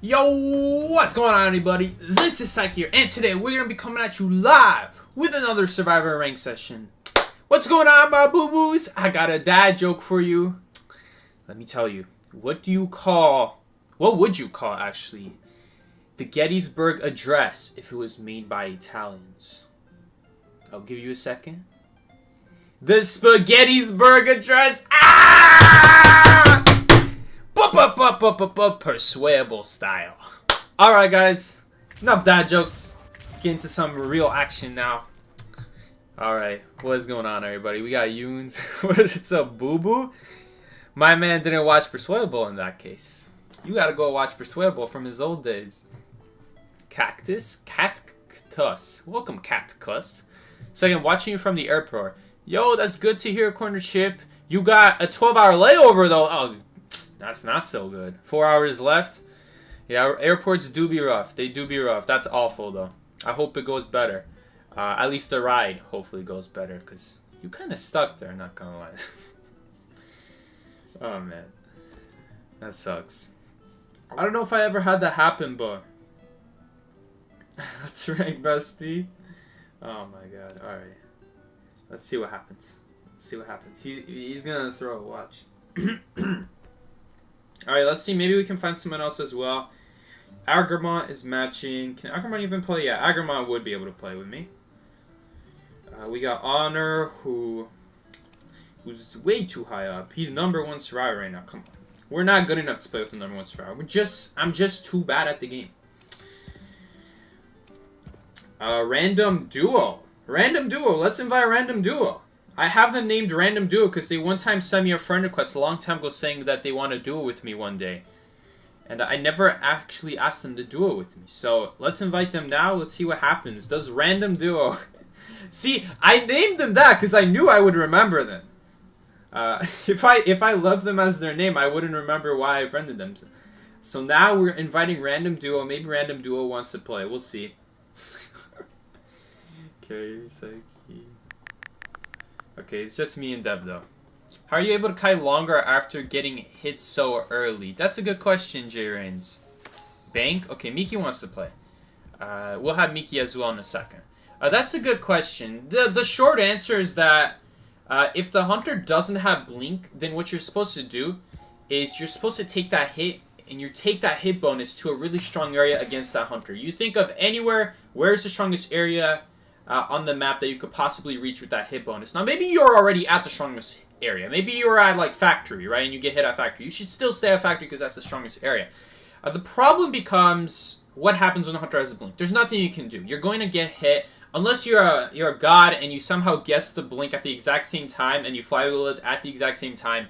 Yo, what's going on, everybody? This is Psych here, and today we're going to be coming at you live with another Survivor Rank session. What's going on, my boo-boos? I got a dad joke for you. Let me tell you, what would you call, actually, the Gettysburg Address if it was made by Italians? I'll give you a second. The Spaghettisburg Address! Ah! Persuadable style. Alright, guys. Enough dad jokes. Let's get into some real action now. Alright. What's going on, everybody? We got Yoons. What's up, boo-boo? My man didn't watch Persuadable in that case. You gotta go watch Persuadable from his old days. Cactus? Cactus. Welcome, Cactus. Second, watching you from the airport. Yo, that's good to hear, Corner Chip. You got a 12-hour layover, though. Oh, that's not so good. 4 hours left. Yeah, airports do be rough. They do be rough. That's awful, though. I hope it goes better. At least the ride hopefully goes better, because you kind of stuck there, not gonna lie. Oh, man. That sucks. I don't know if I ever had that happen, but... That's right, bestie. Oh, my God. Alright. Let's see what happens. Let's see what happens. He's gonna throw a watch. Alright, let's see. Maybe we can find someone else as well. Agramont is matching. Can Agramont even play? Yeah, Agramont would be able to play with me. We got Honor, who's way too high up. He's #1 survivor right now. Come on. We're not good enough to play with the #1 survivor. I'm just too bad at the game. Random duo. Random duo. Let's invite Random duo. I have them named Random Duo because they one time sent me a friend request a long time ago saying that they want to duo with me one day. And I never actually asked them to duo with me. So let's invite them now. Let's see what happens. Does Random Duo... See, I named them that because I knew I would remember them. If I loved them as their name, I wouldn't remember why I friended them. So now we're inviting Random Duo. Maybe Random Duo wants to play. We'll see. Okay, Psyche. Okay, it's just me and Dev, though. How are you able to kite longer after getting hit so early? That's a good question, J Reigns. Bank? Okay, Miki wants to play. We'll have Miki as well in a second. That's a good question. The short answer is that if the hunter doesn't have blink, then what you're supposed to do is you're supposed to take that hit, and you take that hit bonus to a really strong area against that hunter. You think of anywhere, where's the strongest area on the map that you could possibly reach with that hit bonus. Now, maybe you're already at the strongest area. Maybe you're at, like, factory, right? And you get hit at factory. You should still stay at factory because that's the strongest area. The problem becomes what happens when the hunter has a blink. There's nothing you can do. You're going to get hit unless you're a god and you somehow guess the blink at the exact same time and you flywheel it at the exact same time.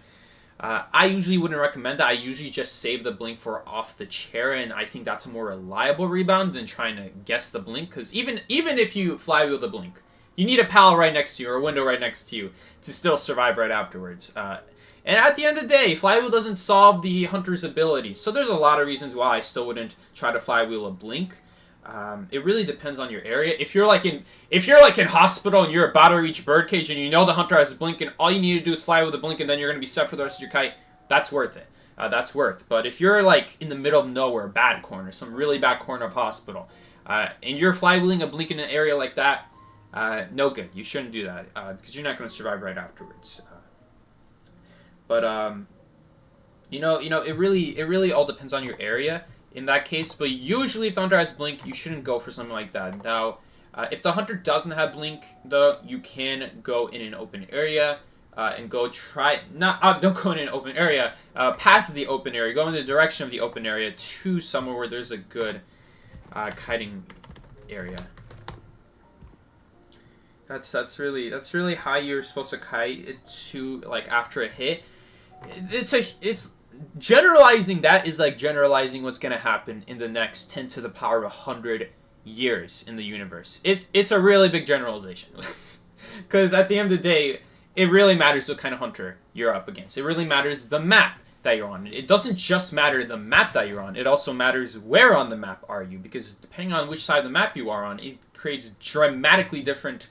I usually wouldn't recommend that. I usually just save the blink for off the chair, and I think that's a more reliable rebound than trying to guess the blink, because even if you flywheel the blink, you need a pal right next to you or a window right next to you to still survive right afterwards. And at the end of the day, flywheel doesn't solve the hunter's ability, so there's a lot of reasons why I still wouldn't try to flywheel a blink. It really depends on your area. If you're like in hospital and you're about to reach birdcage and you know the hunter has a blink and all you need to do is fly with a blink and then you're gonna be set for the rest of your kite, that's worth it. That's worth. But if you're like in the middle of nowhere, bad corner, some really bad corner of hospital, and you're flywheeling a blink in an area like that, no good. You shouldn't do that because you're not gonna survive right afterwards. You know, it really all depends on your area. In that case, but usually if the hunter has blink, you shouldn't go for something like that. Now, if the hunter doesn't have blink, though, you can go in an open area and go try... don't go in an open area, past the open area. Go in the direction of the open area to somewhere where there's a good kiting area. That's really how you're supposed to kite it to, like, after a hit. It's generalizing that is like generalizing what's going to happen in the next 10 to the power of 100 years in the universe. It's a really big generalization. Because at the end of the day, it really matters what kind of hunter you're up against. It really matters the map that you're on. It doesn't just matter the map that you're on. It also matters where on the map are you. Because depending on which side of the map you are on, it creates dramatically different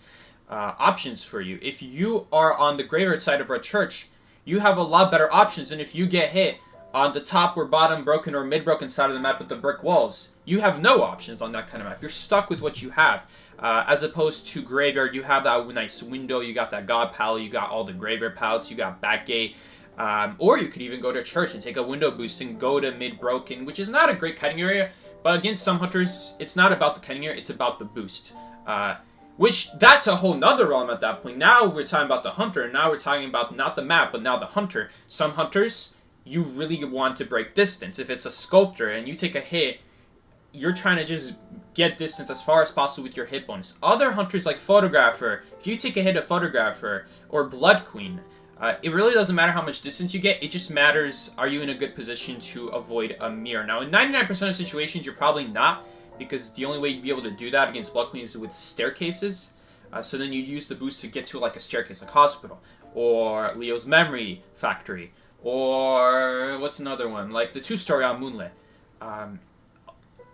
options for you. If you are on the graveyard side of a church, you have a lot better options than if you get hit on the top or bottom broken or mid-broken side of the map with the brick walls, you have no options on that kind of map. You're stuck with what you have. As opposed to Graveyard, you have that nice window, you got that God Palette, you got all the Graveyard palettes, you got Backgate, or you could even go to Church and take a window boost and go to mid-broken, which is not a great kiting area, but against some hunters, it's not about the kiting area, it's about the boost. Which, that's a whole nother realm at that point. Now we're talking about the hunter, and now we're talking about not the map, but now the hunter. Some hunters, you really want to break distance. If it's a sculptor and you take a hit, you're trying to just get distance as far as possible with your hit bonus. Other hunters like Photographer, if you take a hit of Photographer or Blood Queen, it really doesn't matter how much distance you get. It just matters, are you in a good position to avoid a mirror. Now, in 99% of situations, you're probably not, because the only way you'd be able to do that against Blood Queen is with staircases. So then you use the boost to get to like a staircase, like Hospital, or Leo's Memory Factory, or what's another one? Like the 2-story on Moonlit.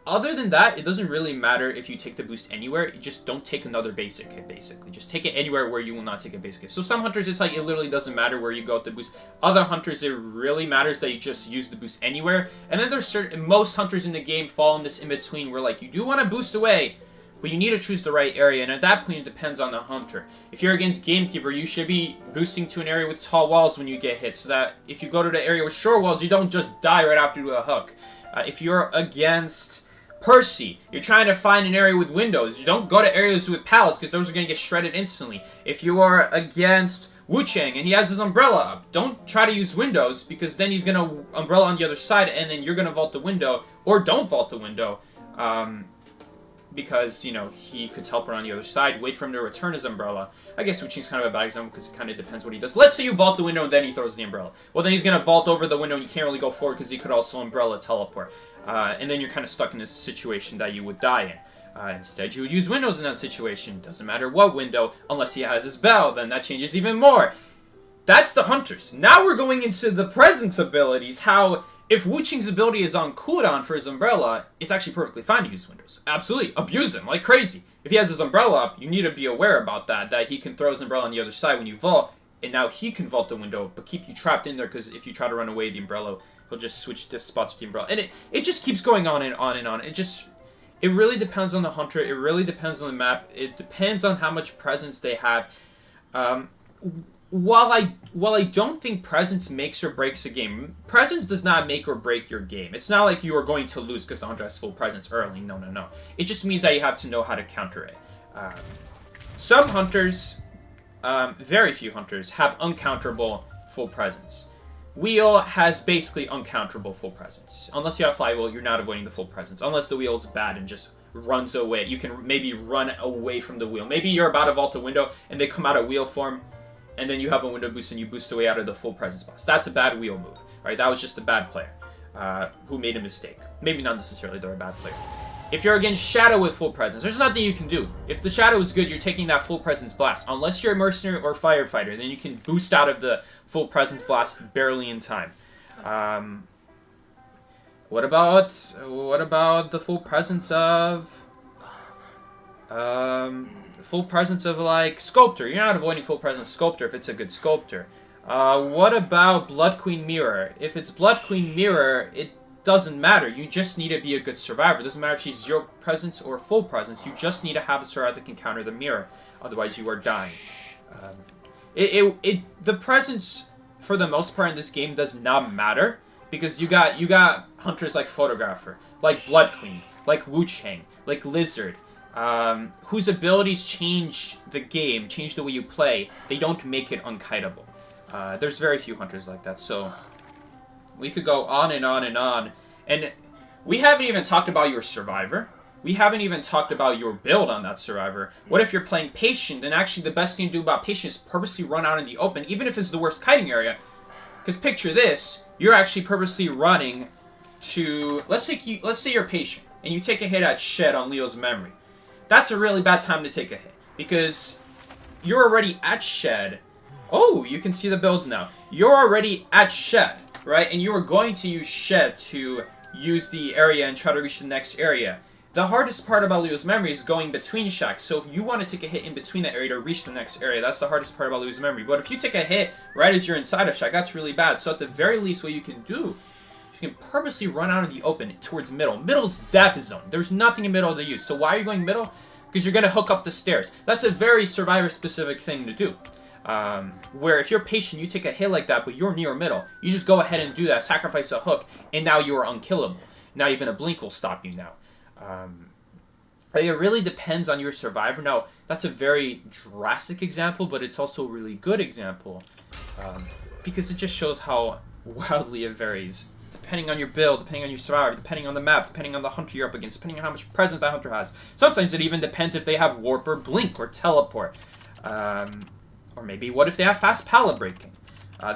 Other than that, it doesn't really matter if you take the boost anywhere. You just don't take another basic hit, basically. Just take it anywhere where you will not take a basic hit. So some hunters, it's like it literally doesn't matter where you go with the boost. Other hunters, it really matters that you just use the boost anywhere. And then there's most hunters in the game fall in this in-between where, like, you do want to boost away, but you need to choose the right area. And at that point, it depends on the hunter. If you're against Gamekeeper, you should be boosting to an area with tall walls when you get hit, so that if you go to the area with short walls, you don't just die right after a hook. If you're against Percy, you're trying to find an area with windows. You don't go to areas with pallets because those are going to get shredded instantly. If you are against Wu Chang and he has his umbrella up, don't try to use windows because then he's going to umbrella on the other side and then you're going to vault the window, or don't vault the window because, you know, he could teleport on the other side, wait for him to return his umbrella. I guess Wu Chang's kind of a bad example because it kind of depends what he does. Let's say you vault the window and then he throws the umbrella. Well, then he's going to vault over the window and you can't really go forward because he could also umbrella teleport. And then you're kind of stuck in this situation that you would die in. Instead, you would use windows in that situation. Doesn't matter what window, unless he has his bell, then that changes even more. That's the hunters. Now we're going into the presence abilities. How, if Wu Qing's ability is on cooldown for his umbrella, it's actually perfectly fine to use windows. Absolutely. Abuse him like crazy. If he has his umbrella up, you need to be aware about that he can throw his umbrella on the other side when you vault, and now he can vault the window, but keep you trapped in there, because if you try to run away, the umbrella, he'll just switch the spots with the umbrella. And it just keeps going on and on and on. It really depends on the hunter. It really depends on the map. It depends on how much presence they have. While I don't think presence makes or breaks a game, presence does not make or break your game. It's not like you are going to lose because the hunter has full presence early. No. It just means that you have to know how to counter it. Some hunters, very few hunters, have uncounterable full presence. Wheel has basically uncounterable full presence. Unless you have Flywheel, you're not avoiding the full presence. Unless the wheel is bad and just runs away. You can maybe run away from the wheel. Maybe you're about to vault a window and they come out of wheel form, and then you have a window boost and you boost away out of the full presence boss. That's a bad wheel move, right? That was just a bad player who made a mistake. Maybe not necessarily they're a bad player. If you're against Shadow with full presence, there's nothing you can do. If the Shadow is good, you're taking that full presence blast. Unless you're a mercenary or firefighter, then you can boost out of the full presence blast barely in time. What about the full presence of like Sculptor? You're not avoiding full presence Sculptor if it's a good Sculptor. What about Blood Queen Mirror? If it's Blood Queen Mirror, it doesn't matter. You just need to be a good survivor. It doesn't matter if she's 0 presence or full presence. You just need to have a survivor that can counter the mirror. Otherwise, you are dying. The presence, for the most part in this game, does not matter, because you got hunters like Photographer, like Blood Queen, like Wu Chang, like Lizard, whose abilities change the game, change the way you play. They don't make it unkiteable. There's very few hunters like that, so we could go on and on and on. And we haven't even talked about your survivor. We haven't even talked about your build on that survivor. What if you're playing Patient? Then actually the best thing to do about Patient is purposely run out in the open, even if it's the worst kiting area. Because picture this, you're actually purposely running to, let's say you're Patient, and you take a hit at Shed on Leo's Memory. That's a really bad time to take a hit, because you're already at Shed. Oh, you can see the builds now. You're already at Shed, right? And you are going to use Shed to use the area and try to reach the next area. The hardest part about Leo's Memory is going between shacks. So if you want to take a hit in between that area to reach the next area, that's the hardest part about Leo's Memory. But if you take a hit right as you're inside of shack, that's really bad. So at the very least, what you can do She's going to purposely run out of the open towards middle. Middle's death zone. There's nothing in middle to use. So why are you going middle? Because you're going to hook up the stairs. That's a very Survivor-specific thing to do. Where if you're patient, you take a hit like that, but you're near middle. You just go ahead and do that, sacrifice a hook, and now you are unkillable. Not even a blink will stop you now. It really depends on your survivor. Now, that's a very drastic example, but it's also a really good example. Because it just shows how wildly it varies. Depending on your build, depending on your survivor, depending on the map, depending on the hunter you're up against, depending on how much presence that hunter has. Sometimes it even depends if they have warp or blink or teleport. Or maybe what if they have fast pallet breaking?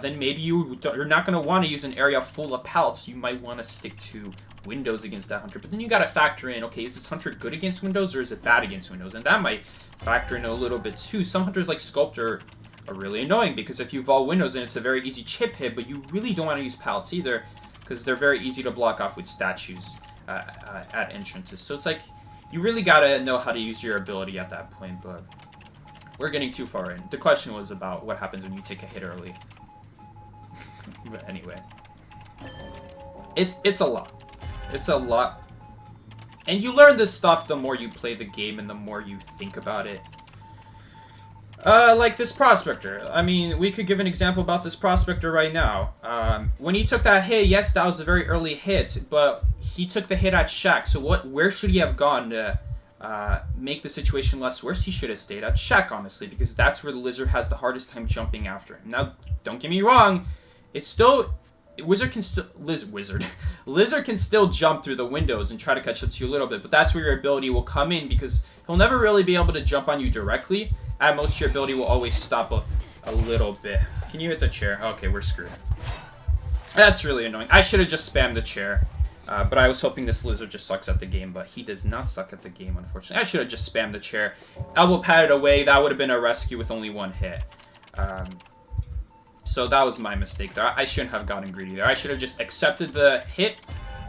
Then maybe you're not going to want to use an area full of pallets. You might want to stick to windows against that hunter. But then you got to factor in, okay, is this hunter good against windows or is it bad against windows? And that might factor in a little bit too. Some hunters like Sculptor are really annoying because if you vault windows, then it's a very easy chip hit, but you really don't want to use pallets either because they're very easy to block off with statues at entrances. So it's like you really got to know how to use your ability at that point, but we're getting too far in. The question was about what happens when you take a hit early. But anyway, it's a lot. It's a lot. And you learn this stuff the more you play the game and the more you think about it. Like this Prospector. I mean, we could give an example about this Prospector right now. When he took that hit, yes, that was a very early hit, but he took the hit at Shack. So where should he have gone to make the situation less worse? He should have stayed at Shack, honestly, because that's where the Lizard has the hardest time jumping after him. Now, don't get me wrong, it's still... Lizard can still jump through the windows and try to catch up to you a little bit, but that's where your ability will come in because he'll never really be able to jump on you directly. At most, your ability will always stop a little bit. Can you hit the chair? Okay, we're screwed. That's really annoying. I should have just spammed the chair, but I was hoping this Lizard just sucks at the game, but he does not suck at the game, unfortunately. I should have just spammed the chair. Elbow padded away. That would have been a rescue with only one hit. So that was my mistake there. I shouldn't have gotten greedy there. I should have just accepted the hit,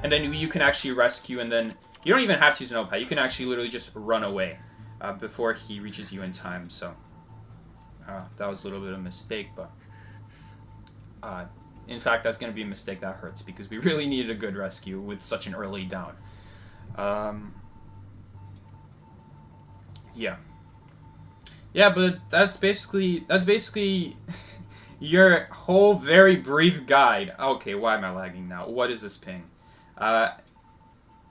and then you can actually rescue, and then you don't even have to use an elbow pad. You can actually literally just run away before he reaches you in time. So that was a little bit of a mistake, but in fact, that's going to be a mistake that hurts because we really needed a good rescue with such an early down. Yeah, but that's basically your whole very brief guide. Okay, why am I lagging now? What is this ping?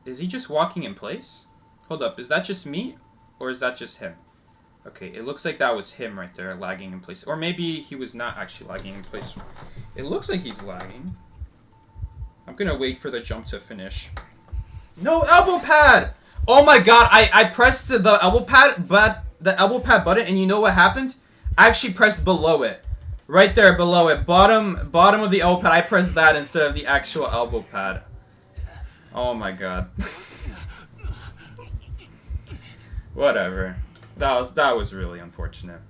Is he just walking in place? Hold up, is that just me? Or is that just him? Okay, it looks like that was him right there, lagging in place. Or maybe he was not actually lagging in place. It looks like he's lagging. I'm gonna wait for the jump to finish. No elbow pad! Oh my god, I pressed the elbow pad, but the elbow pad button, and you know what happened? I actually pressed below it. Right there, below it. Bottom of the elbow pad. I pressed that instead of the actual elbow pad. Oh my god. Whatever. That was really unfortunate.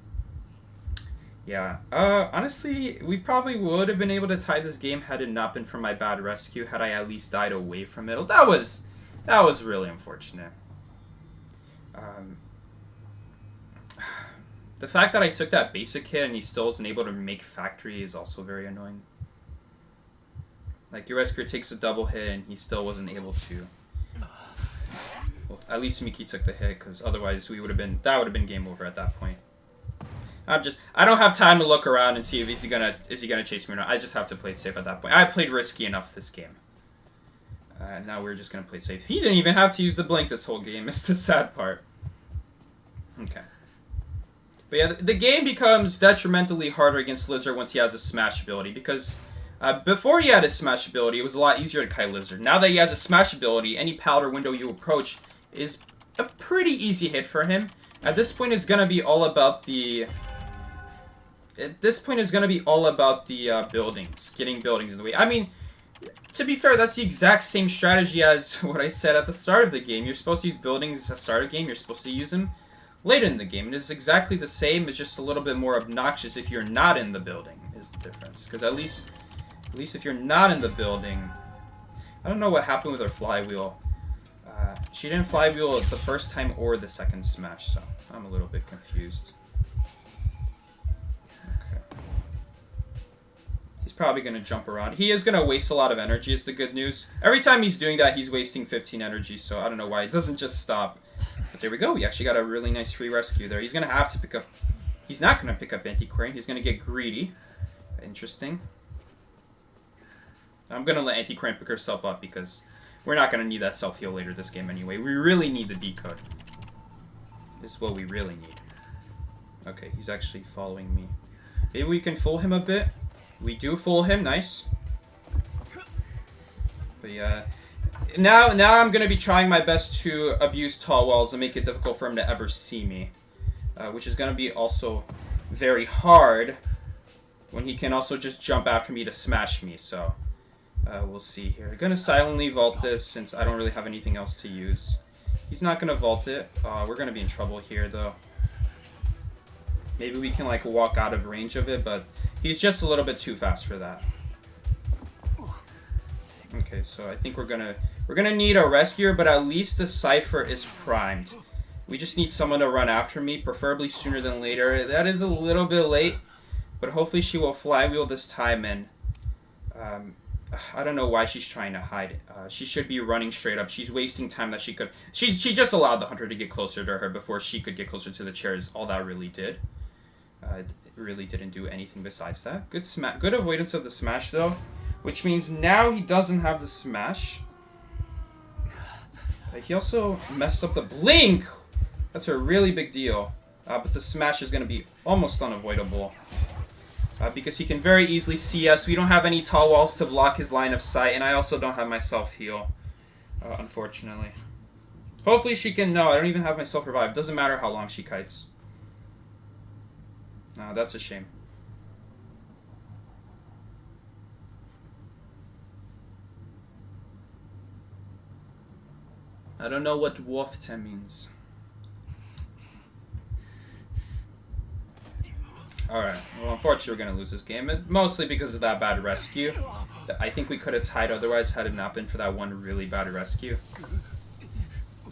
Yeah. Honestly, we probably would have been able to tie this game had it not been for my bad rescue. Had I at least died away from middle. That was really unfortunate. The fact that I took that basic hit and he still wasn't able to make factory is also very annoying. Like, your rescuer takes a double hit and he still wasn't able to. Well, at least Miki took the hit, because otherwise that would have been game over at that point. I don't have time to look around and see if is he gonna chase me or not. I just have to play it safe at that point. I played risky enough this game. Now we're just gonna play safe. He didn't even have to use the blink this whole game. It's the sad part. Okay. But yeah, the game becomes detrimentally harder against Lizard once he has a smash ability, because before he had his smash ability, it was a lot easier to kite Lizard. Now that he has a smash ability, any powder window you approach is a pretty easy hit for him. At this point, it's gonna be all about the... buildings, getting buildings in the way. I mean, to be fair, that's the exact same strategy as what I said at the start of the game. You're supposed to use buildings at the start of the game. You're supposed to use them later in the game. And it's exactly the same. It's just a little bit more obnoxious if you're not in the building, is the difference. Because at least if you're not in the building... I don't know what happened with her flywheel. She didn't flywheel the first time or the second smash, so I'm a little bit confused. probably going to jump around. He is going to waste a lot of energy is the good news. Every time he's doing that, he's wasting 15 energy, so I don't know why it doesn't just stop. But there we go. We actually got a really nice free rescue there. He's going to have to pick up... He's not going to pick up Antiquarian. He's going to get greedy. Interesting. I'm going to let Antiquarian pick herself up because we're not going to need that self-heal later this game anyway. We really need the decode. This is what we really need. Okay, he's actually following me. Maybe we can fool him a bit. We do fool him. Nice. But yeah. Now I'm going to be trying my best to abuse tall walls and make it difficult for him to ever see me. Which is going to be also very hard when he can also just jump after me to smash me. So we'll see here. I'm going to silently vault this since I don't really have anything else to use. He's not going to vault it. We're going to be in trouble here though. Maybe we can like walk out of range of it, but he's just a little bit too fast for that. Okay, so I think we're gonna need a rescuer, but at least the Cypher is primed. We just need someone to run after me, preferably sooner than later. That is a little bit late, but hopefully she will flywheel this time, and I don't know why she's trying to hide. She should be running straight up. She's wasting time that she could. She just allowed the hunter to get closer to her before she could get closer to the chairs. All that really did. It really didn't do anything besides that. Good avoidance of the smash though, which means now he doesn't have the smash. He also messed up the blink. That's a really big deal. But the smash is going to be almost unavoidable. Because he can very easily see us. We don't have any tall walls to block his line of sight, and I also don't have my self-heal, unfortunately. Hopefully she can... No, I don't even have my self-revive. Doesn't matter how long she kites. No, that's a shame. I don't know what Dwarften means. Alright, well unfortunately we're going to lose this game, mostly because of that bad rescue. I think we could have tied otherwise had it not been for that one really bad rescue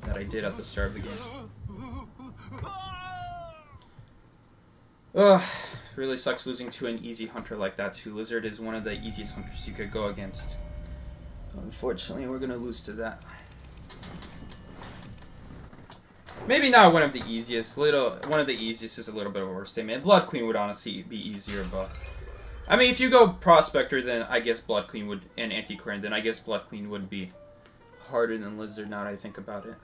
that I did at the start of the game. Ugh, really sucks losing to an easy hunter like that too. Lizard is one of the easiest hunters you could go against. Unfortunately, we're going to lose to that. Maybe not one of the easiest. One of the easiest is a little bit of a overstatement. Blood Queen would honestly be easier, but... I mean, if you go Prospector, then I guess Blood Queen would... And Antiquarian, then I guess Blood Queen would be harder than Lizard now that I think about it.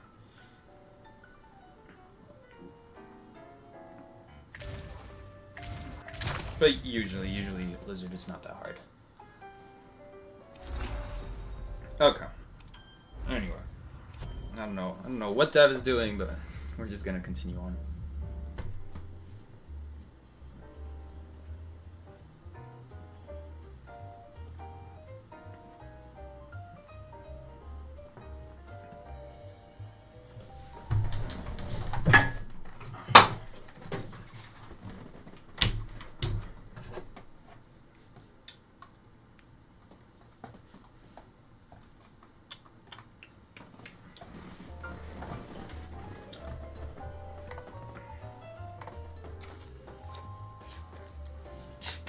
But usually Lizard is not that hard. Okay. Anyway. I don't know what Dev is doing, but we're just gonna continue on.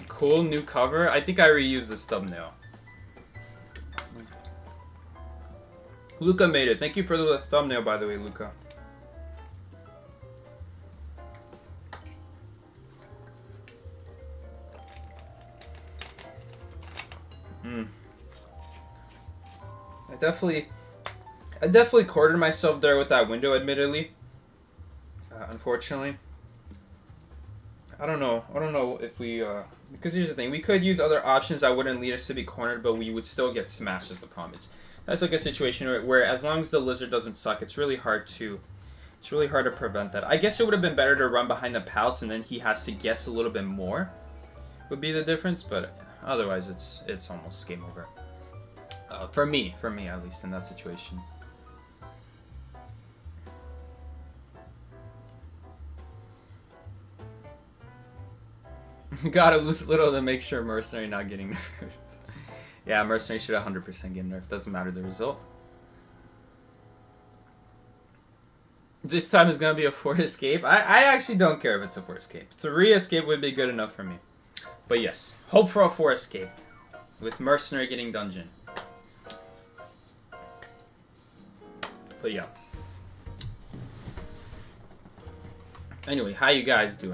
Cool new cover. I think I reused this thumbnail. Luca made it. Thank you for the thumbnail, by the way, Luca. I definitely cornered myself there with that window, admittedly. Unfortunately. I don't know if we, because here's the thing, we could use other options that wouldn't lead us to be cornered, but we would still get smashed is the problem. That's like a situation where as long as the Lizard doesn't suck, it's really hard to prevent that. I guess it would have been better to run behind the pouts and then he has to guess a little bit more, would be the difference, but otherwise it's almost game over. For me at least in that situation. Gotta lose a little to make sure Mercenary not getting nerfed. Yeah, Mercenary should 100% get nerfed. Doesn't matter the result. This time is gonna be a 4 escape. I actually don't care if it's a 4 escape. 3 escape would be good enough for me. But yes, hope for a 4 escape. With Mercenary getting Dungeon. But yeah. Anyway, how you guys doing?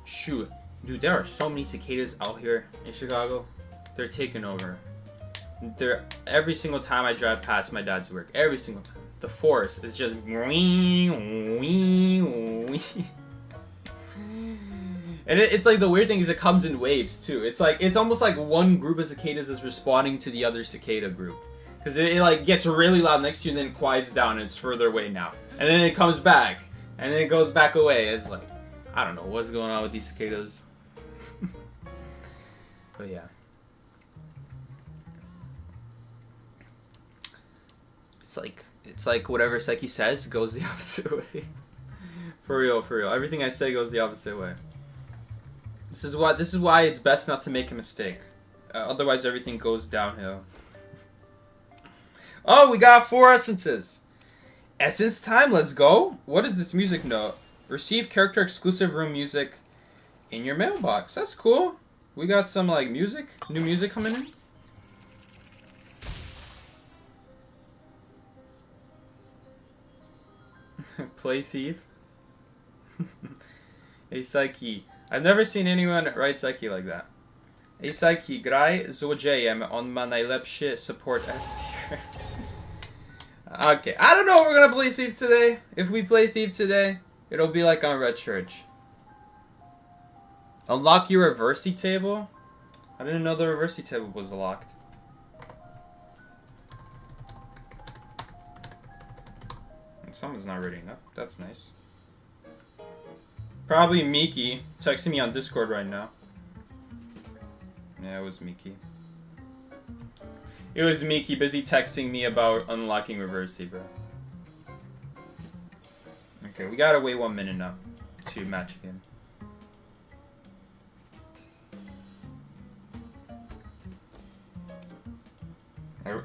Shoot. Dude, there are so many cicadas out here in Chicago. They're taking over. Every single time I drive past my dad's work. Every single time. The forest is just... And it's like the weird thing is it comes in waves too. It's almost like one group of cicadas is responding to the other cicada group. Because it like gets really loud next to you and then quiets down and it's further away now. And then it comes back. And then it goes back away. It's like, I don't know what's going on with these cicadas. But yeah. It's like whatever Seki says goes the opposite way. For real, for real. Everything I say goes the opposite way. This is why it's best not to make a mistake. Otherwise everything goes downhill. Oh, we got 4 essences. Essence time, let's go. What is this music note? Receive character exclusive room music in your mailbox. That's cool. We got some like music, new music coming in. Play thief. Hey Psyche. I've never seen anyone write Psyche like that. Hey Psyche, graj złodziejem, on ma najlepszy support S tier. Okay, I don't know if we're gonna play Thief today. If we play Thief today, it'll be like on Red Church. Unlock your reversey table? I didn't know the reversey table was locked. And someone's not reading up. That's nice. Probably Miki texting me on Discord right now. Yeah, it was Miki. It was Miki busy texting me about unlocking reversey, bro. Okay, we gotta wait 1 minute now to match again.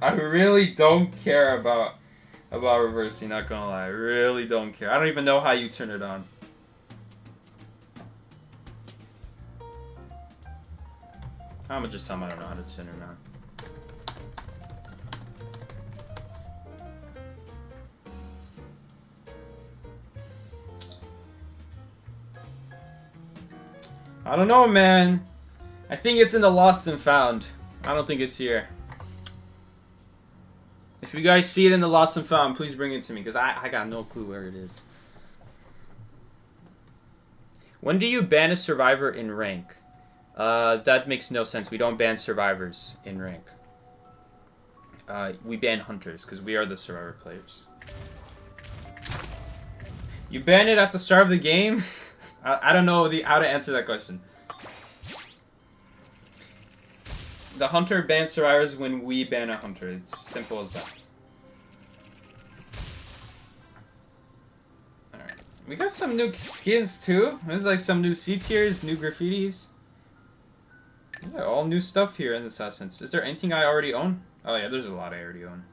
I really don't care about reversey, not gonna lie. I really don't care. I don't even know how you turn it on. I'm gonna just tell him I don't know how to turn it on. I don't know, man. I think it's in the Lost and Found. I don't think it's here. If you guys see it in the Lost and Found, please bring it to me, because I got no clue where it is. When do you ban a survivor in rank? That makes no sense. We don't ban survivors in rank. We ban hunters, because we are the survivor players. You ban it at the start of the game? I don't know how to answer that question. The hunter bans survivors when we ban a hunter. It's simple as that. Alright. We got some new skins too. There's like some new C tiers, new graffitis. Yeah, all new stuff here in this essence. Is there anything I already own? Oh yeah, there's a lot I already own.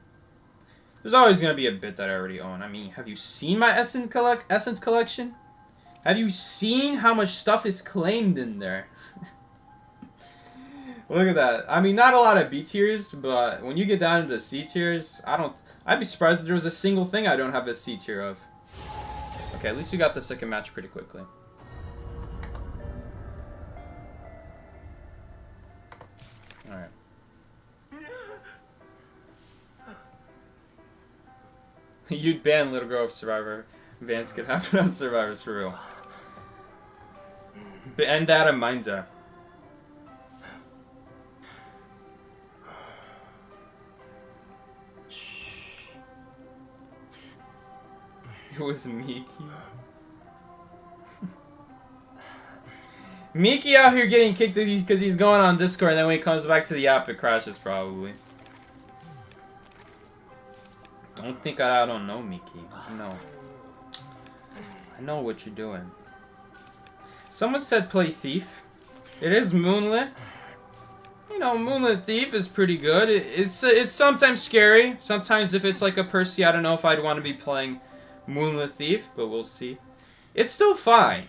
There's always gonna be a bit that I already own. I mean, have you seen my essence collection? Have you seen how much stuff is claimed in there? Look at that. I mean, not a lot of B tiers, but when you get down into C tiers, I'd be surprised if there was a single thing I don't have a C tier of. Okay, at least we got the second match pretty quickly. Alright. You'd ban Little Girl of Survivor. Bans could happen on Survivors for real. And that in mind, It was Miki. Miki out here getting kicked because he's going on Discord, and then when he comes back to the app, it crashes probably. Don't think I don't know Miki. No. I know what you're doing. Someone said play Thief. It is Moonlit. You know, Moonlit Thief is pretty good. It's sometimes scary. Sometimes if it's like a Percy, I don't know if I'd want to be playing Moonlit Thief, but we'll see. It's still fine.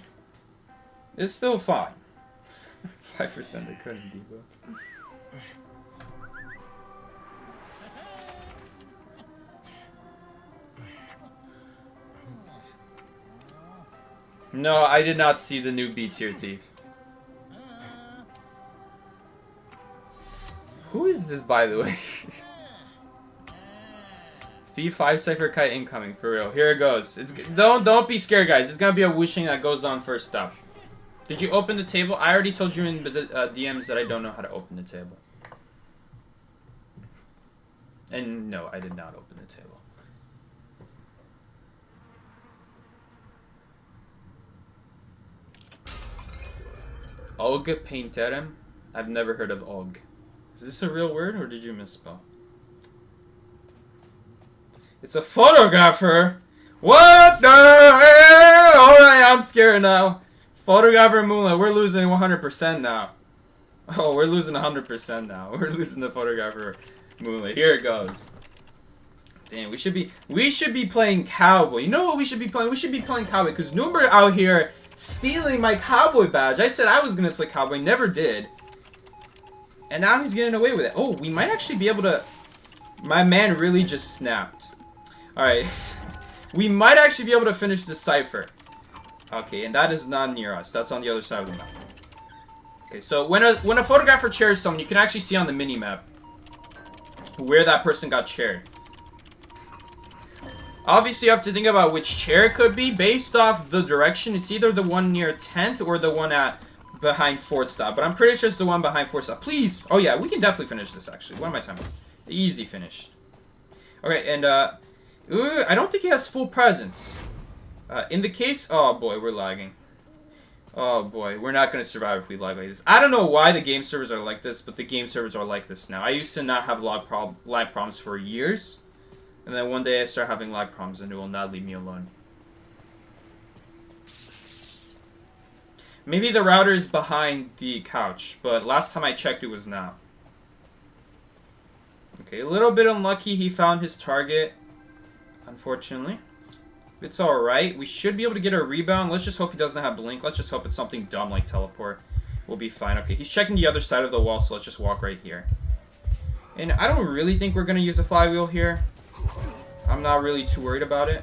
It's still fine. 5% the current debuff. No, I did not see the new B tier thief. Who is this, by the way? Thief 5 Cypher Kite incoming, for real. Here it goes. Don't be scared, guys. It's gonna be a whooshing that goes on first stop. Did you open the table? I already told you in the DMs that I don't know how to open the table. And no, I did not open the table. Og Painterem? I've never heard of Og. Is this a real word or did you misspell? It's a photographer! What the hell? Alright, I'm scared now. Photographer Moonlight, we're losing 100% now. Oh, we're losing 100% now. We're losing the photographer Moonlight. Here it goes. Damn, we should be playing cowboy. You know what we should be playing? We should be playing cowboy because Noomber out here stealing my cowboy badge. I said I was gonna play cowboy, never did. And now he's getting away with it. Oh, we might actually be able to... My man really just snapped. Alright. We might actually be able to finish this cipher. Okay, and that is not near us. That's on the other side of the map. Okay, so when a photographer chairs someone, you can actually see on the mini-map where that person got chaired. Obviously, you have to think about which chair it could be based off the direction. It's either the one near 10th or the one at behind Fort Stop. But I'm pretty sure it's the one behind Fort Stop. Please! Oh yeah, we can definitely finish this, actually. What am I timing? Easy finish. Okay, and I don't think he has full presence. In the case... Oh boy, we're lagging. Oh boy, we're not going to survive if we lag like this. I don't know why the game servers are like this, but the game servers are like this now. I used to not have lag problems for years. And then one day I start having lag problems and it will not leave me alone. Maybe the router is behind the couch, but last time I checked it was not. Okay, a little bit unlucky he found his target, unfortunately. It's alright. We should be able to get a rebound. Let's just hope he doesn't have blink. Let's just hope it's something dumb like teleport. We'll be fine. Okay, he's checking the other side of the wall, so let's just walk right here. And I don't really think we're going to use a flywheel here. I'm not really too worried about it.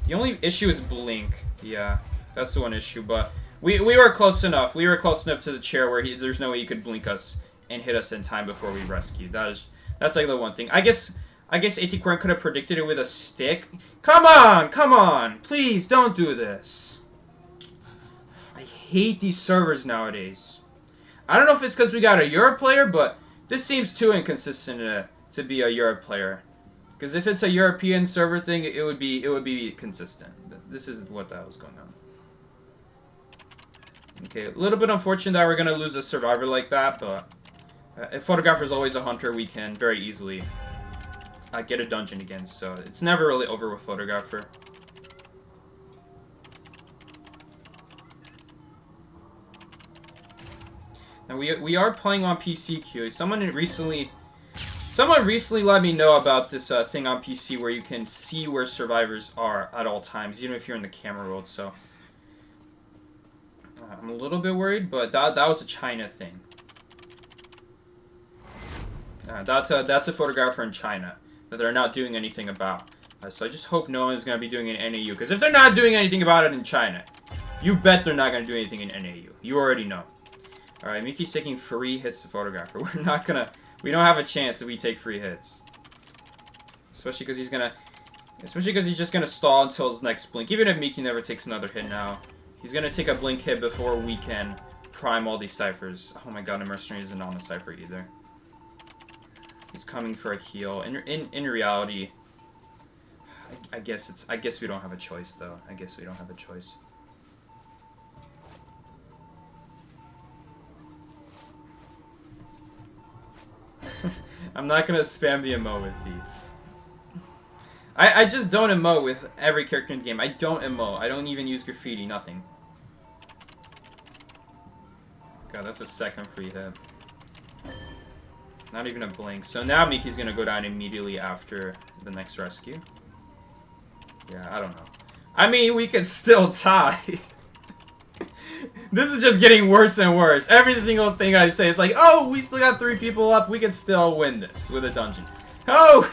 The only issue is blink. Yeah, that's the one issue, but we were close enough. We were close enough to the chair where there's no way he could blink us and hit us in time before we rescued. That's like the one thing. I guess AT could have predicted it with a stick. Come on! Please, don't do this. I hate these servers nowadays. I don't know if it's because we got a Europe player, but this seems too inconsistent to be a Europe player. Because if it's a European server thing, it would be consistent. This is what the hell is going on. Okay, a little bit unfortunate that we're going to lose a survivor like that, but if photographer is always a hunter, we can very easily get a dungeon again, so it's never really over with photographer. And we are playing on PC queue. Someone recently let me know about this thing on PC where you can see where survivors are at all times, even if you're in the camera world. So I'm a little bit worried, but that was a China thing. That's a photographer in China that they're not doing anything about. So I just hope no one's going to be doing it in NAU. Because if they're not doing anything about it in China, you bet they're not going to do anything in NAU. You already know. Alright, Mickey's taking free hits to photographer. We're not going to... We don't have a chance if we take free hits. Especially because he's just going to stall until his next blink. Even if Mickey never takes another hit now. He's going to take a blink hit before we can prime all these ciphers. Oh my god, a mercenary isn't on the cipher either. He's coming for a heal. In reality, I guess we don't have a choice though. I guess we don't have a choice. I'm not gonna spam the emote with Thief. I just don't emote with every character in the game. I don't emote. I don't even use graffiti. Nothing. God, that's a second free hit. Not even a blink. So now Miki's gonna go down immediately after the next rescue. Yeah, I don't know. I mean, we could still tie. This is just getting worse and worse. Every single thing I say, it's like, oh, we still got 3 people up. We can still win this with a dungeon. Oh,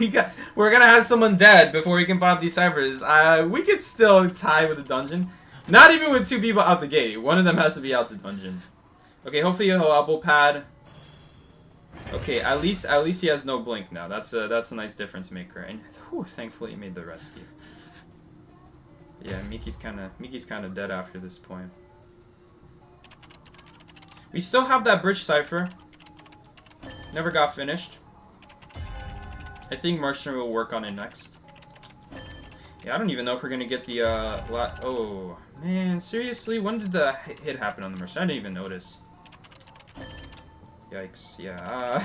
we're gonna have someone dead before we can pop these ciphers. We could still tie with a dungeon. Not even with 2 people out the gate. One of them has to be out the dungeon. Okay, hopefully he'll elbow pad. Okay, at least he has no blink now. That's a nice difference maker. And whew, thankfully he made the rescue. Yeah, Miki's kind of dead after this point. We still have that bridge cipher. Never got finished. I think Mercenary will work on it next. Yeah, I don't even know if we're gonna get the oh man, seriously? When did the hit happen on the Mercenary? I didn't even notice. Yikes! Yeah,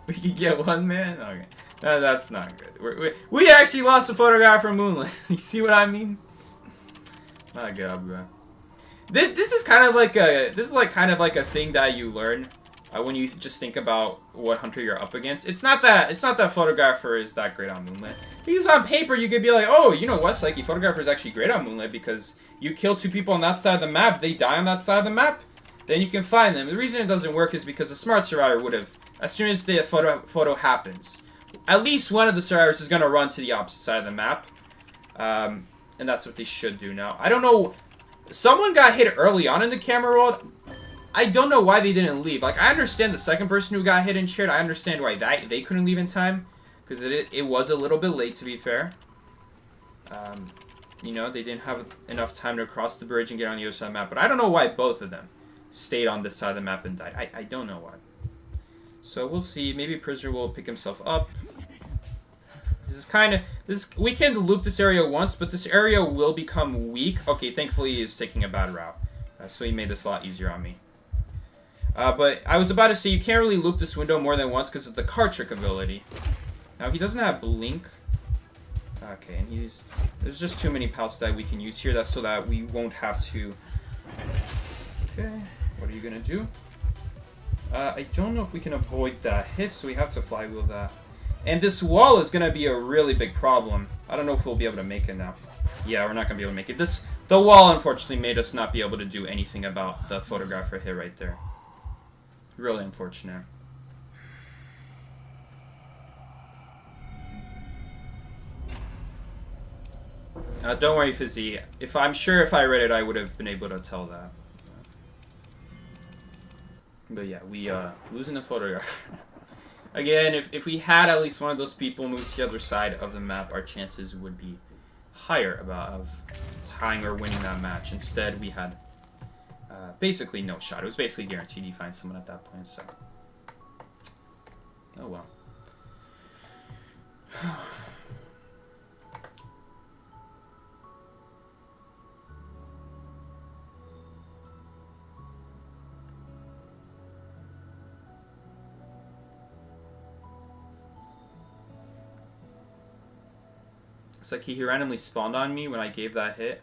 we could get 1 man. Okay, that's not good. We actually lost a photograph from Moonlit. You see what I mean? Not good, bro. This is kind of like a thing that you learn when you just think about what hunter you're up against. It's not that photographer is that great on Moonlit. Because on paper you could be like, oh, you know what, Psyche, photographer is actually great on Moonlit because you kill 2 people on that side of the map, they die on that side of the map, then you can find them. The reason it doesn't work is because a smart survivor would have, as soon as the photo happens, at least one of the survivors is gonna run to the opposite side of the map, and that's what they should do now. I don't know. Someone got hit early on in the camera world. I don't know why they didn't leave. Like, I understand the second person who got hit and cheered. I understand why they couldn't leave in time. Because it was a little bit late, to be fair. You know, they didn't have enough time to cross the bridge and get on the other side of the map. But I don't know why both of them stayed on this side of the map and died. I don't know why. So we'll see. Maybe Prisoner will pick himself up. We can loop this area once, but this area will become weak. Okay, thankfully he is taking a bad route. So he made this a lot easier on me. But I was about to say, you can't really loop this window more than once because of the card trick ability. Now, he doesn't have blink. Okay, and there's just too many pouts that we can use here. That's so that we won't have to... Okay, what are you going to do? I don't know if we can avoid that hit, so we have to flywheel that. And this wall is going to be a really big problem. I don't know if we'll be able to make it now. Yeah, we're not going to be able to make it. The wall, unfortunately, made us not be able to do anything about the photographer hit right there. Really unfortunate. Don't worry, Fizzy. I'm sure if I read it, I would have been able to tell that. But yeah, we losing the photographer. Again, if we had at least one of those people move to the other side of the map, our chances would be higher of tying or winning that match. Instead, we had basically no shot. It was basically guaranteed you find someone at that point, so... Oh well. It's like he randomly spawned on me when I gave that hit.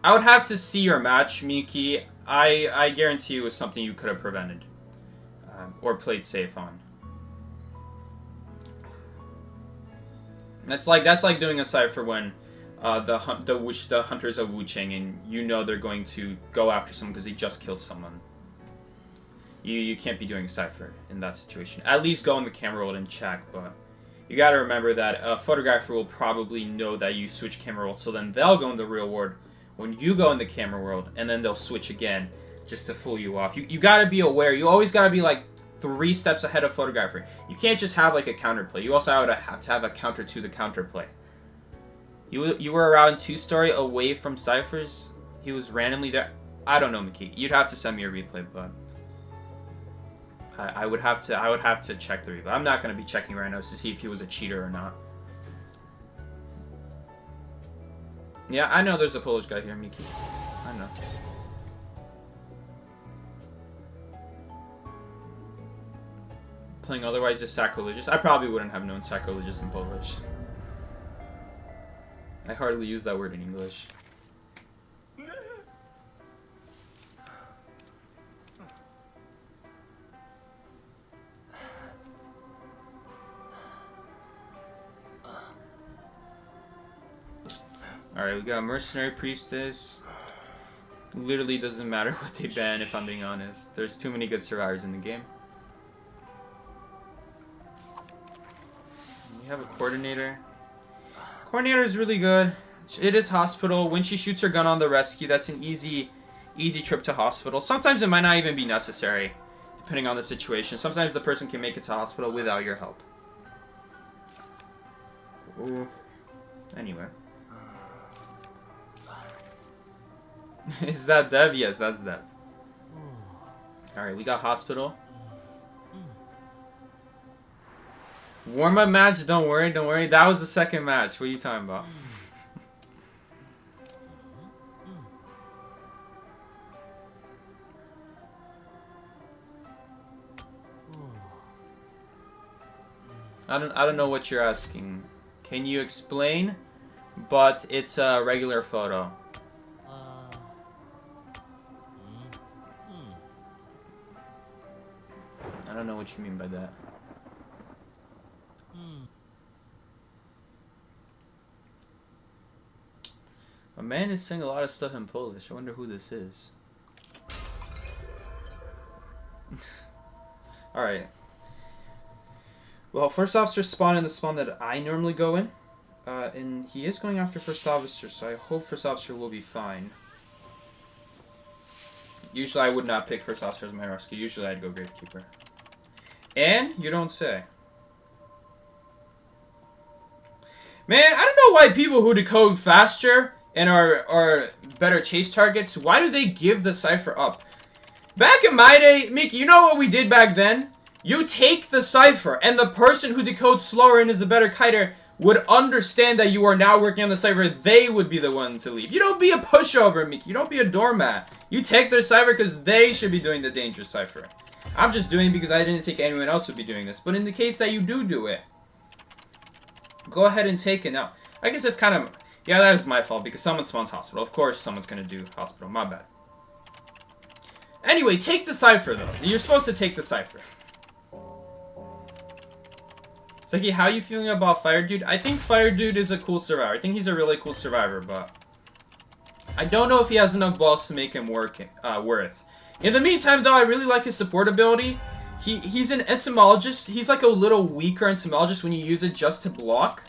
I would have to see your match, Miki. I guarantee you it was something you could have prevented. Or played safe on. That's like doing a cipher when the hunters are Wu-Chang and you know they're going to go after someone because they just killed someone. You can't be doing a cipher in that situation. At least go in the camera roll and check, but you gotta remember that a photographer will probably know that you switch camera roll, so then they'll go in the real world when you go in the camera world, and then they'll switch again just to fool you off. You gotta be aware. You always gotta be like 3 steps ahead of photographer. You can't just have like a counterplay. You also have to have a counter to the counterplay. You were around 2-story away from ciphers. He was randomly there. I don't know, Miki. You'd have to send me a replay, but I would have to check the replay. I'm not gonna be checking right now to see if he was a cheater or not. Yeah, I know there's a Polish guy here, Miki. I know. Playing otherwise is sacrilegious. I probably wouldn't have known sacrilegious in Polish. I hardly use that word in English. Alright, we got Mercenary Priestess. Literally doesn't matter what they ban, if I'm being honest. There's too many good survivors in the game. We have a coordinator. Coordinator is really good. It is hospital. When she shoots her gun on the rescue, that's an easy trip to hospital. Sometimes it might not even be necessary, depending on the situation. Sometimes the person can make it to hospital without your help. Ooh. Anyway. Is that Dev? Yes, that's Dev. Alright, we got hospital. Warm-up match? Don't worry, don't worry. That was the second match. What are you talking about? I don't know what you're asking. Can you explain? But it's a regular photo. I don't know what you mean by that. A man is saying a lot of stuff in Polish. I wonder who this is. Alright. Well, first officer spawn in the spawn that I normally go in. And he is going after first officer, so I hope first officer will be fine. Usually I would not pick first officer as my rescue. Usually I'd go gravekeeper. And you don't say. Man, I don't know why people who decode faster and are better chase targets, why do they give the cipher up? Back in my day, Mickey, you know what we did back then? You take the cipher, and the person who decodes slower and is a better kiter would understand that you are now working on the cipher. They would be the one to leave. You don't be a pushover, Mickey. You don't be a doormat. You take their cipher because they should be doing the dangerous cipher. I'm just doing it because I didn't think anyone else would be doing this. But in the case that you do it, go ahead and take it. Now, I guess it's kind of... Yeah, that is my fault because someone spawns hospital. Of course someone's going to do hospital. My bad. Anyway, take the cipher, though. You're supposed to take the cipher. Seki, how are you feeling about Fire Dude? I think Fire Dude is a cool survivor. I think he's a really cool survivor, but... I don't know if he has enough balls to make him worth. In the meantime, though, I really like his support ability. He's an entomologist. He's like a little weaker entomologist when you use it just to block.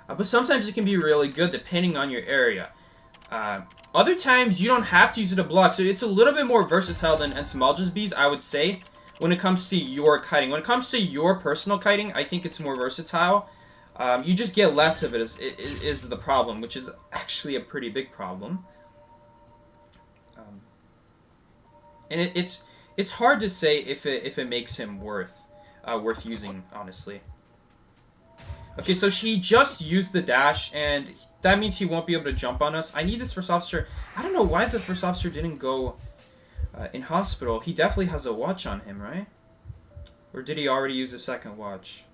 But sometimes it can be really good depending on your area. Other times you don't have to use it to block, so it's a little bit more versatile than entomologist bees, I would say, when it comes to your kiting. When it comes to your personal kiting, I think it's more versatile. You just get less of it is the problem, which is actually a pretty big problem. And it's hard to say if it makes him worth using, honestly. Okay, so she just used the dash, and that means he won't be able to jump on us. I need this first officer. I don't know why the first officer didn't go in hospital. He definitely has a watch on him, right? Or did he already use a second watch?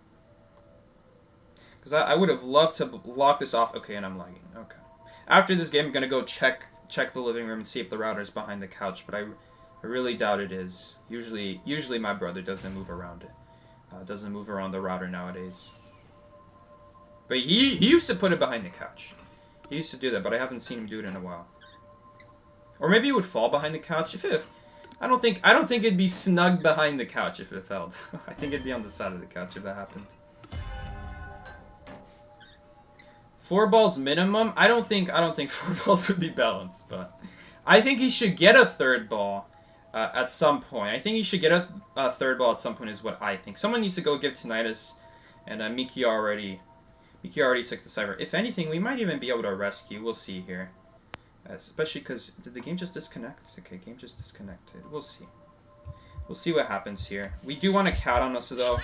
Because I would have loved to lock this off. Okay, and I'm lagging. Okay. After this game, I'm going to go check the living room and see if the router's behind the couch, but I really doubt it is. Usually my brother doesn't move around it. Doesn't move around the router nowadays. But he used to put it behind the couch. He used to do that, but I haven't seen him do it in a while. Or maybe it would fall behind the couch. I don't think it'd be snug behind the couch if it fell. I think it'd be on the side of the couch if that happened. 4 balls minimum. I don't think 4 balls would be balanced, but I think he should get a 3rd ball at some point. I think he should get a 3rd ball at some point is what I think. Someone needs to go give tinnitus, and Miki already took the cipher. If anything, we might even be able to rescue. We'll see here. Especially because... Did the game just disconnect? Okay, game just disconnected. We'll see. We'll see what happens here. We do want a cat on us, though.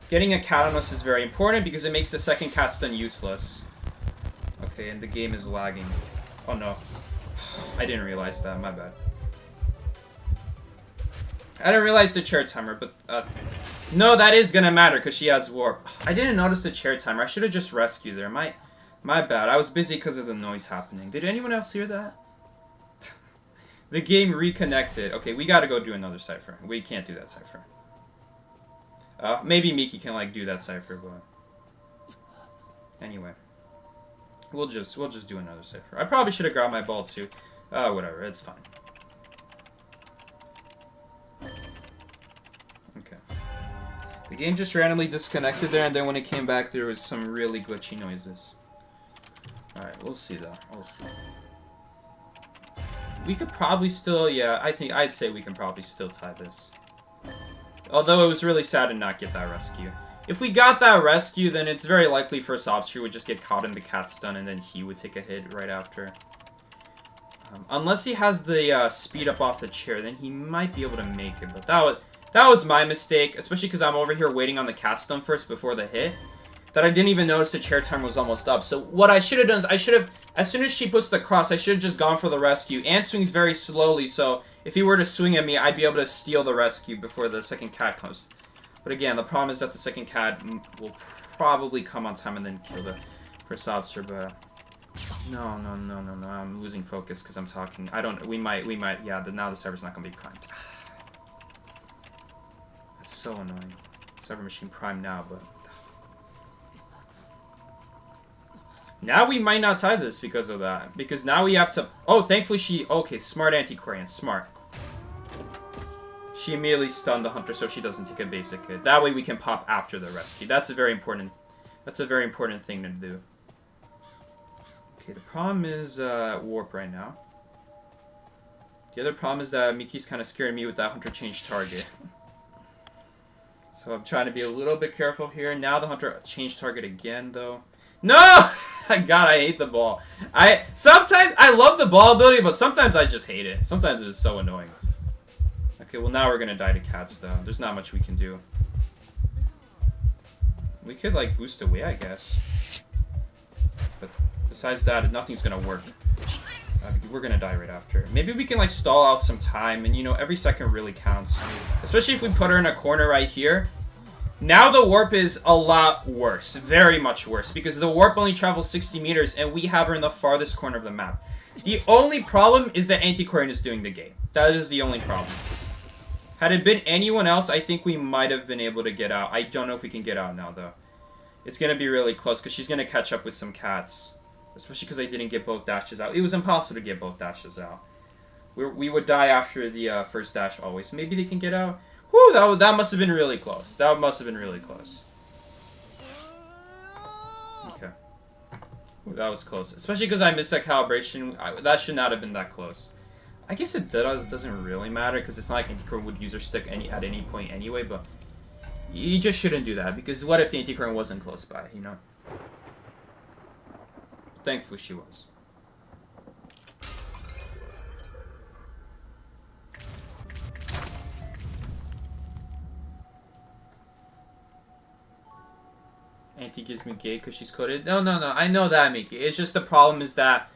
Getting a cat on us is very important because it makes the second cat stun useless. Okay, and the game is lagging. Oh, no. I didn't realize that. My bad. I didn't realize the chair timer, but... No, that is gonna matter because she has warp. I didn't notice the chair timer. I should have just rescued her. My bad. I was busy because of the noise happening. Did anyone else hear that? The game reconnected. Okay, we gotta go do another cipher. We can't do that cipher. Maybe Miki can like do that cipher, but anyway, we'll just do another cipher. I probably should have grabbed my ball too. Whatever. It's fine. The game just randomly disconnected there, and then when it came back, there was some really glitchy noises. Alright, we'll see though. We'll see. We could probably still, yeah, I'd say we can probably still tie this. Although it was really sad to not get that rescue. If we got that rescue, then it's very likely first officer would just get caught in the cat stun, and then he would take a hit right after. Unless he has the speed up off the chair, then he might be able to make it. But that was my mistake, especially because I'm over here waiting on the cat stun first before the hit. That I didn't even notice the chair time was almost up. So what I should have done is I should have, as soon as she puts the cross, I should have just gone for the rescue. Ant swings very slowly, so if he were to swing at me, I'd be able to steal the rescue before the second cat comes. But again, the problem is that the second cat will probably come on time and then kill the first officer, but... No, I'm losing focus because I'm talking. We might, yeah, now the server's not going to be primed. That's so annoying. Server machine primed now, but... Now we might not tie this because of that. Because now we have to... Oh, thankfully she... Okay, smart anti-Korean. Smart. She immediately stunned the hunter so she doesn't take a basic hit. That way we can pop after the rescue. That's a very important thing to do. Okay, the problem is warp right now. The other problem is that Miki's kind of scaring me with that hunter change target. So I'm trying to be a little bit careful here. Now the hunter changed target again, though. No! God, I hate the ball. Sometimes I love the ball ability, but sometimes I just hate it. Sometimes it's so annoying. Okay, well now we're gonna die to cats, though. There's not much we can do. We could, like, boost away, I guess. But besides that, nothing's gonna work. We're gonna die right after. Maybe we can, like, stall out some time, and, you know, every second really counts. Especially if we put her in a corner right here. Now the warp is a lot worse. Very much worse. Because the warp only travels 60 meters, and we have her in the farthest corner of the map. The only problem is that Antiquarian is doing the game. That is the only problem. Had it been anyone else, I think we might have been able to get out. I don't know if we can get out now, though. It's going to be really close, because she's going to catch up with some cats. Especially because I didn't get both dashes out. It was impossible to get both dashes out. We would die after the first dash always. Maybe they can get out. Whew, that must have been really close. That must have been really close. Okay. Ooh, that was close. Especially because I missed that calibration. That should not have been that close. I guess it doesn't really matter because it's not like Antiquarian would use her stick at any point anyway, but you just shouldn't do that because what if the Antiquarian wasn't close by, you know? Thankfully she was. Auntie gives me gay because she's coded. No. I know that, Mickey. It's just the problem is that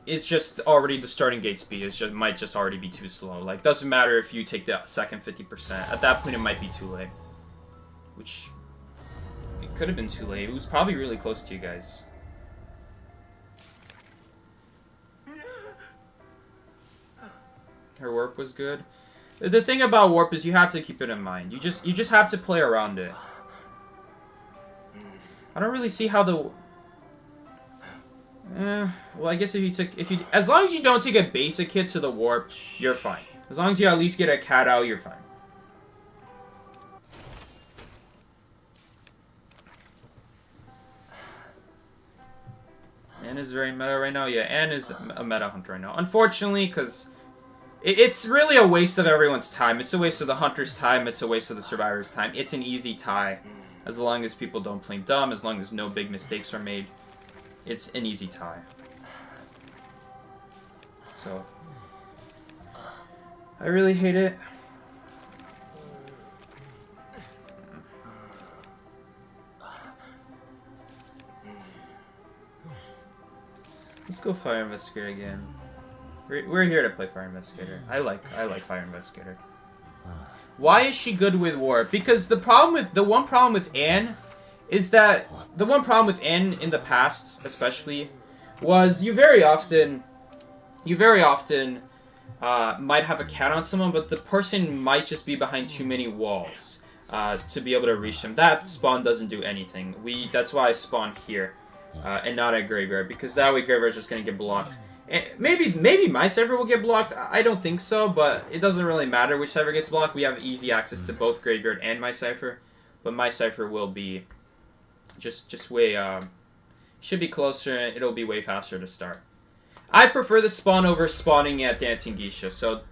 it's just already the starting gate speed. Might just already be too slow. Like, doesn't matter if you take the second 50%. At that point, it might be too late. Which, it could have been too late. It was probably really close to you guys. Her warp was good. The thing about warp is you have to keep it in mind. You just have to play around it. I don't really see how the... well, I guess if you... As long as you don't take a basic hit to the warp, you're fine. As long as you at least get a cat out, you're fine. Anne is very meta right now. Yeah, Anne is a meta hunter right now. Unfortunately, because... It's really a waste of everyone's time. It's a waste of the hunter's time. It's a waste of the survivor's time. It's an easy tie. As long as people don't play dumb, as long as no big mistakes are made, it's an easy tie. So, I really hate it. Let's go Fire Investigator again. We're here to play Fire Investigator. I like Fire Investigator. Why is she good with warp? Because the one problem with Anne is that the one problem with Anne in the past, especially, was you very often might have a cat on someone, but the person might just be behind too many walls to be able to reach them. That spawn doesn't do anything. That's why I spawned here and not at graveyard, because that way graveyard's just gonna get blocked. Maybe my server will get blocked. I don't think so, but it doesn't really matter which server gets blocked. We have easy access to both Graveyard and my server. but my cipher will be just way should be closer, and it'll be way faster to start. I prefer the spawn over spawning at Dancing Geisha, so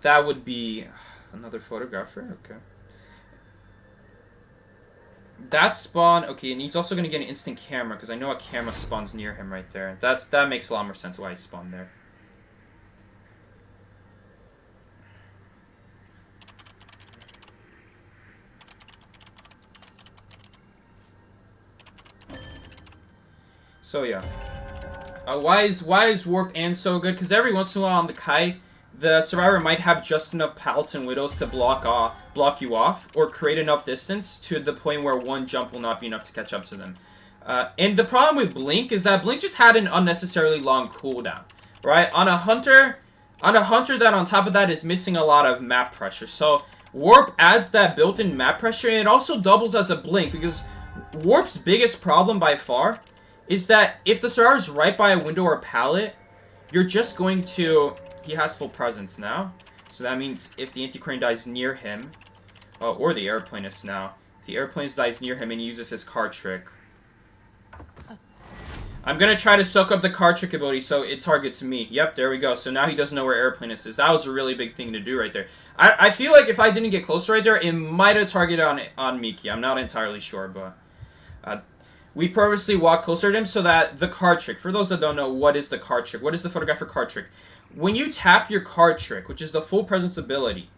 that would be another photographer. Okay. That spawn, okay, and he's also going to get an instant camera, because I know a camera spawns near him right there. That makes a lot more sense why he spawned there. So yeah. Why is Warp and so good? Because every once in a while on the Kai, the survivor might have just enough pallets and widows to block you off, or create enough distance to the point where one jump will not be enough to catch up to them. And the problem with Blink is that Blink just had an unnecessarily long cooldown, right? On a hunter that on top of that is missing a lot of map pressure. So Warp adds that built-in map pressure, and it also doubles as a Blink, because Warp's biggest problem by far is that if the survivor is right by a window or pallet, you're just going to... He has full presence now, so that means if the anti-crane dies near him, or the airplanist now, if the airplanist dies near him and uses his card trick, I'm gonna try to soak up the card trick ability so it targets me. Yep, there we go. So now he doesn't know where airplanist is. That was a really big thing to do right there. I feel like if I didn't get closer right there, it might have targeted on Miki. I'm not entirely sure, but we purposely walk closer to him so that the card trick, for those that don't know, what is the card trick? What is the photographer card trick? When you tap your card trick, which is the full presence ability,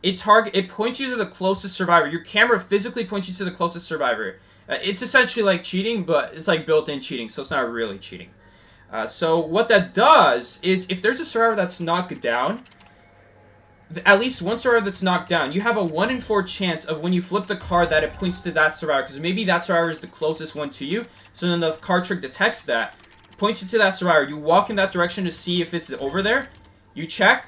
it points you to the closest survivor. Your camera physically points you to the closest survivor. It's essentially like cheating, but it's like built-in cheating, so it's not really cheating. So what that does is, if there's a survivor that's knocked down, at least one survivor that's knocked down, you have a 1 in 4 chance of when you flip the card that it points to that survivor, because maybe that survivor is the closest one to you, so then the card trick detects that, points you to that survivor. You walk in that direction to see if it's over there. You check.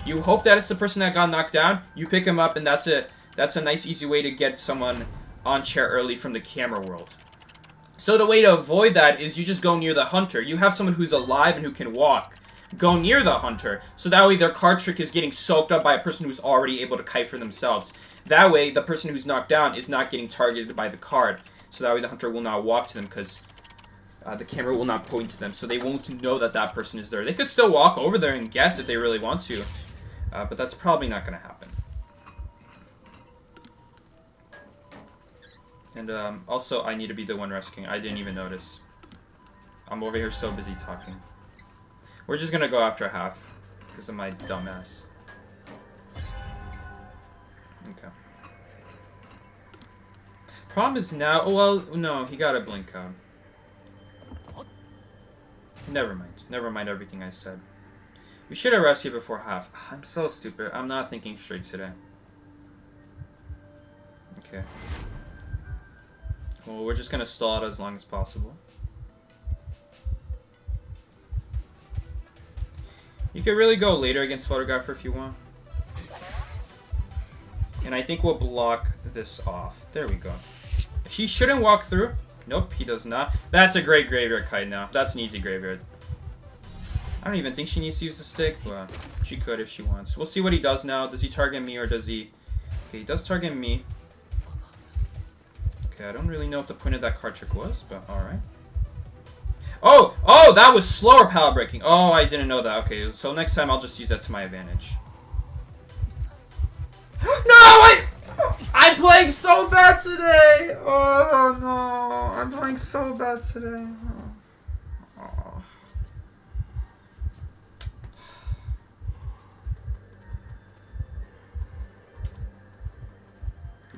You hope that it's the person that got knocked down. You pick him up, and that's it. That's a nice, easy way to get someone on chair early from the camera world. So the way to avoid that is you just go near the hunter. You have someone who's alive and who can walk. Go near the hunter, so that way their card trick is getting soaked up by a person who's already able to kite for themselves. That way, the person who's knocked down is not getting targeted by the card. So that way the hunter will not walk to them, because the camera will not point to them, so they won't know that that person is there. They could still walk over there and guess if they really want to, but that's probably not going to happen. And also, I need to be the one rescuing. I didn't even notice. I'm over here so busy talking. We're just going to go after half, because of my dumb ass. Okay. Problem is now... Oh, well, no, he got a blink code. Never mind. Never mind everything I said. We should have rescued before half. I'm so stupid. I'm not thinking straight today. Okay. Well, we're just gonna stall it as long as possible. You could really go later against Photographer if you want. And I think we'll block this off. There we go. He shouldn't walk through. Nope, he does not. That's a great graveyard kite now. That's an easy graveyard. I don't even think she needs to use the stick, but she could if she wants. We'll see what he does now. Does he target me or does he... Okay, he does target me. Okay, I don't really know what the point of that card trick was, but alright. Oh! Oh, that was slower pallet breaking. Oh, I didn't know that. Okay, so next time I'll just use that to my advantage. No! I'm playing so bad today! Oh, no. I'm playing so bad today. Oh.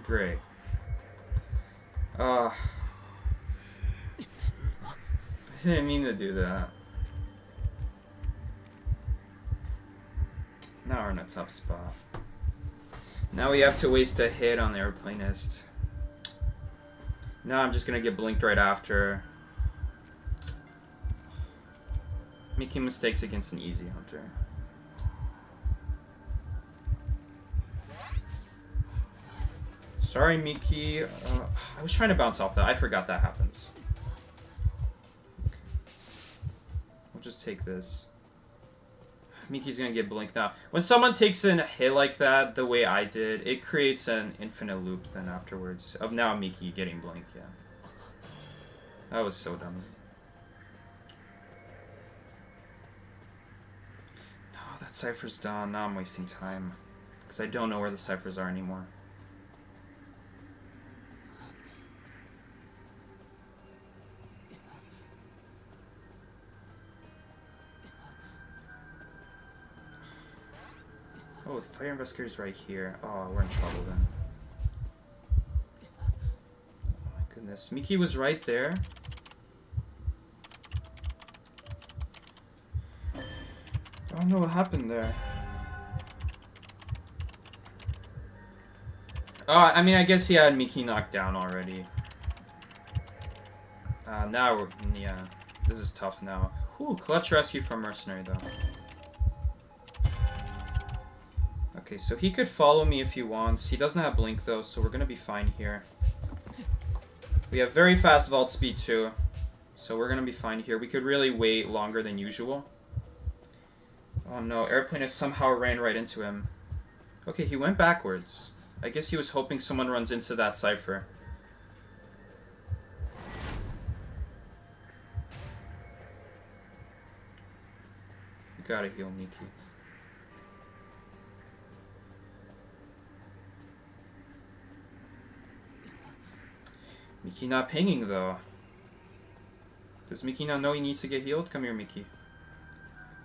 Great. I didn't mean to do that. Now we're in a tough spot. Now we have to waste a hit on the airplanist. Now I'm just gonna get blinked right after. Making mistakes against an easy hunter. Sorry, Miki. I was trying to bounce off that. I forgot that happens. Okay. We'll just take this. Miki's gonna get blinked now. When someone takes a hit like that, the way I did, it creates an infinite loop then afterwards. Of now Miki getting blinked, yeah. That was so dumb. No, that cipher's done. Now I'm wasting time. Because I don't know where the ciphers are anymore. Oh, the fire investigator's right here. Oh, we're in trouble then. Oh my goodness. Miki was right there. I don't know what happened there. I mean, I guess he had Miki knocked down already. Now we're... Yeah, this is tough now. Whew, clutch rescue from Mercenary, though. Okay, so he could follow me if he wants. He doesn't have Blink, though, so we're gonna be fine here. We have very fast vault speed, too. So we're gonna be fine here. We could really wait longer than usual. Oh no, Airplane has somehow ran right into him. Okay, he went backwards. I guess he was hoping someone runs into that cipher. You gotta heal Miki. Miki not pinging though. Does Miki not know he needs to get healed? Come here, Miki.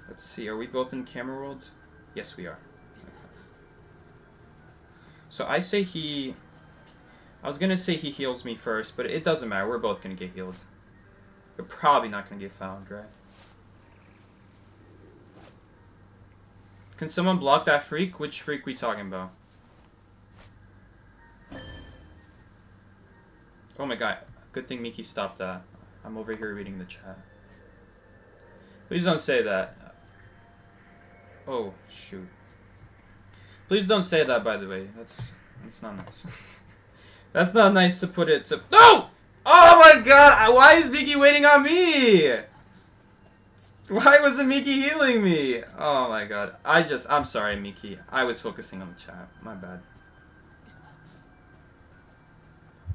Let's see, are we both in camera world? Yes, we are. Okay. So I say he... I was gonna say he heals me first, but it doesn't matter. We're both gonna get healed. We're probably not gonna get found, right? Can someone block that freak? Which freak we talking about? Oh my god. Good thing Miki stopped that. I'm over here reading the chat. Please don't say that. Oh, shoot. Please don't say that, by the way. That's not nice. That's not nice to put it to... No! Oh my god! Why is Miki waiting on me? Why wasn't Miki healing me? Oh my god. I'm sorry, Miki. I was focusing on the chat. My bad.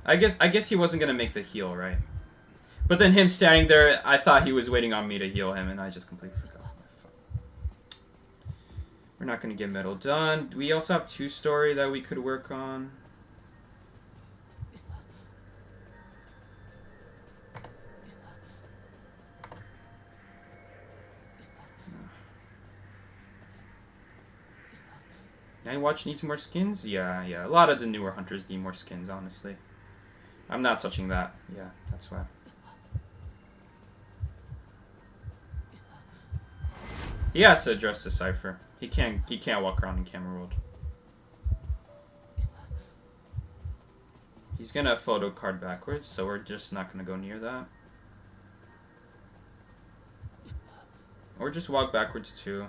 I guess he wasn't gonna make the heal, right? But then him standing there, I thought he was waiting on me to heal him, and I just completely forgot. We're not gonna get metal done. We also have 2-story that we could work on. Nightwatch needs more skins? Yeah. A lot of the newer hunters need more skins, honestly. I'm not touching that. Yeah, that's why. He has to address the cipher. He can't walk around in camera world. He's gonna photo card backwards, so we're just not gonna go near that. Or just walk backwards too.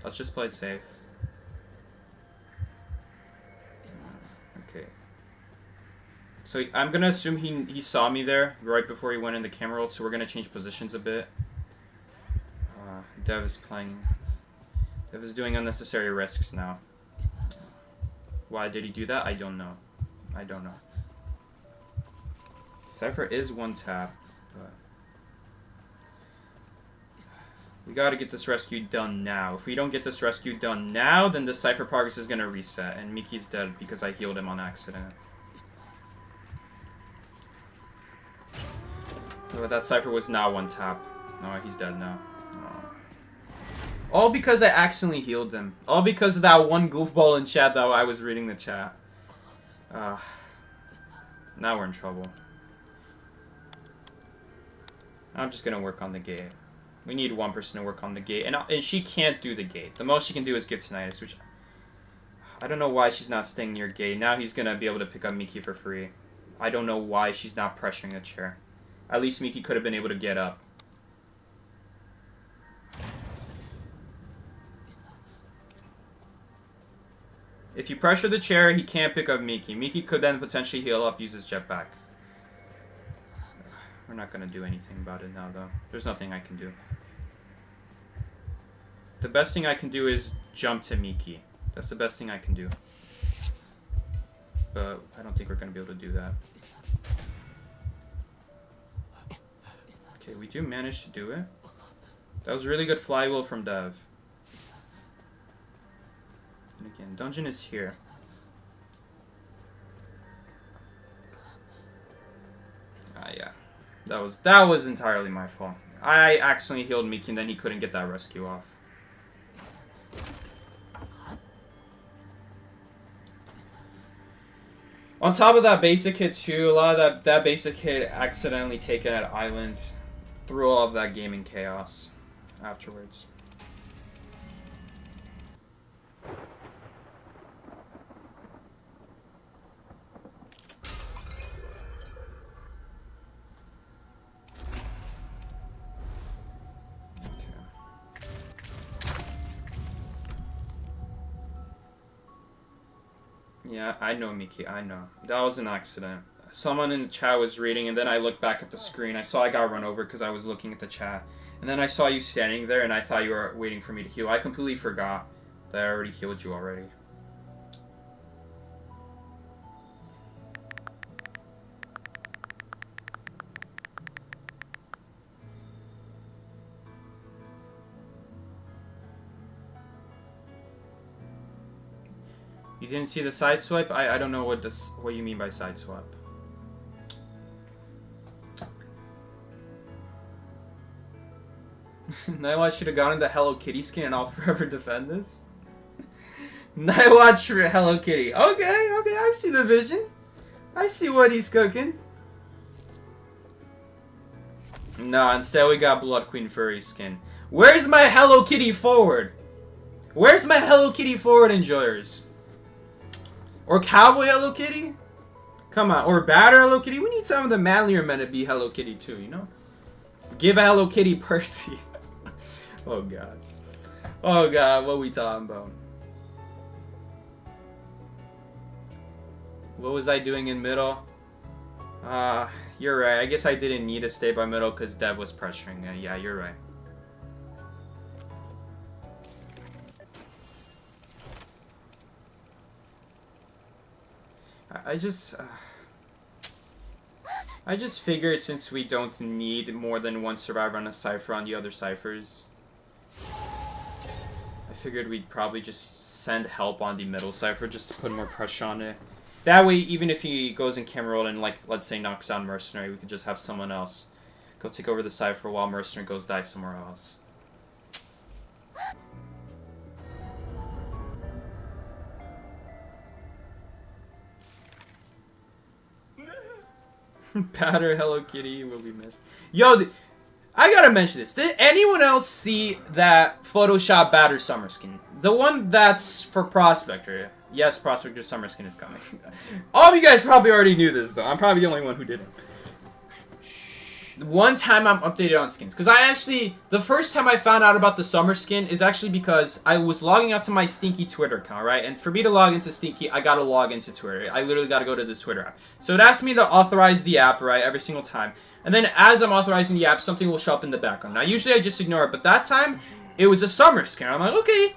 Let's just play it safe. Okay. So I'm gonna assume he saw me there right before he went in the camera world, so we're gonna change positions a bit. Dev is playing. Dev is doing unnecessary risks now. Why did he do that? I don't know. Cypher is 1 tap, but we gotta get this rescue done now. If we don't get this rescue done now, then the Cypher progress is gonna reset, and Miki's dead because I healed him on accident. Oh, that Cypher was not 1 tap. No, he's dead now. All because I accidentally healed him. All because of that one goofball in chat that I was reading the chat. Now we're in trouble. I'm just gonna work on the gate. We need one person to work on the gate. And she can't do the gate. The most she can do is give tinnitus, which... I don't know why she's not staying near gate. Now he's gonna be able to pick up Miki for free. I don't know why she's not pressuring a chair. At least Miki could have been able to get up. If you pressure the chair, he can't pick up Miki. Miki could then potentially heal up, use his jetpack. We're not going to do anything about it now, though. There's nothing I can do. The best thing I can do is jump to Miki. That's the best thing I can do. But I don't think we're going to be able to do that. Okay, we do manage to do it. That was really good flywheel from Dev. And again, dungeon is here. Ah, yeah. That was entirely my fault. I accidentally healed Miki and then he couldn't get that rescue off. On top of that basic hit too, a lot of that basic hit accidentally taken at Island threw all of that gaming chaos afterwards. Yeah, I know, Miki, I know. That was an accident. Someone in the chat was reading, and then I looked back at the screen. I saw I got run over because I was looking at the chat. And then I saw you standing there, and I thought you were waiting for me to heal. I completely forgot that I already healed you already. You didn't see the side swipe? I don't know what you mean by side swipe. Nightwatch should have gone into Hello Kitty skin and I'll forever defend this. Nightwatch for Hello Kitty. Okay, I see the vision. I see what he's cooking. No, instead we got Blood Queen Furry skin. Where's my Hello Kitty forward? Where's my Hello Kitty forward enjoyers? Or Cowboy Hello Kitty? Come on. Or Batter Hello Kitty? We need some of the manlier men to be Hello Kitty too, you know? Give a Hello Kitty Percy. Oh god. Oh god, what we talking about? What was I doing in middle? You're right. I guess I didn't need to stay by middle because Dev was pressuring. Yeah, you're right. I just figured since we don't need more than one survivor on a cipher on the other ciphers, I figured we'd probably just send help on the middle cipher just to put more pressure on it. That way, even if he goes in camera roll and, like, let's say knocks down Mercenary, we could just have someone else go take over the cipher while Mercenary goes die somewhere else. Batter Hello Kitty will be missed. Yo, I gotta mention this. Did anyone else see that Photoshop Batter summer skin? The one that's for Prospector. Yes, Prospector summer skin is coming. All of you guys probably already knew this, though. I'm probably the only one who didn't. One time I'm updated on skins. Because the first time I found out about the summer skin is actually because I was logging out to my Stinky Twitter account, right? And for me to log into Stinky, I gotta log into Twitter. I literally gotta go to the Twitter app. So it asked me to authorize the app, right, every single time. And then as I'm authorizing the app, something will show up in the background. Now, usually I just ignore it, but that time, it was a summer skin. I'm like, okay.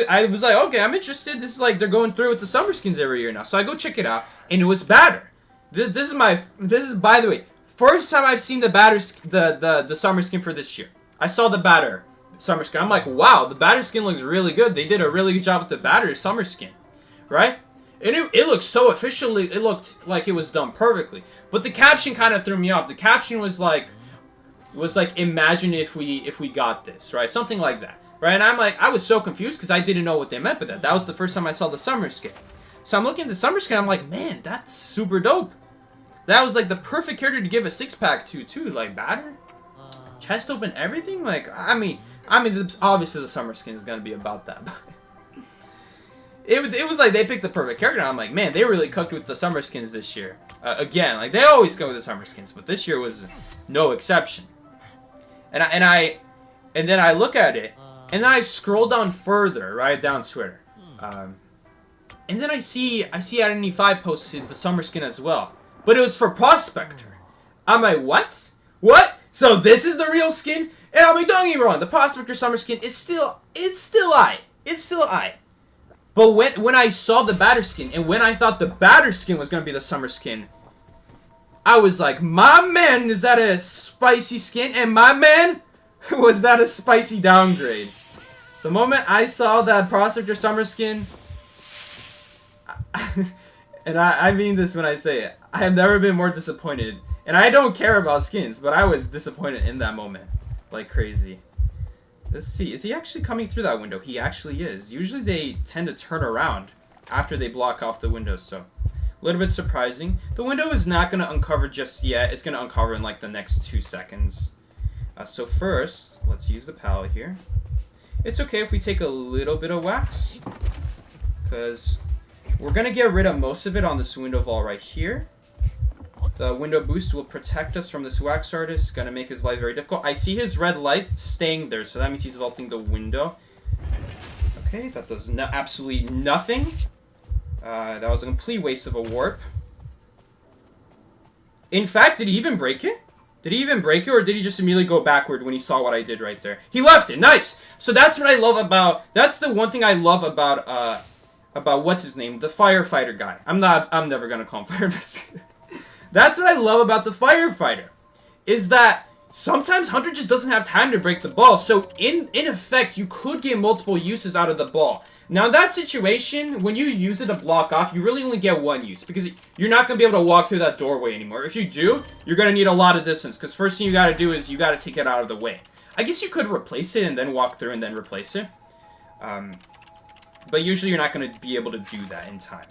I was like, okay, I'm interested. This is like, they're going through with the summer skins every year now. So I go check it out, and it was Batter. This is, by the way, first time I've seen the Batter, the summer skin for this year. I saw the Batter summer skin. I'm like, wow, the Batter skin looks really good. They did a really good job with the Batter summer skin, right? And it looked so officially, it looked like it was done perfectly. But the caption kind of threw me off. The caption was like, imagine if we got this, right? Something like that, right? And I'm like, I was so confused because I didn't know what they meant by that. That was the first time I saw the summer skin. So I'm looking at the summer skin, I'm like, man, that's super dope. That was like the perfect character to give a six-pack to, too. Like, Batter? Chest open, everything? Like, I mean, obviously the summer skin is going to be about that. It was like they picked the perfect character, and I'm like, man, they really cooked with the summer skins this year. Again, like, they always go with the summer skins, but this year was no exception. And then I look at it, and then I scroll down further, right, down Twitter. And then I see Identity 5 posted the summer skin as well. But it was for Prospector. I'm like, what? What? So this is the real skin? And I mean, don't get me wrong, the Prospector Summer Skin is still, it's still aight. It's still aight. But when I saw the Batter Skin, and when I thought the Batter Skin was going to be the Summer Skin, I was like, my man, is that a spicy skin? And my man, was that a spicy downgrade? The moment I saw that Prospector Summer Skin, and I mean this when I say it, I have never been more disappointed. And I don't care about skins, but I was disappointed in that moment. Like crazy. Let's see, is he actually coming through that window? He actually is. Usually they tend to turn around after they block off the windows, so a little bit surprising. The window is not going to uncover just yet. It's going to uncover in like the next 2 seconds. So first, let's use the palette here. It's okay if we take a little bit of wax, because we're going to get rid of most of it on this window vault right here. The window boost will protect us from this wax artist. Gonna make his life very difficult. I see his red light staying there, so that means he's vaulting the window. Okay, that does absolutely nothing. That was a complete waste of a warp. In fact, did he even break it? Did he even break it, or did he just immediately go backward when he saw what I did right there? He left it. Nice. So that's what I love about. That's the one thing I love about what's his name, the firefighter guy. I'm never gonna call him fire investigator. That's what I love about the firefighter, is that sometimes Hunter just doesn't have time to break the ball. So in effect, you could get multiple uses out of the ball. Now in that situation, when you use it to block off, you really only get one use, because you're not going to be able to walk through that doorway anymore. If you do, you're going to need a lot of distance, because first thing you got to do is you got to take it out of the way. I guess you could replace it and then walk through and then replace it. But usually you're not going to be able to do that in time.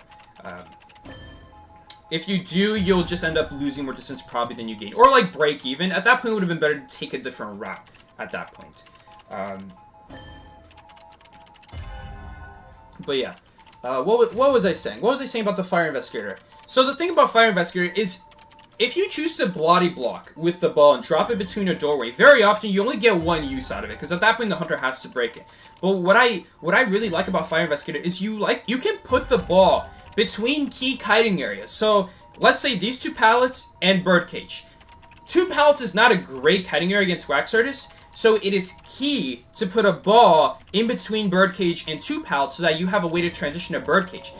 If you do, you'll just end up losing more distance probably than you gain. Or like break even. At that point, it would have been better to take a different route at that point. But yeah. What was I saying? What was I saying about the Fire Investigator? So the thing about Fire Investigator is, if you choose to body block with the ball and drop it between a doorway, very often you only get one use out of it, because at that point the Hunter has to break it. But what I really like about Fire Investigator is you can put the ball between key kiting areas. So let's say these 2 pallets and birdcage. 2 pallets is not a great kiting area against wax artists, so it is key to put a ball in between birdcage and 2 pallets so that you have a way to transition to birdcage.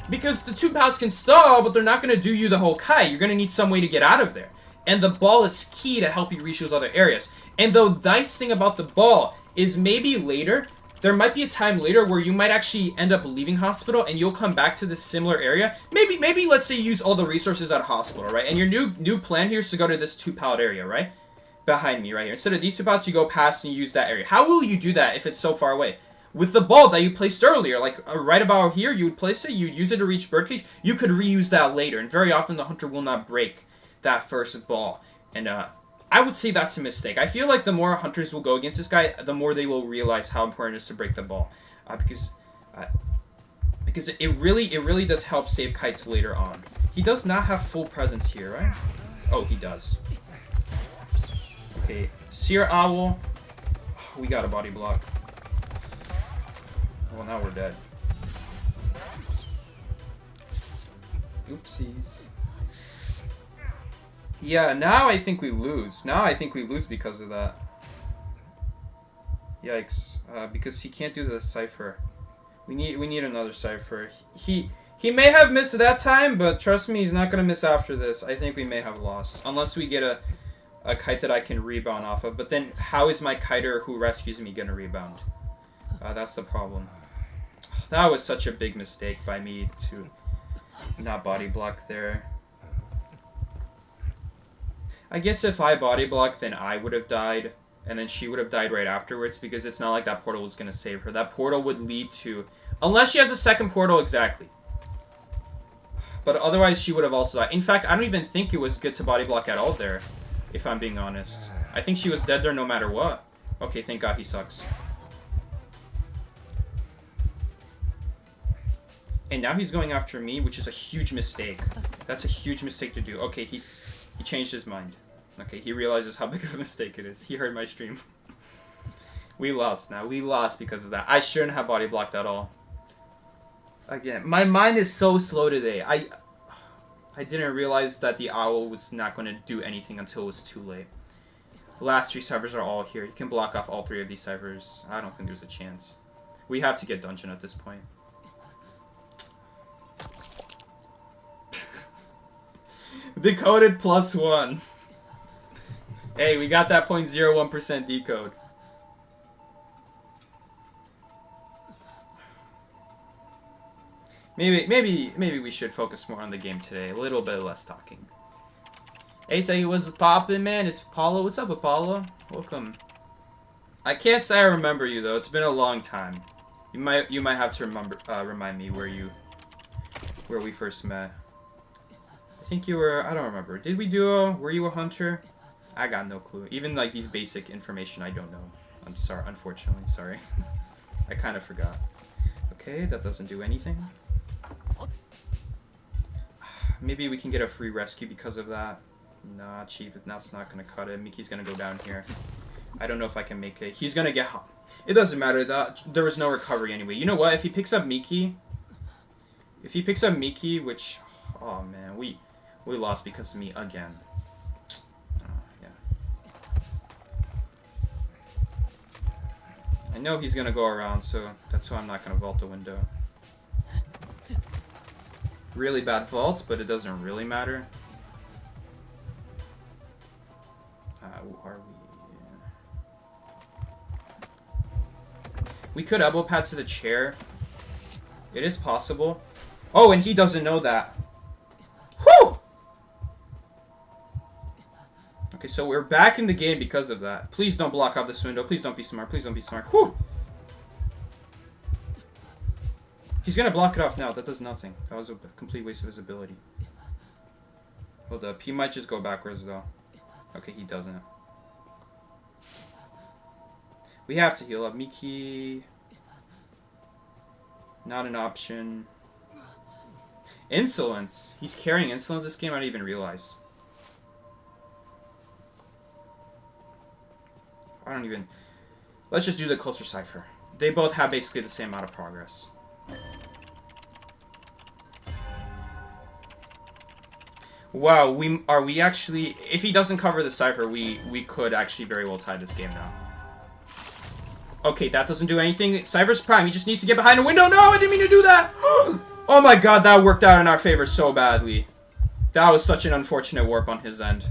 Because the 2 pallets can stall, but they're not going to do you the whole kite. You're going to need some way to get out of there. And the ball is key to help you reach those other areas. And the nice thing about the ball is maybe later, there might be a time later where you might actually end up leaving hospital and you'll come back to this similar area. Maybe let's say you use all the resources at hospital, right? And your new plan here is to go to this 2 pallet area, right? Behind me, right here. Instead of these 2 pallets, you go past and you use that area. How will you do that if it's so far away? With the ball that you placed earlier, like right about here, you would place it, you'd use it to reach birdcage. You could reuse that later, and very often the Hunter will not break that first ball. And I would say that's a mistake. I feel like the more Hunters will go against this guy, the more they will realize how important it is to break the ball. Because it really does help save kites later on. He does not have full presence here, right? Oh, he does. Okay, Seer Owl. Oh, we got a body block. Well, now we're dead. Oopsies. Yeah, now I think we lose. Now I think we lose because of that. Yikes. Because he can't do the cipher. We need another cipher. He may have missed that time, but trust me, he's not going to miss after this. I think we may have lost. Unless we get a kite that I can rebound off of. But then how is my kiter who rescues me going to rebound? That's the problem. That was such a big mistake by me to not body block there. I guess if I body blocked, then I would have died, and then she would have died right afterwards, because it's not like that portal was going to save her. That portal would lead to... Unless she has a second portal, exactly. But otherwise, she would have also died. In fact, I don't even think it was good to body block at all there, if I'm being honest. I think she was dead there no matter what. Okay, thank God he sucks. And now he's going after me, which is a huge mistake. That's a huge mistake to do. Okay, he changed his mind. Okay, he realizes how big of a mistake it is. He heard my stream. We lost now. We lost because of that. I shouldn't have body blocked at all. Again, my mind is so slow today. I didn't realize that the owl was not going to do anything until it was too late. The last 3 ciphers are all here. You can block off all 3 of these ciphers. I don't think there's a chance. We have to get dungeon at this point. Decoded +1. Hey, we got that 0.01% decode. Maybe we should focus more on the game today. A little bit less talking. Hey, say what's poppin', man? It's Apollo. What's up, Apollo? Welcome. I can't say I remember you though. It's been a long time. You might have to remind me where we first met. I think you were. I don't remember. Did we duo? Were you a hunter? I got no clue. Even like these basic information, I don't know. I'm sorry. Unfortunately, sorry. I kind of forgot. Okay, that doesn't do anything. Maybe we can get a free rescue because of that. Nah, Chief, that's not gonna cut it. Mickey's gonna go down here. I don't know if I can make it. He's gonna get hot. It doesn't matter. There was no recovery anyway. You know what? If he picks up Mickey, which, oh man, we lost because of me again. Yeah. I know he's gonna go around, so that's why I'm not gonna vault the window. Really bad vault, but it doesn't really matter. Are we could elbow pad to the chair. It is possible. Oh, and he doesn't know that. Whew! Okay, so we're back in the game because of that. Please don't block out this window. Please don't be smart. Please don't be smart. Whew! He's gonna block it off now. That does nothing. That was a complete waste of his ability. Hold up. He might just go backwards, though. Okay, he doesn't. We have to heal up. Miki. Not an option. Insolence. He's carrying insolence this game. I didn't even realize. I don't even... Let's just do the closer cipher. They both have basically the same amount of progress. Wow, we actually... If he doesn't cover the cipher, we could actually very well tie this game now. Okay, that doesn't do anything. Cypher's prime. He just needs to get behind a window. No, I didn't mean to do that. Oh my god, that worked out in our favor so badly. That was such an unfortunate warp on his end.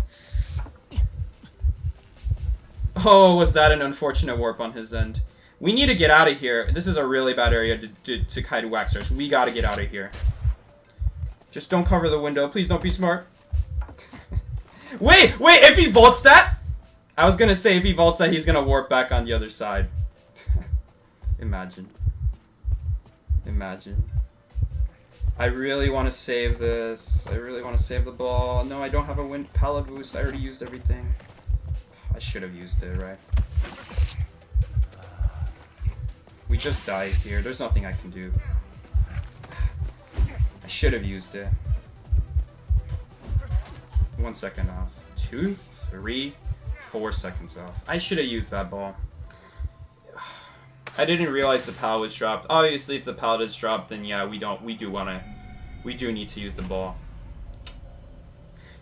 Oh, was that an unfortunate warp on his end. We need to get out of here. This is a really bad area to kite waxers. We gotta get out of here. Just don't cover the window. Please don't be smart. Wait, if he vaults that? I was gonna say if he vaults that, he's gonna warp back on the other side. Imagine. Imagine. I really want to save this. I really want to save the ball. No, I don't have a wind pallet boost. I already used everything. I should have used it, right? We just died here. There's nothing I can do. I should have used it. 1 second off. 2, 3, 4 seconds off. I should have used that ball. I didn't realize the pallet was dropped. Obviously, if the pallet is dropped, then yeah, we do need to use the ball.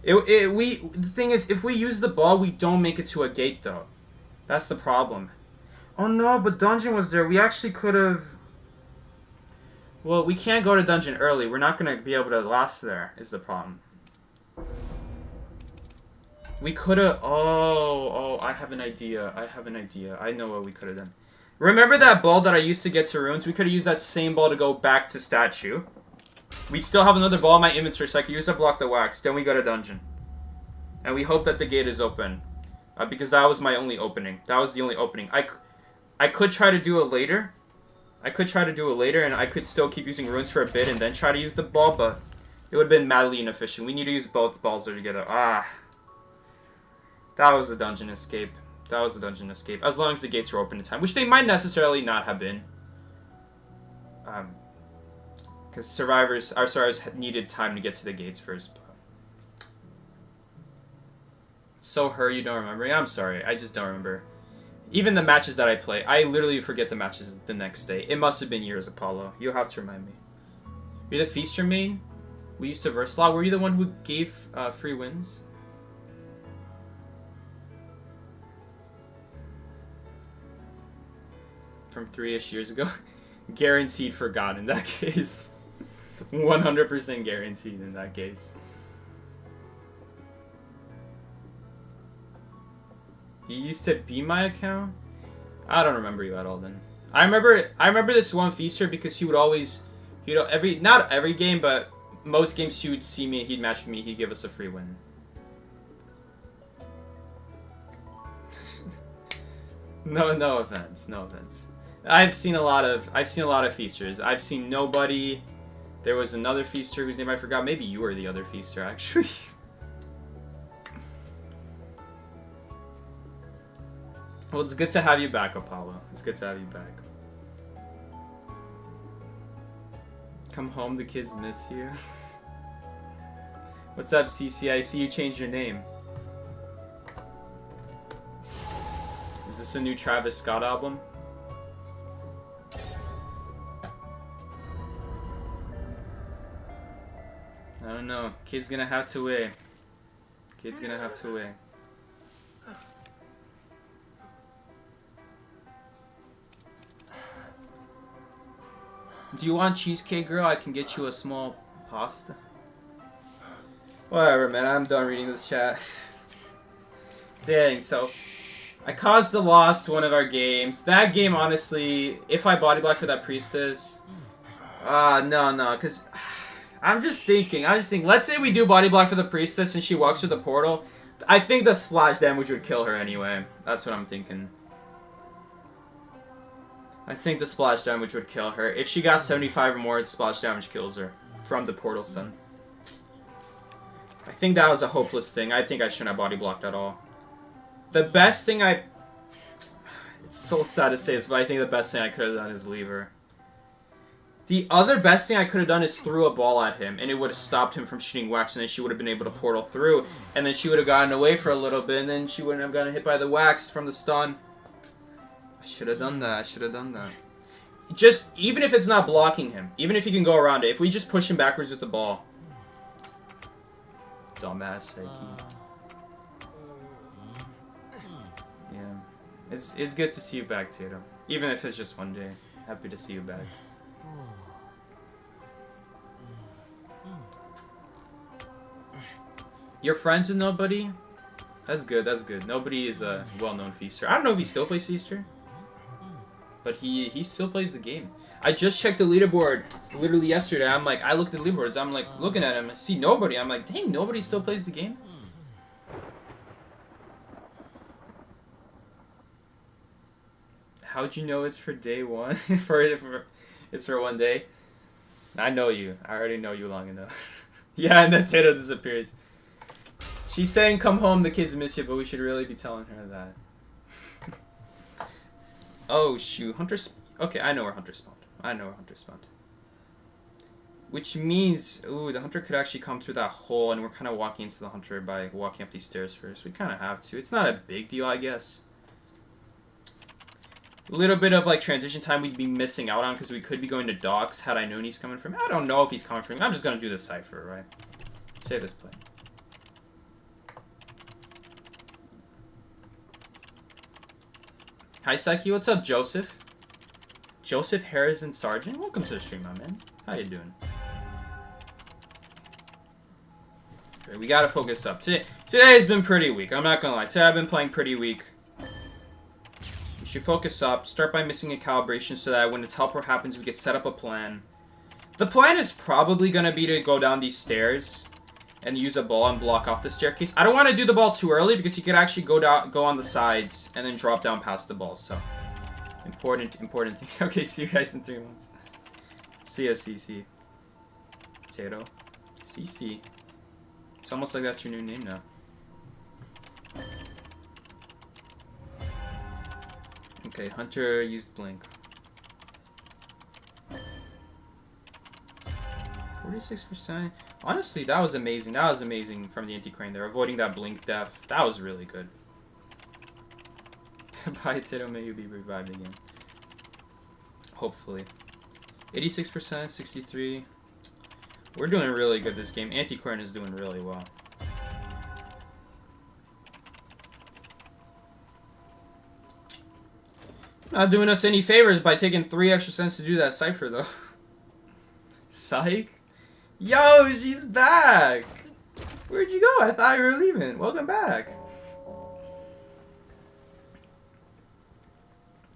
The thing is, if we use the ball, we don't make it to a gate though. That's the problem. Oh no, but dungeon was there. We actually could have. Well, we can't go to dungeon early. We're not gonna be able to last there. Is the problem. We could have. Oh, I have an idea. I know what we could have done. Remember that ball that I used to get to runes? We could have used that same ball to go back to statue. We'd still have another ball in my inventory, so I could use that block the wax. Then we go to dungeon. And we hope that the gate is open. Because that was my only opening. That was the only opening. I could try to do it later. And I could still keep using runes for a bit and then try to use the ball, but it would have been madly inefficient. We need to use both balls there together. Ah. That was a dungeon escape. As long as the gates were open in time, which they might necessarily not have been. Because our survivors needed time to get to the gates first. So you don't remember? Yeah, I'm sorry. I just don't remember. Even the matches that I play, I literally forget the matches the next day. It must have been years, Apollo. You'll have to remind me. You're the Feaster main? We used to Versalog. Were you the one who gave free wins? from 3-ish years ago. Guaranteed forgotten in that case. 100% guaranteed in that case. You used to be my account? I don't remember you at all then. I remember this one feaster because he would always, you know, not every game, but most games he would see me, he'd match with me, he'd give us a free win. No offense, no offense. I've seen a lot of feasters. I've seen nobody. There was another feaster whose name I forgot. Maybe you were the other feaster actually. Well, it's good to have you back, Apollo. It's good to have you back. Come home, the kids miss you. What's up, CC? I see you changed your name. Is this a new Travis Scott album? I don't know. Kid's gonna have to wait. Kid's gonna have to wait. Do you want cheesecake, girl? I can get you a small pasta. Whatever, man. I'm done reading this chat. Dang, so I caused the loss to one of our games. That game, honestly, if I body block for that priestess, no, because I'm just thinking, let's say we do body block for the priestess and she walks through the portal. I think the splash damage would kill her anyway. That's what I'm thinking. I think the splash damage would kill her. If she got 75 or more, the splash damage kills her from the portal stun. I think that was a hopeless thing. I think I shouldn't have body blocked at all. The best thing it's so sad to say this, but I think the best thing I could have done is leave her. The other best thing I could have done is threw a ball at him, and it would have stopped him from shooting wax, and then she would have been able to portal through, and then she would have gotten away for a little bit, and then she wouldn't have gotten hit by the wax from the stun. I should have done that. Just, even if it's not blocking him, even if he can go around it, if we just push him backwards with the ball. Dumbass Psyche. Yeah. It's good to see you back, Tatum. Even if it's just one day. Happy to see you back. You're friends with nobody? That's good. Nobody is a well-known feaster. I don't know if he still plays feaster. But he still plays the game. I just checked the leaderboard literally yesterday. I'm like, I looked at the leaderboards. I'm like looking at him. I see nobody. I'm like, dang, nobody still plays the game? How'd you know it's for day one? It's for one day? I know you. I already know you long enough. Yeah, and then Tato disappears. She's saying come home, the kids miss you, but we should really be telling her that. Oh, shoot. Okay, I know where Hunter spawned. Which means, ooh, the Hunter could actually come through that hole, and we're kind of walking into the Hunter by walking up these stairs first. We kind of have to. It's not a big deal, I guess. A little bit of, like, transition time we'd be missing out on because we could be going to docks had I known he's coming from. I don't know if he's coming from. I'm just going to do the cipher, right? Save this play. Hi, Psyche. What's up, Joseph? Joseph Harrison Sargent. Welcome to the stream, my man. How you doing? Okay, we gotta focus up. Today has been pretty weak. I'm not gonna lie. Today I've been playing pretty weak. We should focus up. Start by missing a calibration so that when its helper happens, we can set up a plan. The plan is probably gonna be to go down these stairs and use a ball and block off the staircase. I don't want to do the ball too early because he could actually go on the sides and then drop down past the ball. So, important thing. Okay, see you guys in 3 months. See ya, CC. Potato. CC. It's almost like that's your new name now. Okay, Hunter used Blink. 46%. Honestly, that was amazing. That was amazing from the anti-crane there. Avoiding that blink death. That was really good. Bye, Tito. May you be revived again. Hopefully. 86%, 63. We're doing really good this game. Anti-crane is doing really well. Not doing us any favors by taking 3 extra cents to do that cipher, though. Psych. Yo, she's back. Where'd you go? I thought you were leaving. Welcome back.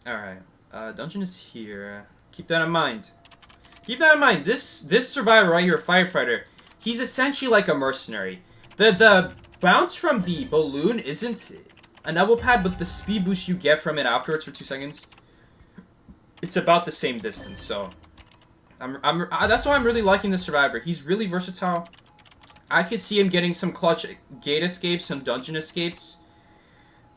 Alright. Dungeon is here. Keep that in mind. Keep that in mind. This survivor right here, Firefighter, he's essentially like a mercenary. The bounce from the balloon isn't an elbow pad, but the speed boost you get from it afterwards for 2 seconds, it's about the same distance. So that's why I'm really liking this survivor. He's really versatile. I could see him getting some clutch gate escapes, some dungeon escapes.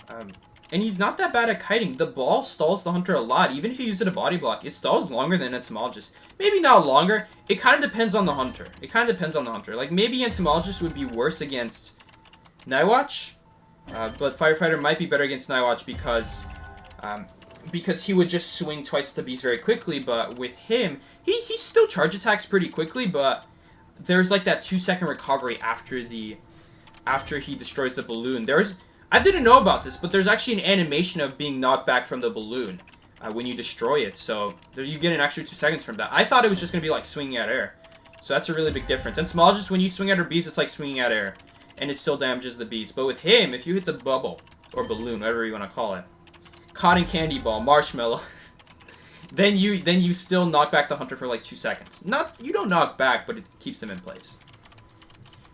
And he's not that bad at kiting. The ball stalls the hunter a lot. Even if you use it a body block, it stalls longer than Entomologist. Maybe not longer. It kind of depends on the hunter. Like, maybe Entomologist would be worse against Nightwatch. But Firefighter might be better against Nightwatch because he would just swing twice at the beast very quickly. But with him, he still charge attacks pretty quickly, but there's like that 2-second recovery after he destroys the balloon. I didn't know about this, but there's actually an animation of being knocked back from the balloon when you destroy it. So you get an extra 2 seconds from that. I thought it was just going to be like swinging at air. So that's a really big difference. And Smologist, when you swing at her beast, it's like swinging at air. And it still damages the beast. But with him, if you hit the bubble, or balloon, whatever you want to call it, cotton candy ball, marshmallow, then you still knock back the hunter for like 2 seconds. You don't knock back, but it keeps him in place.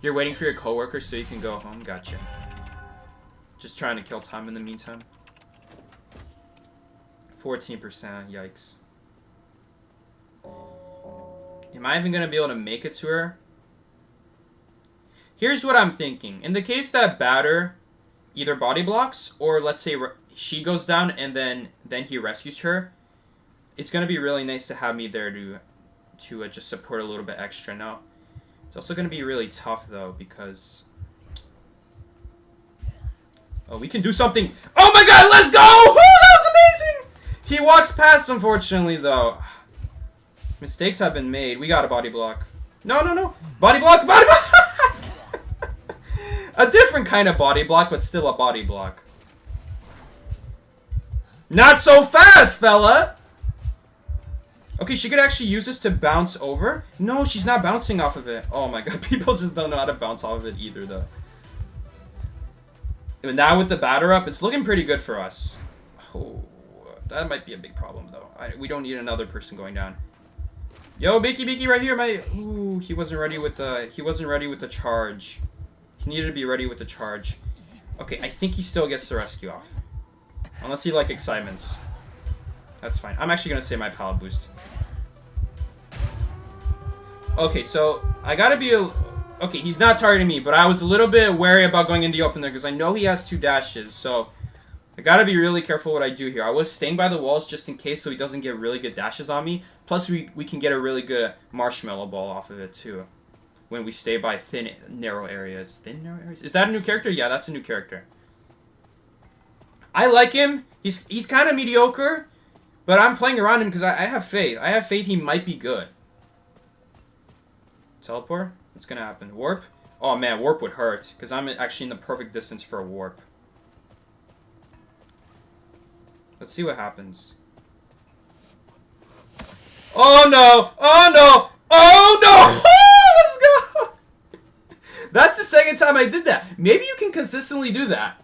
You're waiting for your coworker so you can go home? Gotcha. Just trying to kill time in the meantime. 14%, yikes. Am I even going to be able to make it to her? Here's what I'm thinking. In the case that Batter either body blocks, or let's say she goes down and then he rescues her, it's going to be really nice to have me there to just support a little bit extra. Now, it's also going to be really tough, though, because... Oh, we can do something. Oh my god, let's go! Oh, that was amazing! He walks past, unfortunately, though. Mistakes have been made. We got a body block. No. Body block, body block! A different kind of body block, but still a body block. Not so fast, fella! Okay, she could actually use this to bounce over. No, she's not bouncing off of it. Oh my god, people just don't know how to bounce off of it either, though. And now with the batter up, it's looking pretty good for us. Oh, that might be a big problem, though. We don't need another person going down. Yo, Mickey right here. Ooh, he wasn't ready with the charge. He needed to be ready with the charge. Okay, I think he still gets the rescue off. Unless he, like, excitements. That's fine. I'm actually going to say my pallet boost. Okay, so I got to be okay, he's not targeting me, but I was a little bit wary about going in the open there because I know he has 2 dashes, so I gotta be really careful what I do here. I was staying by the walls just in case so he doesn't get really good dashes on me. Plus, we can get a really good marshmallow ball off of it, too, when we stay by thin, narrow areas. Thin, narrow areas? Is that a new character? Yeah, that's a new character. I like him. He's kind of mediocre, but I'm playing around him because I have faith. I have faith he might be good. Teleport? What's gonna happen? Warp? Oh man, warp would hurt, because I'm actually in the perfect distance for a warp. Let's see what happens. Oh no! Oh no! Oh no! Let's go! That's the second time I did that. Maybe you can consistently do that.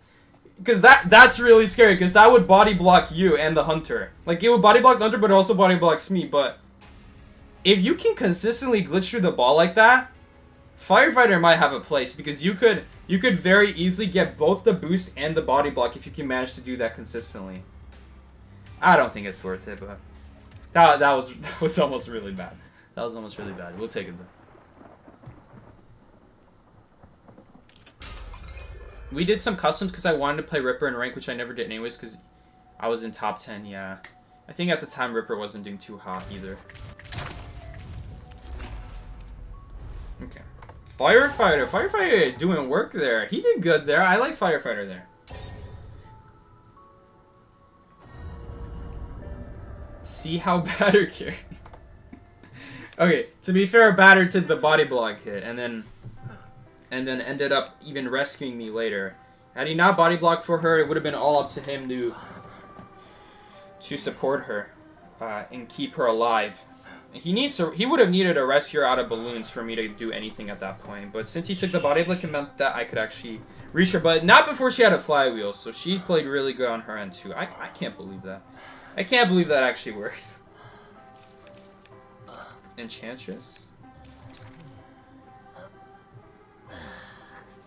Because that's really scary, because that would body block you and the hunter. Like, it would body block the hunter, but it also body blocks me, but... If you can consistently glitch through the ball like that, Firefighter might have a place, because you could very easily get both the boost and the body block if you can manage to do that consistently. I don't think it's worth it, but that was almost really bad. That was almost really bad. We'll take it though. We did some customs because I wanted to play Ripper in rank, which I never did anyways because I was in top 10. Yeah, I think at the time Ripper wasn't doing too hot either. Okay. Firefighter doing work there. He did good there. I like Firefighter there. See how Batter carried. Okay, to be fair, Batter did the body block hit and then ended up even rescuing me later. Had he not body blocked for her, it would have been all up to him to support her and keep her alive. He would have needed a rescuer out of balloons for me to do anything at that point. But since he took the body blick, it meant that I could actually reach her. But not before she had a flywheel. So she played really good on her end too. I can't believe that. I can't believe that actually works. Enchantress.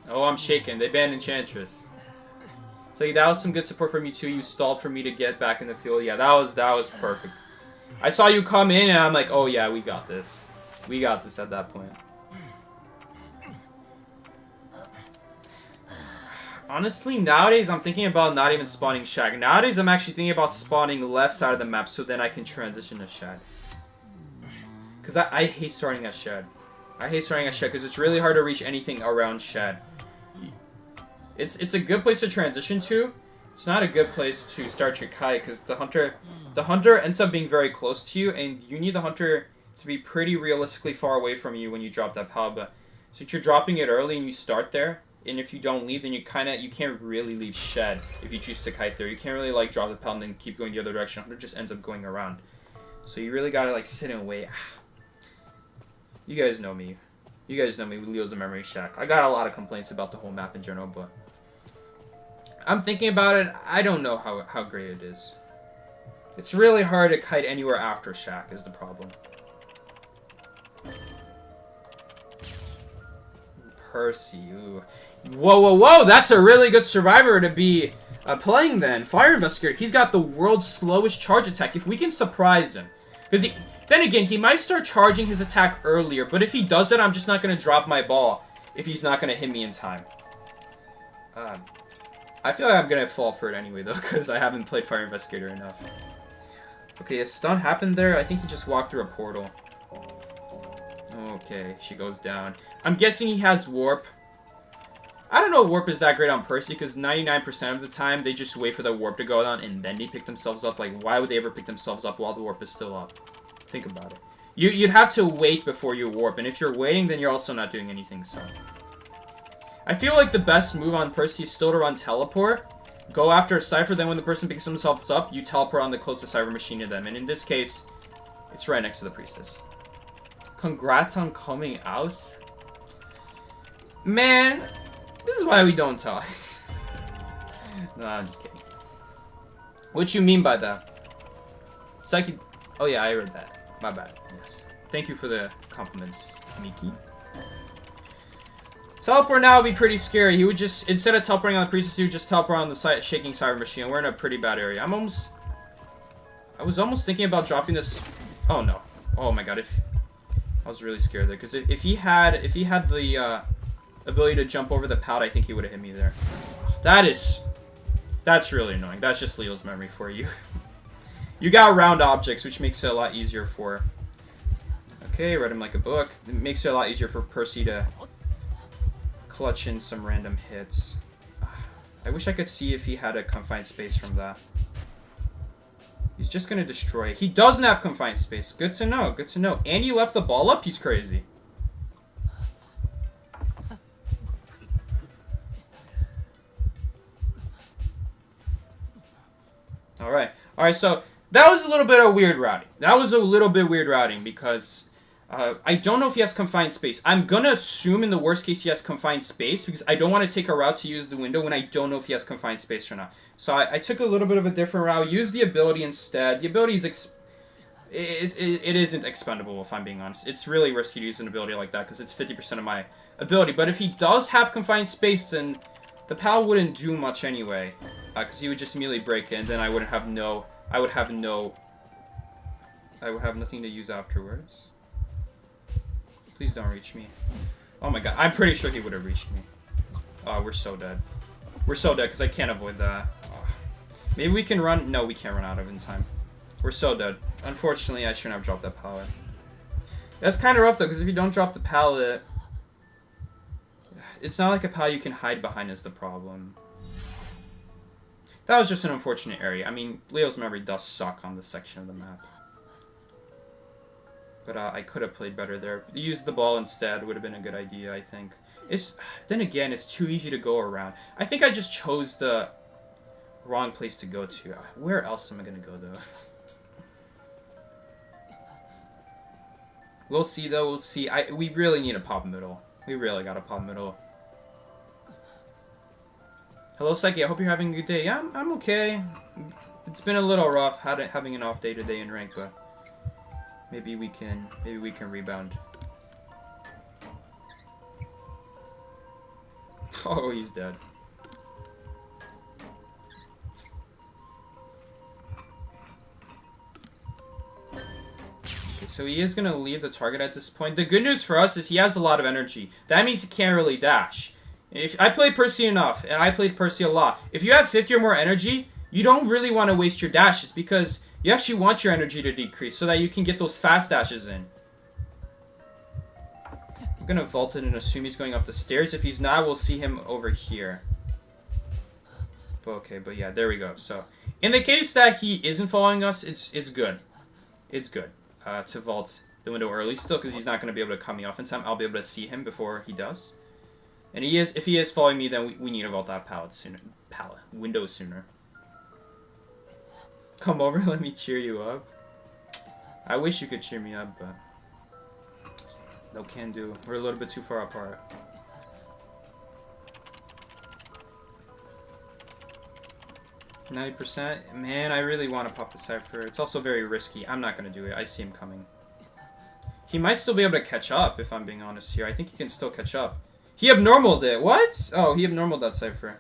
Oh, I'm shaking. They banned Enchantress. So that was some good support from you too. You stalled for me to get back in the field. Yeah, that was perfect. I saw you come in and I'm like, oh yeah, we got this. We got this at that point. Honestly, nowadays I'm thinking about not even spawning Shag. Nowadays I'm actually thinking about spawning left side of the map so then I can transition to Shad. Because I hate starting at Shad. I hate starting at Shad because it's really hard to reach anything around Shad. It's a good place to transition to. It's not a good place to start your kite because the hunter ends up being very close to you and you need the hunter to be pretty realistically far away from you when you drop that pal. But since you're dropping it early and you start there, and if you don't leave, then you can't really leave Shed if you choose to kite there. You can't really like drop the pal and then keep going the other direction. Hunter just ends up going around. So you really gotta like sit and wait. You guys know me. You guys know me with Leo's Memory Shack. I got a lot of complaints about the whole map in general, but I'm thinking about it. I don't know how great it is. It's really hard to kite anywhere after Shack is the problem. Percy. Ooh. Whoa, whoa, whoa! That's a really good survivor to be playing then. Fire Investigator. He's got the world's slowest charge attack. If we can surprise him. Because then again, he might start charging his attack earlier. But if he does it, I'm just not going to drop my ball if he's not going to hit me in time. I feel like I'm going to fall for it anyway, though, because I haven't played Fire Investigator enough. Okay, a stun happened there. I think he just walked through a portal. Okay, she goes down. I'm guessing he has Warp. I don't know if Warp is that great on Percy, because 99% of the time, they just wait for the Warp to go down, and then they pick themselves up. Like, why would they ever pick themselves up while the Warp is still up? Think about it. You'd have to wait before you Warp, and if you're waiting, then you're also not doing anything, so. I feel like the best move on Percy is still to run Teleport. Go after a Cypher, then when the person picks themselves up, you teleport on the closest Cypher machine to them. And in this case, it's right next to the Priestess. Congrats on coming out. Man, this is why we don't talk. No, I'm just kidding. What you mean by that? Psyche... Oh yeah, I read that. My bad. Yes. Thank you for the compliments, Miki. Teleport now would be pretty scary. He would just, instead of teleporting on the Priestess, he would just teleport on the shaking Cyber Machine. We're in a pretty bad area. I was almost thinking about dropping this. Oh no. Oh my god. I was really scared there. Because if he had the ability to jump over the pad, I think he would have hit me there. That's really annoying. That's just Leo's memory for you. You got round objects, which makes it a lot easier for... Okay, read him like a book. It makes it a lot easier for Percy to clutch in some random hits. I wish I could see if he had a confined space from that. He's just gonna destroy it. He doesn't have confined space. Good to know. Good to know. And he left the ball up. He's crazy. Alright. Alright, so that was a little bit of weird routing. That was a little bit weird routing because I don't know if he has confined space. I'm gonna assume in the worst case he has confined space because I don't want to take a route to use the window when I don't know if he has confined space or not. So I took a little bit of a different route, used the ability instead. The ability is it isn't expendable if I'm being honest. It's really risky to use an ability like that because it's 50% of my ability. But if he does have confined space, then the pal wouldn't do much anyway because he would just immediately break in. Then I would have nothing to use afterwards. Please don't reach me. Oh my god, I'm pretty sure he would have reached me. Oh, we're so dead. We're so dead because I can't avoid that. Oh. Maybe we can run. No, we can't run out of it in time. We're so dead. Unfortunately, I shouldn't have dropped that pallet. That's kind of rough though, because if you don't drop the pallet, it's not like a pallet you can hide behind is the problem. That was just an unfortunate area. I mean, Leo's memory does suck on this section of the map. But I could have played better there. Use the ball instead would have been a good idea, I think. Then again, it's too easy to go around. I think I just chose the Wrong place to go to. Where else am I gonna go, though? We'll see, though. We'll see. We really need a pop middle. We really got a pop middle. Hello, Psyche. I hope you're having a good day. Yeah, I'm okay. It's been a little rough having an off day today in rank, but maybe we can rebound. Oh, he's dead. Okay, so he is going to leave the target at this point. The good news for us is he has a lot of energy. That means he can't really dash. If I played Percy enough, and I played Percy a lot, if you have 50 or more energy, you don't really want to waste your dashes because you actually want your energy to decrease so that you can get those fast dashes in. I'm going to vault it and assume he's going up the stairs. If he's not, we'll see him over here. Okay, but yeah, there we go. So, in the case that he isn't following us, it's good. It's good to vault the window early still because he's not going to be able to cut me off in time. I'll be able to see him before he does. And if he is following me, then we need to vault that window sooner. Come over, let me cheer you up. I wish you could cheer me up, but no can do. We're a little bit too far apart. %. Man, I really want to pop the Cypher. It's also very risky. I'm not going to do it. I see him coming. He might still be able to catch up, if I'm being honest here. I think he can still catch up. He abnormaled it. What? Oh, he abnormaled that Cypher.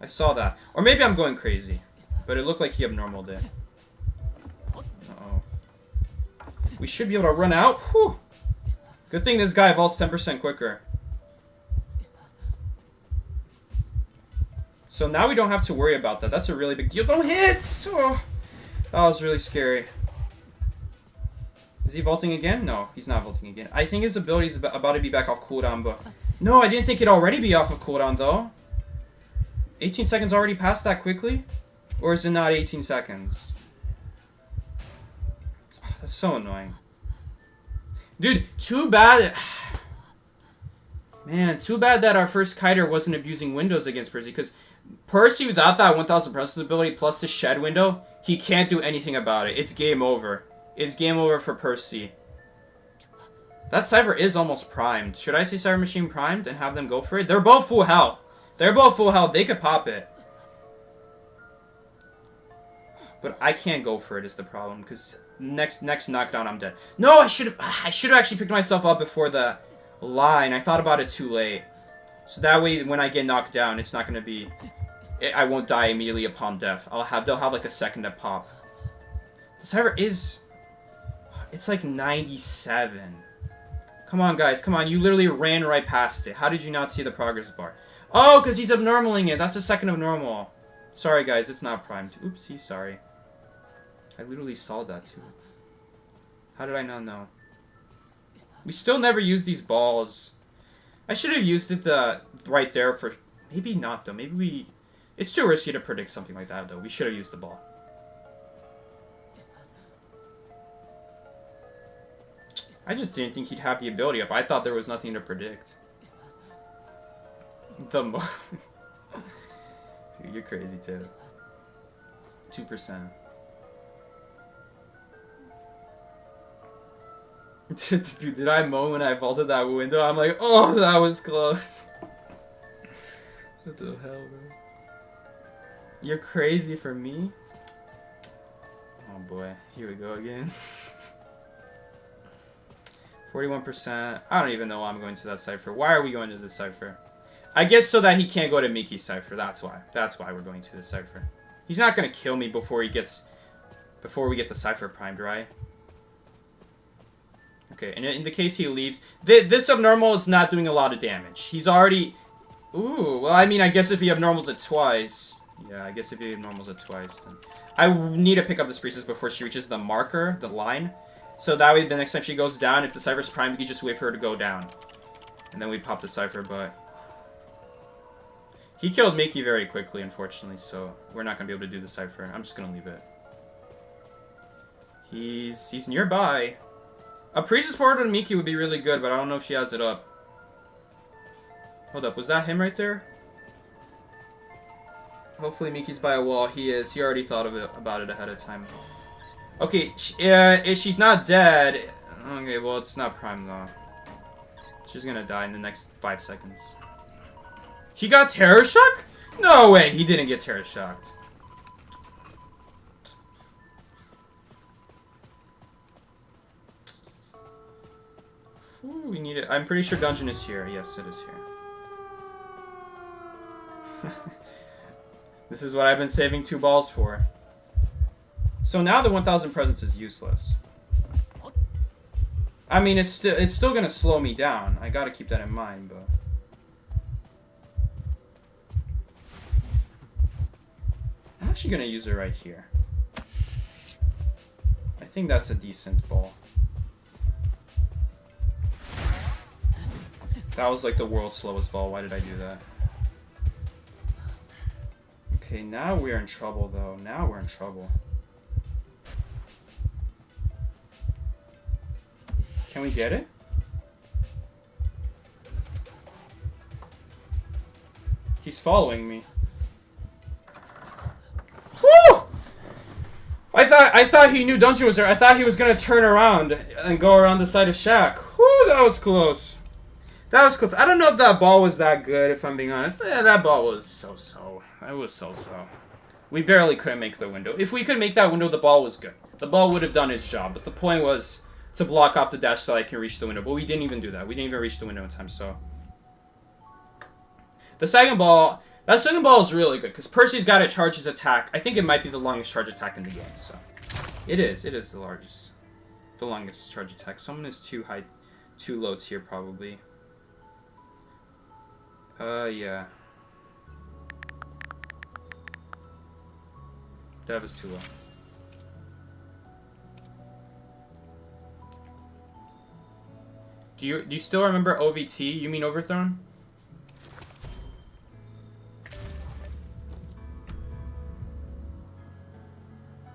I saw that. Or maybe I'm going crazy. But it looked like he abnormaled it. Uh-oh. We should be able to run out. Whew. Good thing this guy vaults 10% quicker. So now we don't have to worry about that. That's a really big deal. Don't hit! Oh, that was really scary. Is he vaulting again? No, he's not vaulting again. I think his ability is about to be back off cooldown, but... No, I didn't think it'd already be off of cooldown, though. 18 seconds already passed that quickly? Or is it not 18 seconds? Oh, that's so annoying. Dude, too bad... Man, too bad that our first kiter wasn't abusing windows against Percy, because Percy, without that 1000 presence ability plus the shed window, he can't do anything about it. It's game over. It's game over for Percy. That Cypher is almost primed. Should I say Cypher Machine primed and have them go for it? They're both full health. They're both full health. They could pop it. But I can't go for it is the problem, because next knockdown I'm dead. No, I should have actually picked myself up before the line. I thought about it too late. So that way when I get knocked down, it's not going to be... I won't die immediately upon death. They'll have like a second to pop. The Cypher is... It's like 97. Come on, guys. Come on. You literally ran right past it. How did you not see the progress bar? Oh, because he's abnormaling it. That's the second abnormal. Sorry, guys. It's not primed. Oopsie. Sorry. I literally saw that, too. How did I not know? We still never use these balls. I should have used it right there for... Maybe not, though. Maybe we... It's too risky to predict something like that, though. We should have used the ball. I just didn't think he'd have the ability up. I thought there was nothing to predict. Dude, you're crazy, too. 2%. Dude, did I moan when I vaulted that window? I'm like, oh, that was close. What the hell, bro? You're crazy for me? Oh, boy. Here we go again. 41%. I don't even know why I'm going to that Cypher. Why are we going to this Cypher? I guess so that he can't go to Mickey's Cypher. That's why. That's why we're going to this Cypher. He's not going to kill me before we get the Cypher primed, right? Okay, and in the case he leaves... This abnormal is not doing a lot of damage. He's already... Ooh, well, I mean, I guess if he abnormals it twice... Yeah, I guess if he abnormals it twice, then... I need to pick up this priestess before she reaches the marker, the line. So that way, the next time she goes down, if the Cypher's primed, we can just wait for her to go down. And then we pop the Cypher, but... He killed Mickey very quickly, unfortunately, so we're not going to be able to do the Cypher. I'm just going to leave it. He's nearby. A priestess portal on Miki would be really good, but I don't know if she has it up. Hold up, was that him right there? Hopefully Miki's by a wall. He is. He already thought about it ahead of time. Okay, she's not dead. Okay, well, it's not prime, though. She's gonna die in the next 5 seconds. He got terror shock? No way, he didn't get terror shocked. Ooh, we need it. I'm pretty sure dungeon is here. Yes, it is here. This is what I've been saving 2 balls for. So now the 1000 presents is useless. I mean, it's still gonna slow me down. I gotta keep that in mind, but I'm actually gonna use it right here. I think that's a decent ball. That was like the world's slowest ball. Why did I do that? Okay, now we're in trouble, though. Now we're in trouble. Can we get it? He's following me. Woo! I thought he knew dungeon was there. I thought he was gonna turn around and go around the side of Shack. Whoo, that was close. That was close. I don't know if that ball was that good, if I'm being honest. Yeah, that ball was so-so. It was so-so. We barely couldn't make the window. If we could make that window, the ball was good. The ball would have done its job, but the point was to block off the dash so I can reach the window. But we didn't even do that. We didn't even reach the window in time, so. The second ball, that second ball is really good, because Percy's got to charge his attack. I think it might be the longest charge attack in the game, so. It is the longest charge attack. Someone is too low tier, probably. Yeah. Dev is too low. Do you still remember OVT? You mean Overthrown?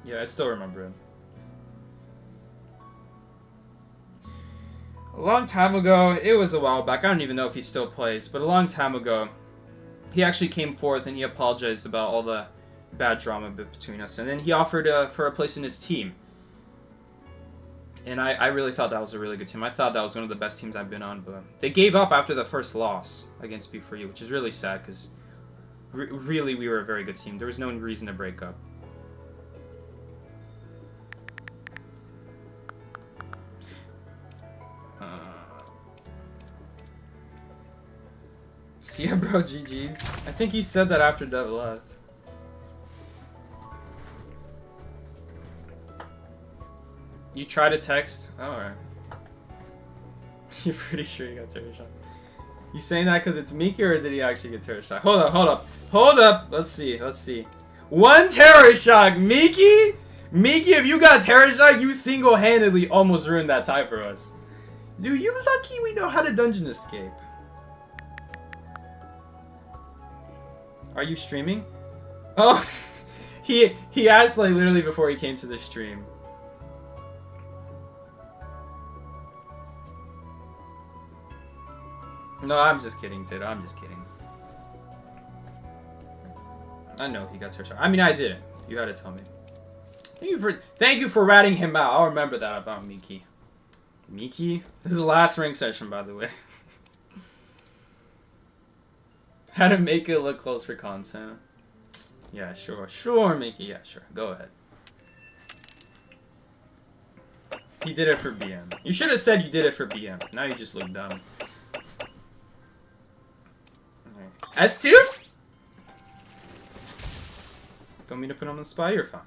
Yeah, I still remember him. A long time ago, it was a while back, I don't even know if he still plays, but a long time ago, he actually came forth and he apologized about all the bad drama between us, and then he offered for a place in his team. And I really thought that was a really good team. I thought that was one of the best teams I've been on, but they gave up after the first loss against B4U, which is really sad, because really we were a very good team. There was no reason to break up. See ya, bro, GG's. I think he said that after Dev left. You try to text? Oh, alright. You're pretty sure you got terror shock. You saying that because it's Miki, or did he actually get terror shock? Hold up. Let's see. 1 terror shock, Miki? Miki, if you got terror shock, you single-handedly almost ruined that tie for us. Dude, you lucky we know how to dungeon escape. Are you streaming? Oh, he asked like literally before he came to the stream. No, I'm just kidding, Tato. I'm just kidding. I know he got terror shock. I mean, I didn't. You had to tell me. Thank you for ratting him out. I'll remember that about Miki. Miki? This is the last rank session, by the way. How to make it look close for content. Yeah, sure. Sure, Miki. Yeah, sure. Go ahead. He did it for BM. You should have said you did it for BM. Now you just look dumb. S tier? Don't mean to put him on the spot. You're fine.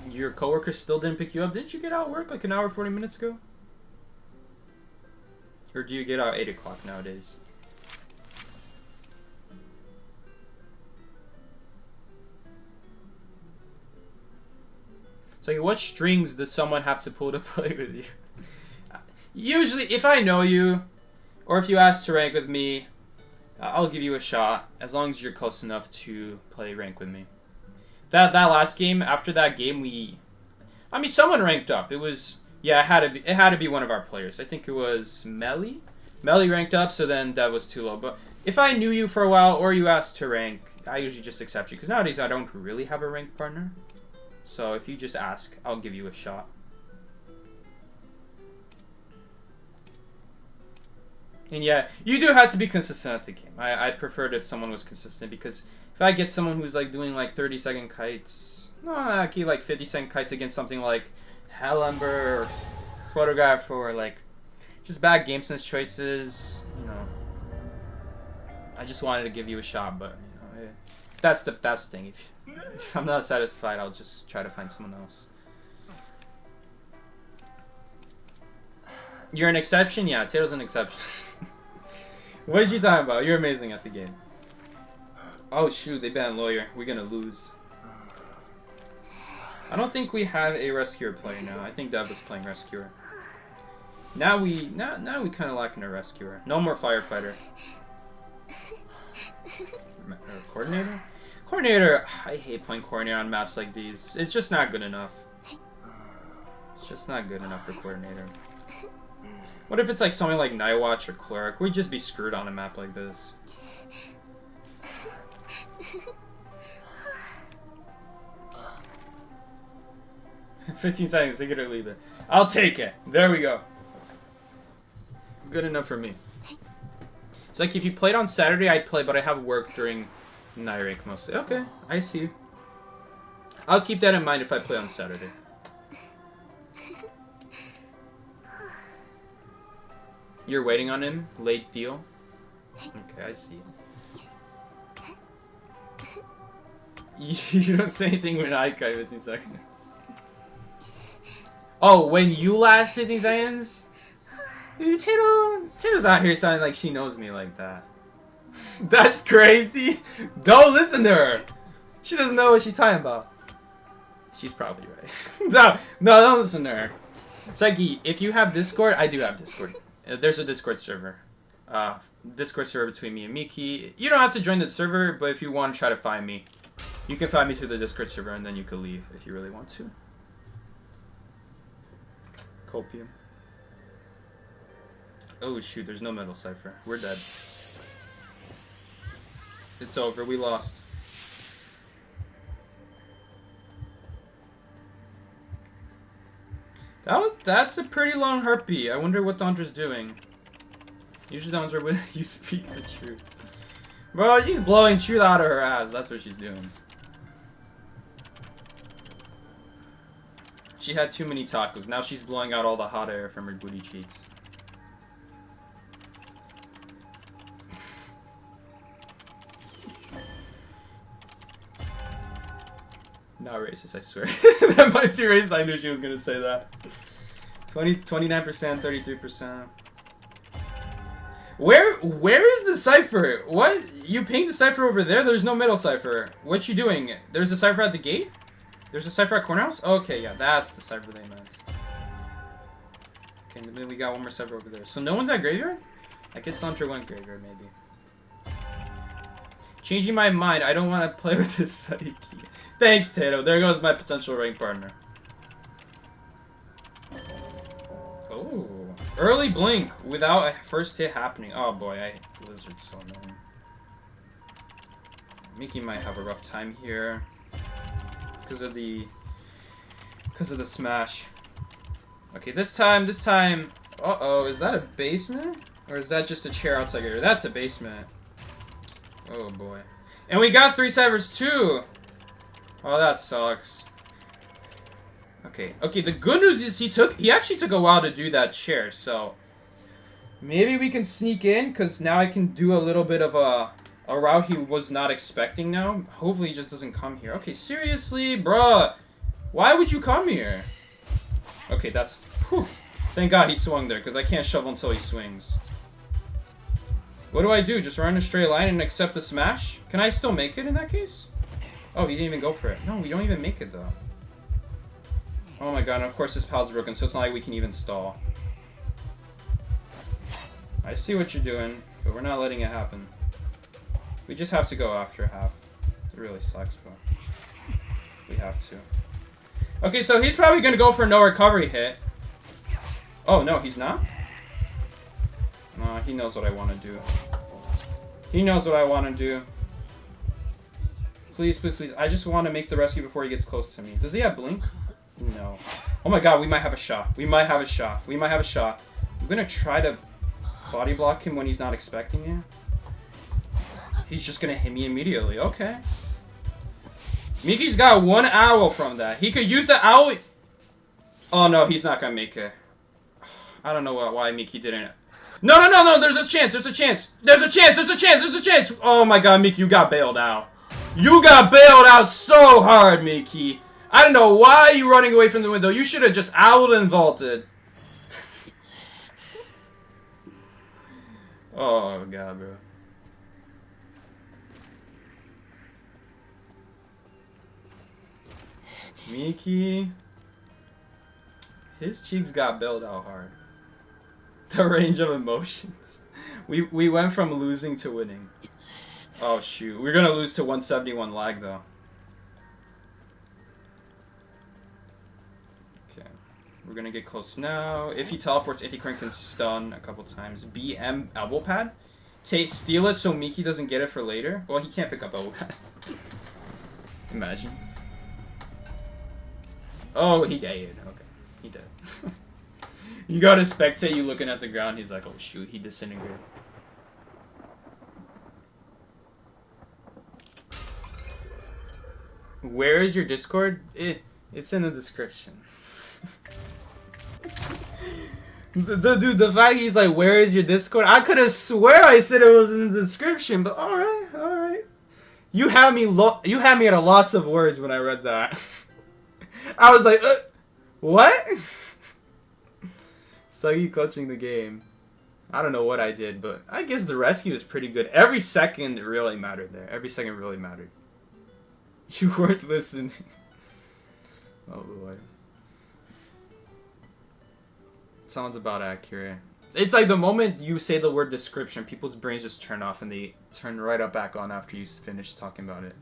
Your coworker still didn't pick you up? Didn't you get out of work like an hour 40 minutes ago? Or do you get out 8 o'clock nowadays? So like, what strings does someone have to pull to play with you? Usually, if I know you, or if you ask to rank with me, I'll give you a shot, as long as you're close enough to play rank with me. That last game, after that game, I mean, someone ranked up. It was Yeah, it had to be one of our players. I think it was Melly. Melly ranked up, so then that was too low. But if I knew you for a while or you asked to rank, I usually just accept you. Because nowadays I don't really have a ranked partner. So if you just ask, I'll give you a shot. And yeah, you do have to be consistent at the game. I'd prefer it if someone was consistent, because if I get someone who's like doing like 30-second kites, no, okay, like 50-second kites against something like Hellember or Photograph, or like just bad game sense choices, you know. I just wanted to give you a shot, but you know, that's the thing. If I'm not satisfied, I'll just try to find someone else. You're an exception? Yeah, Tato's an exception. What is you talking about? You're amazing at the game. Oh shoot, they banned Lawyer. We're gonna lose. I don't think we have a Rescuer player now. I think Dev is playing Rescuer. Now we kind of lacking a Rescuer. No more Firefighter. Coordinator? Coordinator, I hate playing Coordinator on maps like these. It's just not good enough. It's just not good enough for Coordinator. What if it's like something like Night Watch or Cleric? We'd just be screwed on a map like this. $15 seconds, take it or leave it. I'll take it. There we go. Good enough for me. It's like if you played on Saturday, I'd play, but I have work during night rank mostly. Okay, I see. I'll keep that in mind if I play on Saturday. You're waiting on him? Late deal? Okay, I see. You don't say anything when I cut 15 seconds. Oh, when you last 15 seconds? Dude, Tito's out here sounding like she knows me like that. That's crazy. Don't listen to her. She doesn't know what she's talking about. She's probably right. No, don't listen to her. Psyche, if you have Discord, I do have Discord. There's a Discord server. Discord server between me and Miki. You don't have to join the server, but if you want to try to find me, you can find me through the Discord server, and then you can leave if you really want to. Copium. Oh shoot, there's no metal cipher. We're dead. It's over, we lost. That's a pretty long heartbeat. I wonder what Dondra's doing. Usually Dondra when you speak the truth. Bro, she's blowing truth out of her ass. That's what she's doing. She had too many tacos. Now she's blowing out all the hot air from her booty cheeks. Not racist, I swear. That might be racist. I knew she was gonna say that. 29%, 33%. Where is the cipher? What? You pinged the cipher over there? There's no middle cipher. What you doing? There's a cipher at the gate? There's a cipher at Cornhouse? Okay, yeah, that's the cipher they meant. Okay, and then we got one more cipher over there. So no one's at Graveyard? I guess Hunter went Graveyard, maybe. Changing my mind, I don't want to play with this Psyche. Thanks, Tato. There goes my potential rank partner. Oh. Early blink without a first hit happening. Oh boy, I hate Lizard's so annoying. Mickey might have a rough time here. Because of the smash. Okay, this time. Uh-oh, is that a basement? Or is that just a chair outside here? That's a basement. Oh boy. And we got 3 ciphers too! Oh, that sucks. Okay, the good news is he actually took a while to do that chair, so maybe we can sneak in, because now I can do a little bit of a route he was not expecting now. Hopefully he just doesn't come here. Okay, seriously, bruh. Why would you come here? Okay, that's... Whew. Thank God he swung there, because I can't shovel until he swings. What do I do? Just run in a straight line and accept the smash? Can I still make it in that case? Oh, he didn't even go for it. No, we don't even make it, though. Oh my god, and of course this pal's broken, so it's not like we can even stall. I see what you're doing, but we're not letting it happen. We just have to go after half. It really sucks, but we have to. Okay, so he's probably going to go for no recovery hit. Oh, no, he's not? He knows what I want to do. He knows what I want to do. Please, please, please. I just want to make the rescue before he gets close to me. Does he have blink? No. Oh my god, we might have a shot. We might have a shot. We might have a shot. I'm going to try to body block him when he's not expecting it. He's just going to hit me immediately. Okay. Miki's got one owl from that. He could use the owl. Oh no, he's not going to make it. I don't know why Miki didn't. No, no, no, no. There's a chance. There's a chance. There's a chance. There's a chance. There's a chance. Oh my god, Miki, you got bailed out. You got bailed out so hard, Miki. I don't know why you running away from the window. You should have just owled and vaulted. Oh god, bro. Miki. His cheeks got bailed out hard. The range of emotions. We went from losing to winning. Oh shoot. We're gonna lose to 171 lag though. Okay. We're gonna get close now. If he teleports, Anti-Crank can stun a couple times. BM elbow pad? Steal it so Miki doesn't get it for later? Well, he can't pick up elbow pads. Imagine. Oh, he died. Okay. He did. You gotta spectate you looking at the ground. He's like, oh shoot, he disintegrated. Where is your Discord? It's in the description. Dude, the fact he's like, where is your Discord? I could have swear I said it was in the description, but alright, alright. You had me at a loss of words when I read that. I was like, what? Suggy clutching the game. I don't know what I did, but I guess the rescue is pretty good. Every second really mattered there. Every second really mattered. You weren't listening. Oh boy. Sounds about accurate. It's like the moment you say the word description, people's brains just turn off and they turn right up back on after you finish talking about it.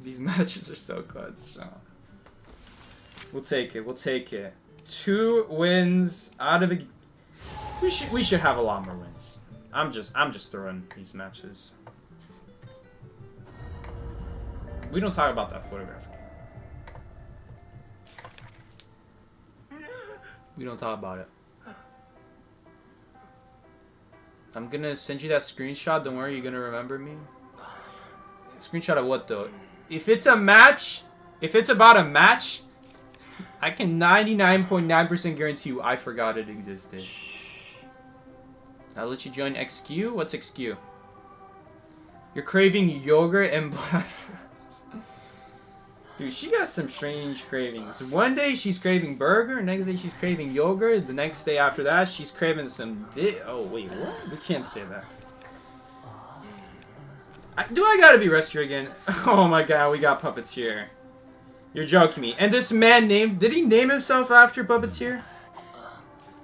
These matches are so clutch. Oh. We'll take it. We'll take it. 2 wins out of a. We should have a lot more wins. I'm just throwing these matches. We don't talk about that photograph again. We don't talk about it. I'm gonna send you that screenshot. Don't worry, you're gonna remember me. Screenshot of what though? If it's a match, if it's about a match, I can 99.9% guarantee you I forgot it existed. I'll let you join XQ. What's XQ? You're craving yogurt and blood. Dude, she got some strange cravings. One day she's craving burger, next day she's craving yogurt, the next day after that she's craving some oh wait, what? We can't say that. Do I gotta be rescuer again? Oh my god, we got Puppeteer. You're joking me. And this man did he name himself after Puppeteer?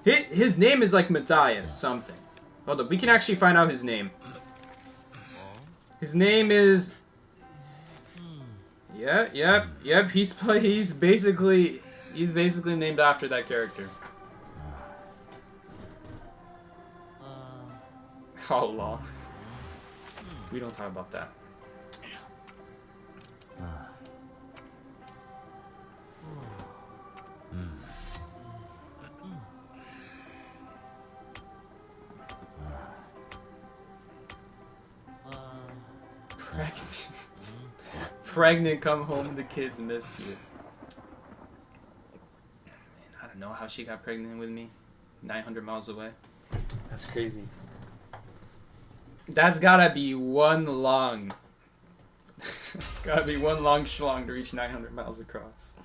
His name is like Matthias something. Hold up, we can actually find out his name. His name is... Yep. He's basically named after that character. How long? We don't talk about that. Pregnant. Pregnant, come home, the kids miss you. Man, I don't know how she got pregnant with me. 900 miles away. That's crazy. That's gotta be one long. That's gotta be one long schlong to reach 900 miles across.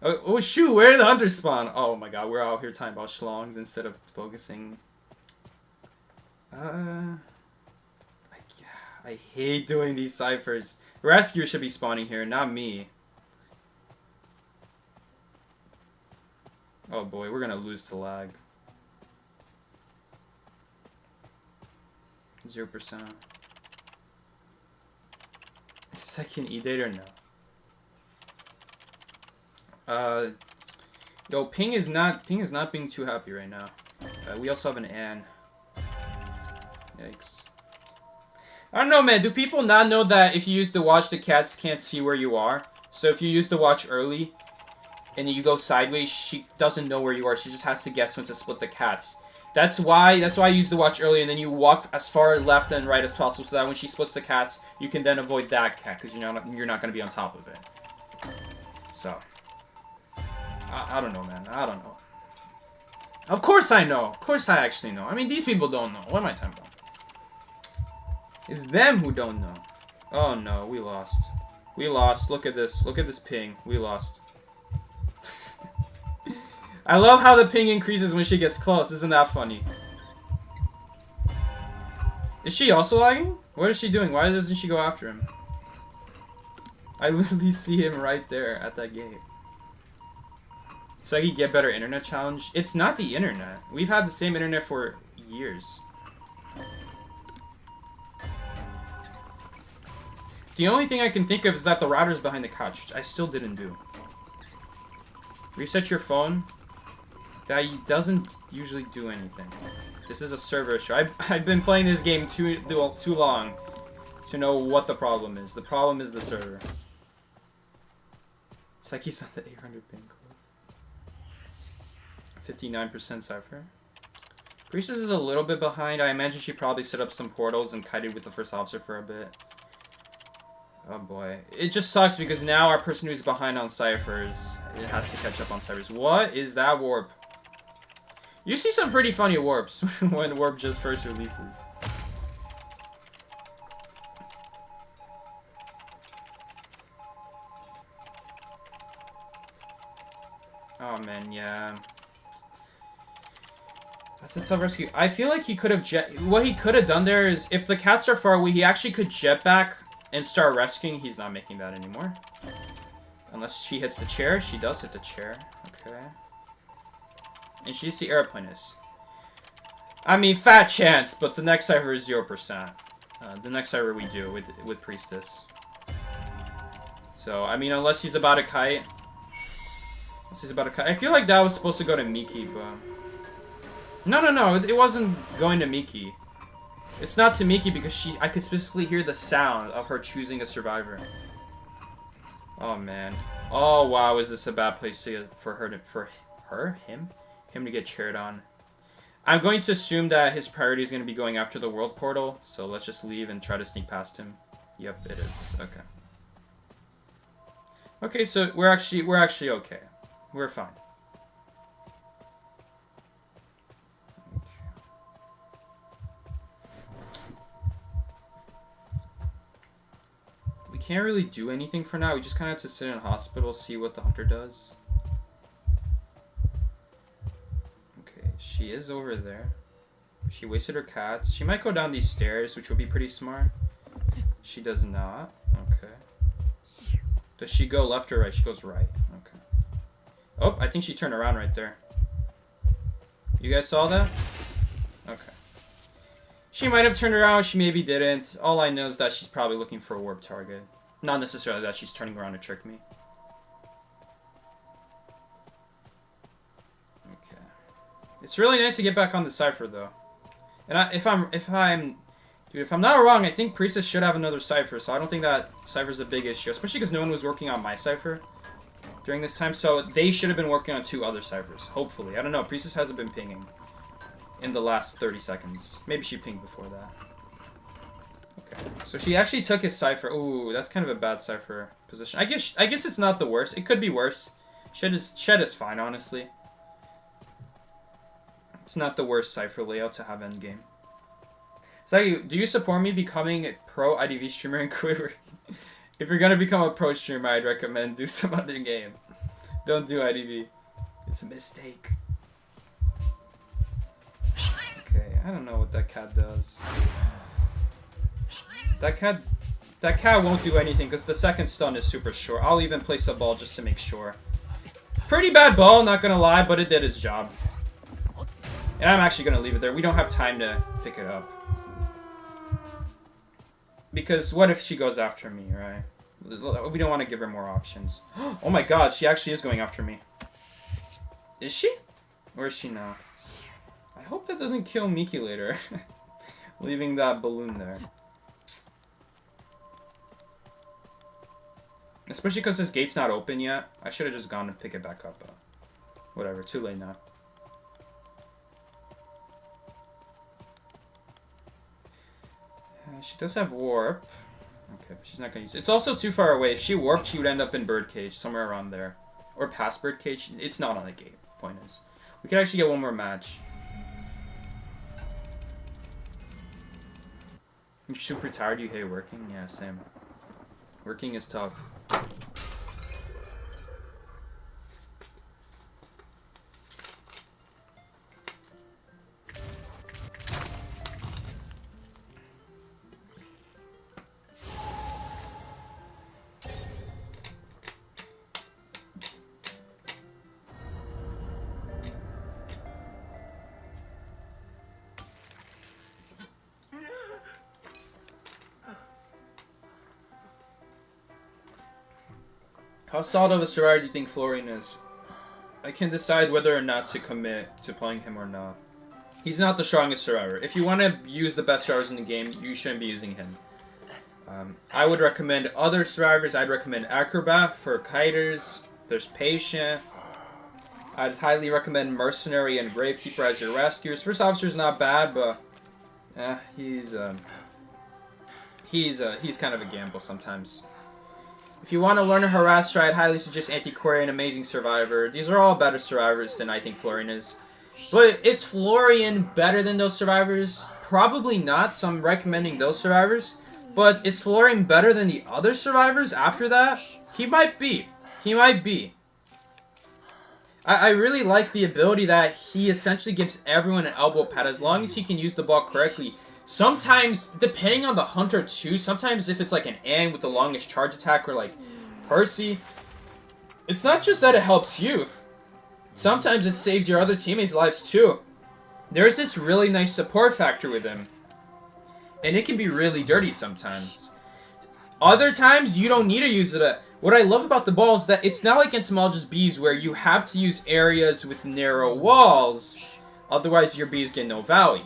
Oh shoot, where did the hunters spawn? Oh my god, we're out here talking about schlongs instead of focusing. I hate doing these ciphers. Rescue should be spawning here, not me. Oh boy, we're gonna lose to lag. 0%. Second E-date or no? Yo, Ping is not being too happy right now. We also have an Ann. Yikes. I don't know, man. Do people not know that if you use the watch, the cats can't see where you are? So if you use the watch early and you go sideways, she doesn't know where you are. She just has to guess when to split the cats. That's why I use the watch early, and then you walk as far left and right as possible, so that when she splits the cats, you can then avoid that cat because you're not going to be on top of it. So I don't know, man. I don't know. Of course I know. Of course I actually know. I mean, these people don't know. What am I talking about? It's them who don't know. Oh no, we lost. We lost. Look at this. Look at this ping. We lost. I love how the ping increases when she gets close. Isn't that funny? Is she also lagging? What is she doing? Why doesn't she go after him? I literally see him right there at that gate. So he get better internet challenge. It's not the internet. We've had the same internet for years. The only thing I can think of is that the router's behind the couch, which I still didn't do. Reset your phone. That doesn't usually do anything. This is a server issue. I've been playing this game too long to know what the problem is. The problem is the server. It's like he's on the 800 ping club. 59% cipher. Priestess is a little bit behind. I imagine she probably set up some portals and kited with the first officer for a bit. Oh boy. It just sucks because now our person who's behind on ciphers, it has to catch up on ciphers. What is that warp? You see some pretty funny warps when warp just first releases. Oh man, yeah. That's a tough rescue. I feel like he could have what he could have done there is if the cats are far away, he actually could jet back and start rescuing. He's not making that anymore. Unless she hits the chair. She does hit the chair. Okay. And she's the airplanist. I mean, fat chance, but the next cipher is 0%. The next cipher we do with Priestess. So, I mean, unless he's about to kite. Unless he's about to kite. I feel like that was supposed to go to Miki, but... No. It wasn't going to Miki. It's not to Miki because I could specifically hear the sound of her choosing a survivor. Oh, man. Oh, wow. Is this a bad place for him to get chaired on? I'm going to assume that his priority is going to be going after the world portal. So let's just leave and try to sneak past him. Yep, it is. Okay. Okay, so we're actually okay. We're fine. We can't really do anything for now. We just kind of have to sit in a hospital, see what the hunter does. Okay, she is over there. She wasted her cats. She might go down these stairs, which would be pretty smart. She does not. Okay. Does she go left or right? She goes right. Okay. Oh, I think she turned around right there. You guys saw that? Okay. She might have turned around. She maybe didn't. All I know is that she's probably looking for a warp target. Not necessarily that she's turning around to trick me. Okay. It's really nice to get back on the cipher, though. And if I'm not wrong, I think Priestess should have another cipher, so I don't think that cipher's a big issue, especially because no one was working on my cipher during this time, so they should have been working on 2 other ciphers, hopefully. I don't know, Priestess hasn't been pinging in the last 30 seconds. Maybe she pinged before that. Okay, so she actually took his cipher. Ooh, that's kind of a bad cipher position. I guess it's not the worst. It could be worse. Shed is fine, honestly. It's not the worst cipher layout to have endgame. So, do you support me becoming a pro IDV streamer in Quiver? If you're gonna become a pro streamer, I'd recommend do some other game. Don't do IDV. It's a mistake. Okay, I don't know what that cat does. That cat won't do anything because the second stun is super short. I'll even place a ball just to make sure. Pretty bad ball, not gonna lie, but it did its job. And I'm actually gonna leave it there. We don't have time to pick it up. Because what if she goes after me, right? We don't want to give her more options. Oh my god, she actually is going after me. Is she? Or is she not? I hope that doesn't kill Miki later. Leaving that balloon there. Especially because this gate's not open yet. I should have just gone and pick it back up. But whatever, too late now. She does have warp. Okay, but she's not going to use it. It's also too far away. If she warped, she would end up in birdcage, somewhere around there. Or past birdcage. It's not on the gate, point is. We could actually get one more match. You're super tired, you hate working? Yeah, same. Working is tough. How solid of a survivor do you think Florian is? I can decide whether or not to commit to playing him or not. He's not the strongest survivor. If you want to use the best survivors in the game, you shouldn't be using him. I would recommend other survivors. I'd recommend Acrobat for kiters. There's Patient. I'd highly recommend Mercenary and Gravekeeper as your rescuers. First Officer's not bad, but he's kind of a gamble sometimes. If you want to learn a harasser, I'd highly suggest Antiquarian and Amazing Survivor. These are all better survivors than I think Florian is. But is Florian better than those survivors? Probably not, so I'm recommending those survivors. But is Florian better than the other survivors after that? He might be. He might be. I really like the ability that he essentially gives everyone an elbow pad as long as he can use the ball correctly. Sometimes, depending on the hunter too, sometimes if it's like an Anne with the longest charge attack or like Percy, it's not just that it helps you. Sometimes it saves your other teammates' lives too. There's this really nice support factor with him. And it can be really dirty sometimes. Other times, you don't need to use it. What I love about the ball is that it's not like entomologist bees where you have to use areas with narrow walls. Otherwise, your bees get no value.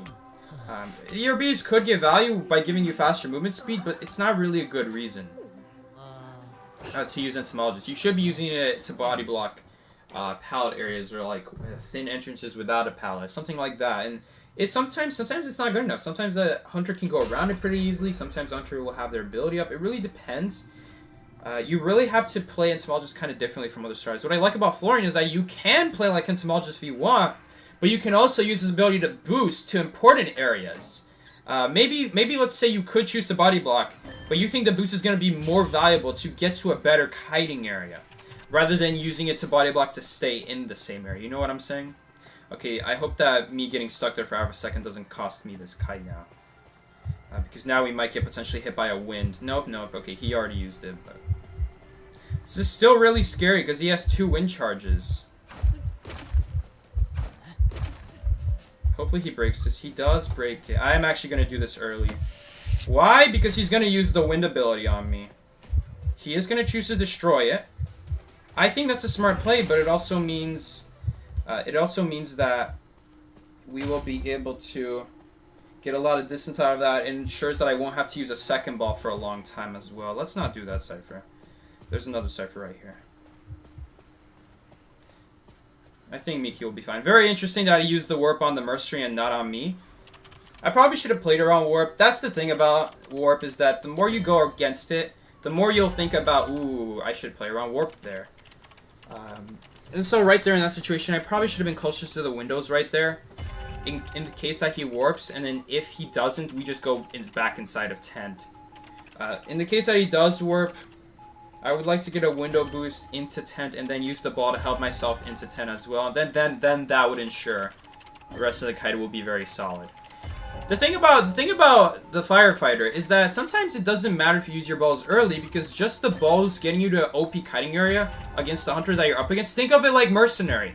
Your bees could get value by giving you faster movement speed, but it's not really a good reason to use entomologist. You should be using it to body block pallet areas or like thin entrances without a pallet, something like that. And it's sometimes it's not good enough. Sometimes the hunter can go around it pretty easily. Sometimes the hunter will have their ability up. It really depends. You really have to play entomologist kind of differently from other stars. What I like about Florian is that you can play like entomologist if you want, but you can also use his ability to boost to important areas. Maybe let's say you could choose a body block, but you think the boost is going to be more valuable to get to a better kiting area, rather than using it to body block to stay in the same area. You know what I'm saying? Okay, I hope that me getting stuck there for half a second doesn't cost me this kite now. Because now we might get potentially hit by a wind. Nope. Okay, he already used it. But this is still really scary because he has 2 wind charges. Hopefully he breaks this. He does break it. I am actually going to do this early. Why? Because he's going to use the wind ability on me. He is going to choose to destroy it. I think that's a smart play, but it also means that we will be able to get a lot of distance out of that. It ensures that I won't have to use a second ball for a long time as well. Let's not do that, Cypher. There's another Cypher right here. I think Miki will be fine. Very interesting that he used the warp on the Mercenary and not on me. I probably should have played around warp. That's the thing about warp, is that the more you go against it, the more you'll think about, ooh, I should play around warp there. And so right there in that situation, I probably should have been closer to the windows right there. In the case that he warps, and then if he doesn't, we just go back inside of tent. In the case that he does warp, I would like to get a window boost into tent and then use the ball to help myself into tent as well. And then that would ensure the rest of the kite will be very solid. The thing about the firefighter is that sometimes it doesn't matter if you use your balls early, because just the balls getting you to an OP kiting area against the hunter that you're up against. Think of it like Mercenary.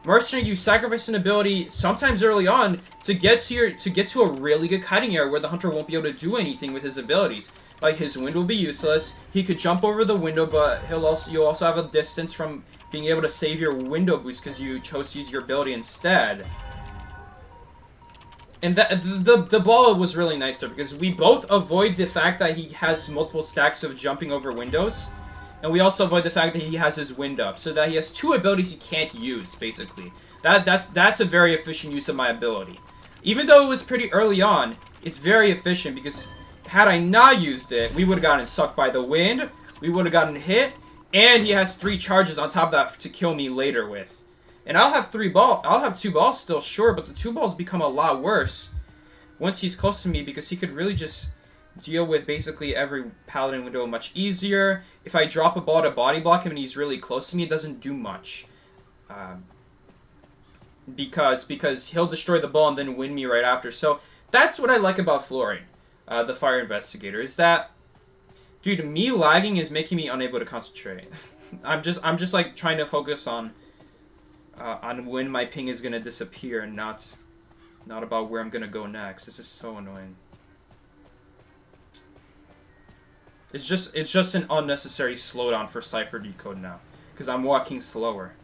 Mercenary, you sacrifice an ability sometimes early on to get to a really good kiting area where the hunter won't be able to do anything with his abilities. Like his wind will be useless. He could jump over the window, but you'll also have a distance from being able to save your window boost because you chose to use your ability instead. And the ball was really nice there because we both avoid the fact that he has multiple stacks of jumping over windows. And we also avoid the fact that he has his wind up. So that he has 2 abilities he can't use, basically. That's a very efficient use of my ability. Even though it was pretty early on, it's very efficient because had I not used it, we would have gotten sucked by the wind, we would have gotten hit, and he has 3 charges on top of that to kill me later with. And I'll have 2 balls still, sure, but the 2 balls become a lot worse once he's close to me because he could really just deal with basically every paladin window much easier. If I drop a ball to body block him and he's really close to me, it doesn't do much. Because he'll destroy the ball and then win me right after. So that's what I like about flooring, the Fire Investigator, is that, dude, me lagging is making me unable to concentrate. I'm just like trying to focus on when my ping is gonna disappear and not about where I'm gonna go next. This is so annoying. It's just an unnecessary slowdown for Cypher Decode now, because I'm walking slower.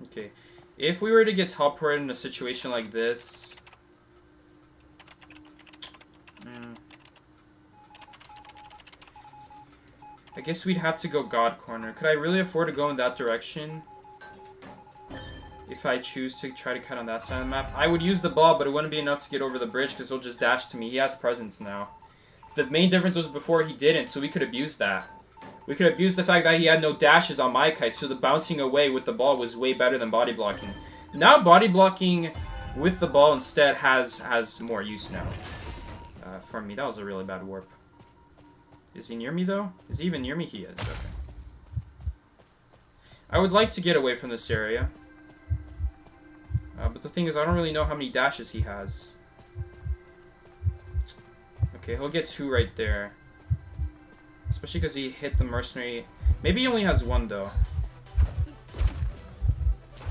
Okay, if we were to get teleported in a situation like this, I guess we'd have to go God Corner. Could I really afford to go in that direction? If I choose to try to cut on that side of the map, I would use the ball, but it wouldn't be enough to get over the bridge because he'll just dash to me. He has presence now. The main difference was before he didn't, so we could abuse that. We could abuse the fact that he had no dashes on my kite, so the bouncing away with the ball was way better than body blocking. Now body blocking with the ball instead has more use now. For me, that was a really bad warp. Is he near me though? Is he even near me? He is. Okay. I would like to get away from this area. But the thing is, I don't really know how many dashes he has. Okay, he'll get 2 right there. Especially because he hit the mercenary. Maybe he only has 1, though.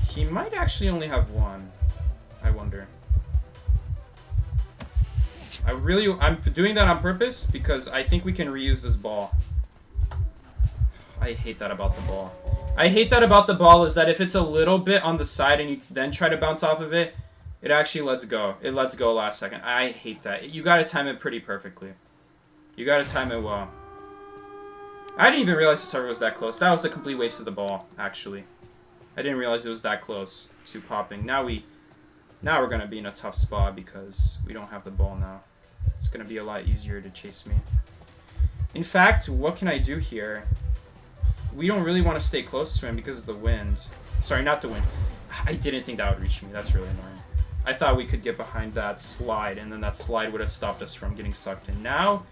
He might actually only have 1. I wonder. I'm doing that on purpose because I think we can reuse this ball. I hate that about the ball. I hate that about the ball is that if it's a little bit on the side and you then try to bounce off of it, it actually lets go. It lets go last second. I hate that. You gotta time it pretty perfectly. You gotta time it well. I didn't even realize the server was that close. That was a complete waste of the ball, actually. I didn't realize it was that close to popping. Now we're gonna be in a tough spot because we don't have the ball now. It's gonna be a lot easier to chase me. In fact, what can I do here? We don't really want to stay close to him because of the wind. Sorry, not the wind. I didn't think that would reach me. That's really annoying. I thought we could get behind that slide, and then that slide would have stopped us from getting sucked in. Now,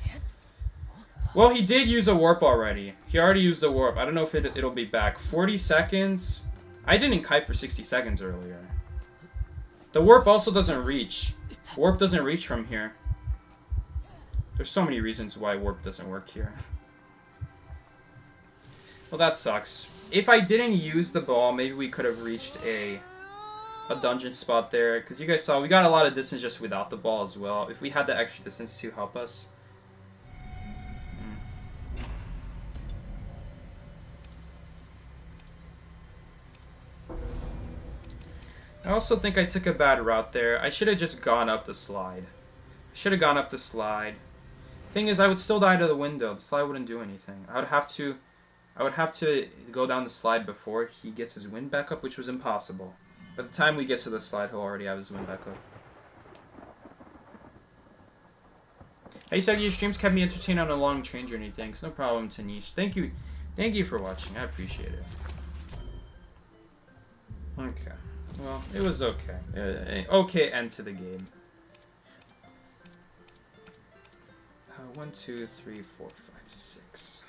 well, he did use a warp already. He already used the warp. I don't know if it'll be back. 40 seconds? I didn't kite for 60 seconds earlier. The warp also doesn't reach. Warp doesn't reach from here. There's so many reasons why warp doesn't work here. Well, that sucks. If I didn't use the ball, maybe we could have reached a dungeon spot there. Because you guys saw, we got a lot of distance just without the ball as well. If we had the extra distance to help us. I also think I took a bad route there. I should have just gone up the slide. Should have gone up the slide. Thing is, I would still die to the window. The slide wouldn't do anything. I would have to go down the slide before he gets his wind back up, which was impossible. By the time we get to the slide, he'll already have his wind back up. Hey, Sagi, your streams kept me entertained on a long train journey. Thanks. No problem, Tanish. Thank you for watching. I appreciate it. Okay. Well, it was okay. Okay end to the game. 1, 2, 3, 4, 5, 6.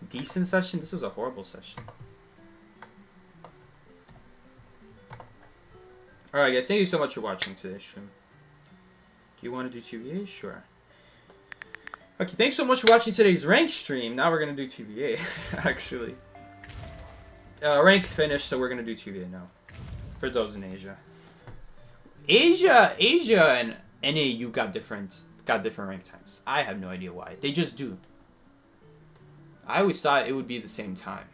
Decent session? This was a horrible session. Alright guys, thank you so much for watching today's stream. Do you want to do TVA? Sure. Okay, thanks so much for watching today's rank stream. Now we're going to do TVA, actually. Rank finished, so we're gonna do 2v now. For those in Asia. Asia and NAU got different rank times. I have no idea why. They just do. I always thought it would be the same time.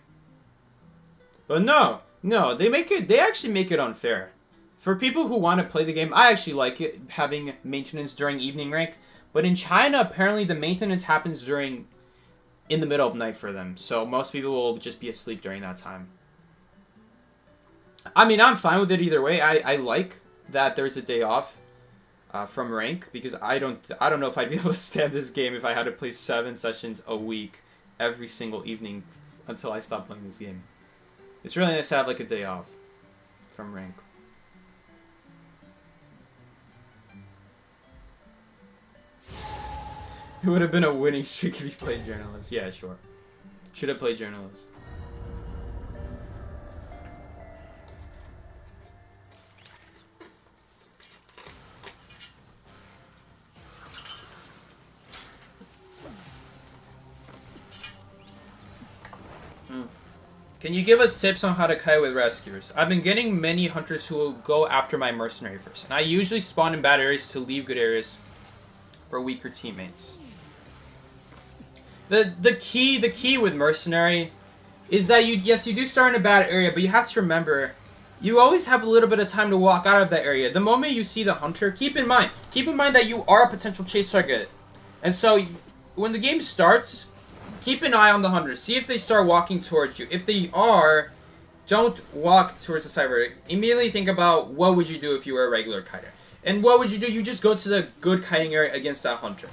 But no, they actually make it unfair. For people who want to play the game, I actually like it having maintenance during evening rank. But in China, apparently the maintenance happens in the middle of night for them. So most people will just be asleep during that time. I mean, I'm fine with it either way. I like that there's a day off from rank because I don't know if I'd be able to stand this game if I had to play 7 sessions a week every single evening until I stop playing this game. It's really nice to have like a day off from rank. It would have been a winning streak if you played journalist. Yeah, sure. Should have played journalist. Can you give us tips on how to kite with rescuers? I've been getting many hunters who will go after my mercenary first, and I usually spawn in bad areas to leave good areas for weaker teammates. The key with mercenary is that you do start in a bad area, but you have to remember you always have a little bit of time to walk out of that area. The moment you see the hunter, keep in mind that you are a potential chase target, and so when the game starts, keep an eye on the hunter. See if they start walking towards you. If they are, don't walk towards the cyber. Immediately think about what would you do if you were a regular kiter. And what would you do? You just go to the good kiting area against that hunter.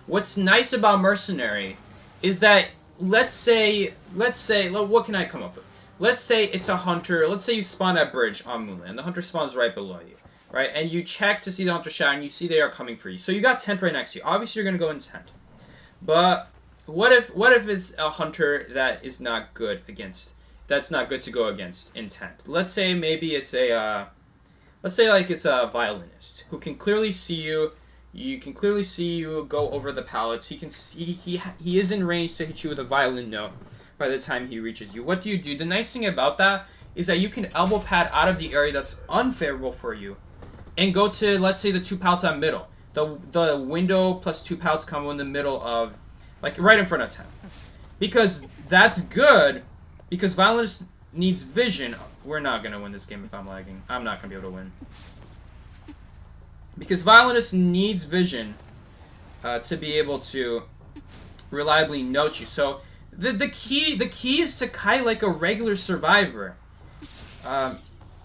What's nice about mercenary is that let's say what can I come up with? Let's say it's a hunter. Let's say you spawn at bridge on Moonland, and the hunter spawns right below you, right? And you check to see the hunter shadow, and you see they are coming for you. So you got tent right next to you. Obviously, you're gonna go in tent, but what if it's a hunter that is not good against? That's not good to go against in tent. Let's say maybe it's it's a violinist who can clearly see you. You can clearly see you go over the pallets. He is in range to hit you with a violin note by the time he reaches you. What do? The nice thing about that is that you can elbow pad out of the area that's unfavorable for you and go to, let's say, the 2 pallets on middle. The window plus 2 pallets combo in the middle of, like, right in front of 10. Because that's good, because violinist needs vision. We're not going to win this game if I'm lagging. I'm not going to be able to win. Because violinist needs vision to be able to reliably note you. So the key is to kite like a regular survivor.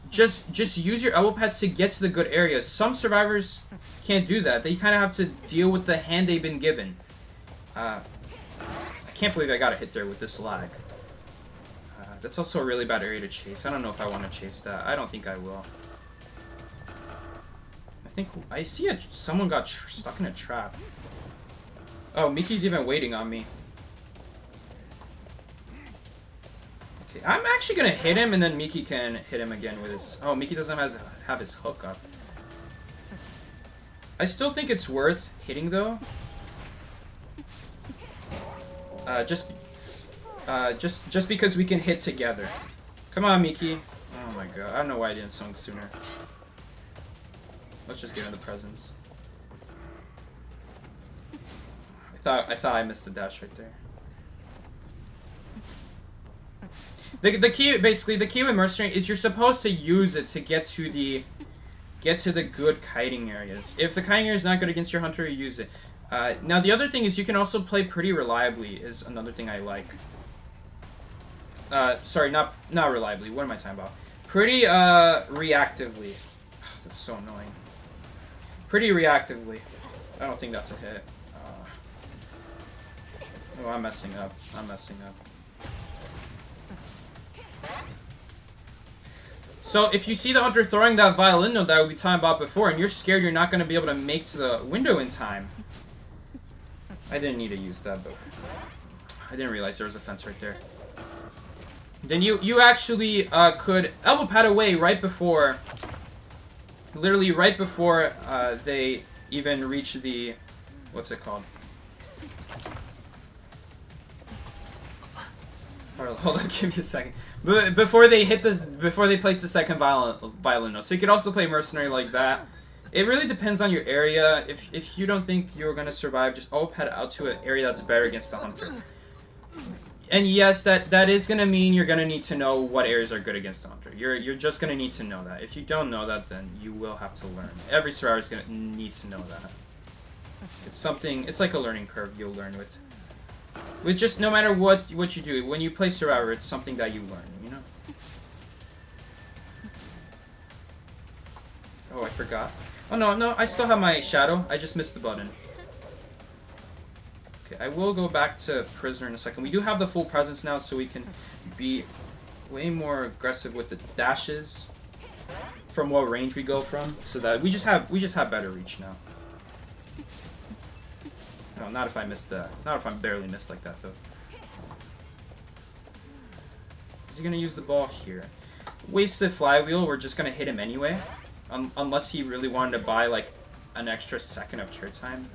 Just use your elbow pads to get to the good areas. Some survivors can't do that. They kind of have to deal with the hand they've been given. I can't believe I got a hit there with this lag. That's also a really bad area to chase. I don't know if I want to chase that. I don't think I will. I see someone got stuck in a trap. Oh, Mickey's even waiting on me. Okay, I'm actually gonna hit him, and then Mickey can hit him again with his. Oh, Mickey doesn't have his hook up. I still think it's worth hitting though. Just because we can hit together. Come on, Mickey. Oh my god, I don't know why I didn't swing sooner. Let's just give him the presents. I thought I missed the dash right there. The key with mercenary is you're supposed to use it to get to the good kiting areas. If the kiting area is not good against your hunter, you use it. Now the other thing is you can also play pretty reliably. Is another thing I like. Sorry, not reliably. What am I talking about? Pretty reactively. Oh, that's so annoying. Pretty reactively. I don't think that's a hit. Oh, I'm messing up. So if you see the hunter throwing that violin note that we talking about before, and you're scared you're not going to be able to make to the window in time. I didn't need to use that, but I didn't realize there was a fence right there. Then you actually could elbow pad away right before. Literally right before they even reach the, what's it called? Hold on, give me a second. But before they place the second violin note. So you could also play mercenary like that. It really depends on your area. If you don't think you're gonna survive, just head out to an area that's better against the hunter. And yes, that is gonna mean you're gonna need to know what areas are good against the hunter. You're just gonna need to know that. If you don't know that, then you will have to learn. Every survivor needs to know that. It's something. It's like a learning curve you'll learn with just no matter what you do. When you play survivor, it's something that you learn. You know. Oh, I forgot. Oh no, I still have my shadow. I just missed the button. Okay, I will go back to prisoner in a second. We do have the full presence now, so we can be way more aggressive with the dashes from what range we go from, so that we just have better reach now. No, not if I miss that. Not if I barely miss like that though. Is he gonna use the ball here? Wasted flywheel. We're just gonna hit him anyway. Unless he really wanted to buy, like, an extra second of chair time.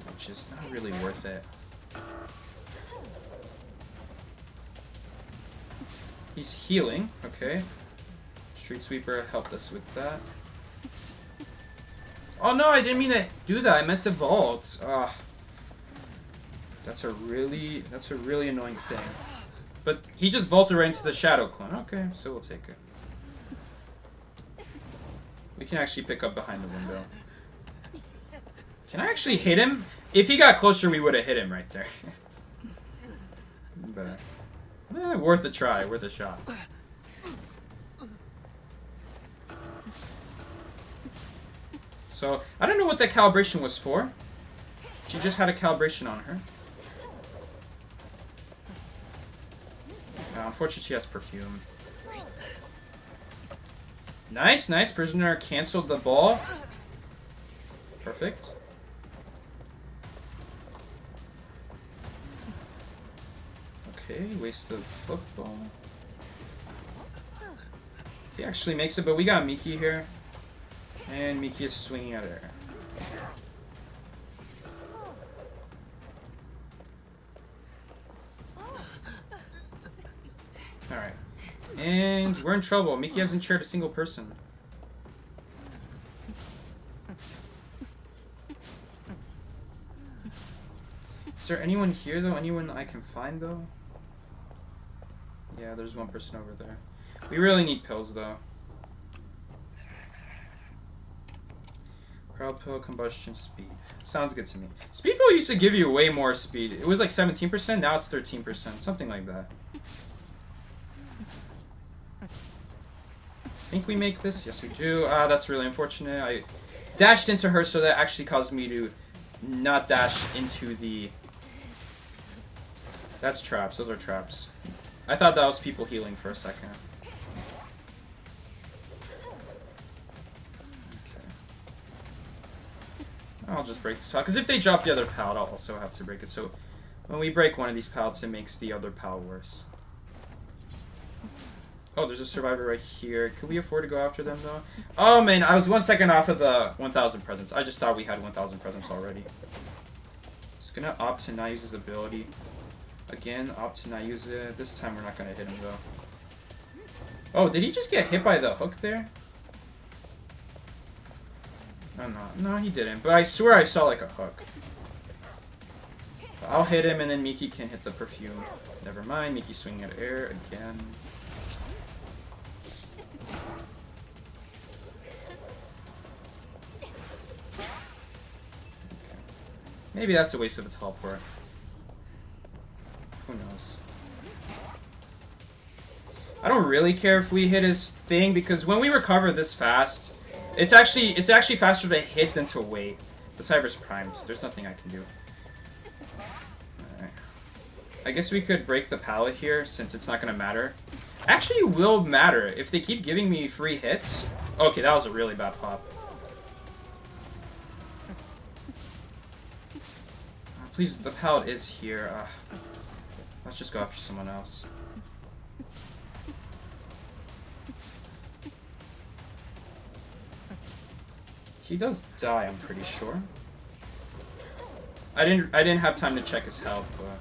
Which is not really worth it. He's healing. Okay. Street Sweeper helped us with that. Oh, no, I didn't mean to do that. I meant to vault. That's a really annoying thing. But he just vaulted right into the Shadow Clone. Okay, so we'll take it. We can actually pick up behind the window. Can I actually hit him? If he got closer, we would have hit him right there. But, worth a try, worth a shot. So, I don't know what that calibration was for. She just had a calibration on her. Unfortunately, she has perfume. Nice, nice. Prisoner canceled the ball. Perfect. Okay, waste of football. He actually makes it, but we got Miki here. And Miki is swinging at her. Alright. And we're in trouble. Miki hasn't chaired a single person. Is there anyone here, though? Anyone I can find, though? Yeah, there's one person over there. We really need pills, though. Proud pill, combustion, speed. Sounds good to me. Speed pill used to give you way more speed. It was like 17%, now it's 13%. Something like that. Think we make this? Yes, we do. That's really unfortunate. I dashed into her, so that actually caused me to not dash into the... That's traps. Those are traps. I thought that was people healing for a second. Okay. I'll just break this pallet, because if they drop the other pallet, I'll also have to break it. So when we break one of these pallets, it makes the other pallet worse. Oh, there's a survivor right here. Could we afford to go after them, though? Oh, man, I was 1 second off of the 1,000 presents. I just thought we had 1,000 presents already. Just gonna opt to not use his ability. Again, opt to not use it. This time we're not gonna hit him, though. Oh, did he just get hit by the hook there? Oh, no. No, he didn't. But I swear I saw, like, a hook. I'll hit him, and then Miki can hit the perfume. Never mind. Miki's swinging at air again. Maybe that's a waste of a teleport. Who knows? I don't really care if we hit his thing, because when we recover this fast, it's actually faster to hit than to wait. The Cyber's primed. There's nothing I can do. Alright. I guess we could break the pallet here, since it's not gonna matter. Actually, it will matter if they keep giving me free hits. Okay, that was a really bad pop. Please, the pallet is here. Let's just go after someone else. He does die, I'm pretty sure. I didn't have time to check his health, but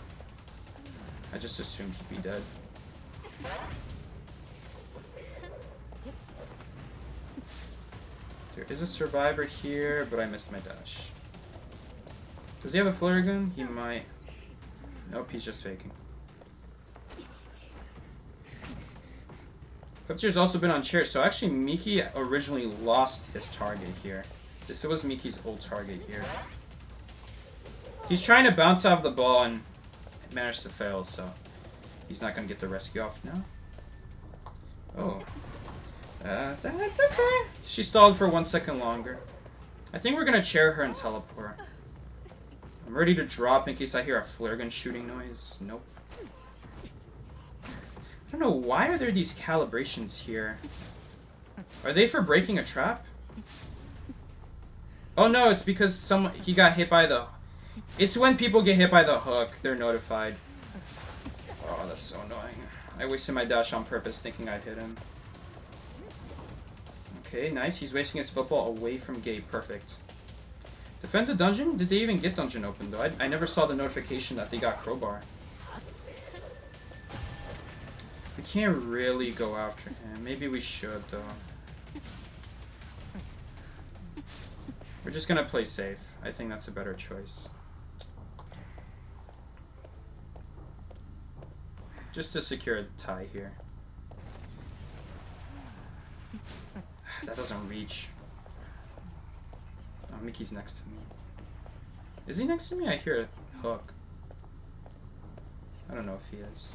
I just assumed he'd be dead. There is a survivor here, but I missed my dash. Does he have a flare gun? He might. Nope, he's just faking. Puppeteer's also been on chair, so actually Miki originally lost his target here. This was Miki's old target here. He's trying to bounce off the ball and managed to fail, so he's not going to get the rescue off now. Oh. Okay. She stalled for 1 second longer. I think we're going to chair her and teleport. I'm ready to drop in case I hear a flare gun shooting noise. Nope. I don't know, why are there these calibrations here? Are they for breaking a trap? Oh no, it's because he got hit by the... It's when people get hit by the hook, they're notified. Oh, that's so annoying. I wasted my dash on purpose thinking I'd hit him. Okay, nice. He's wasting his football away from gate. Perfect. Defend the dungeon? Did they even get dungeon open, though? I never saw the notification that they got crowbar. We can't really go after him. Maybe we should, though. We're just gonna play safe. I think that's a better choice. Just to secure a tie here. That doesn't reach. Oh, Mickey's next to me. Is he next to me? I hear a hook. I don't know if he is.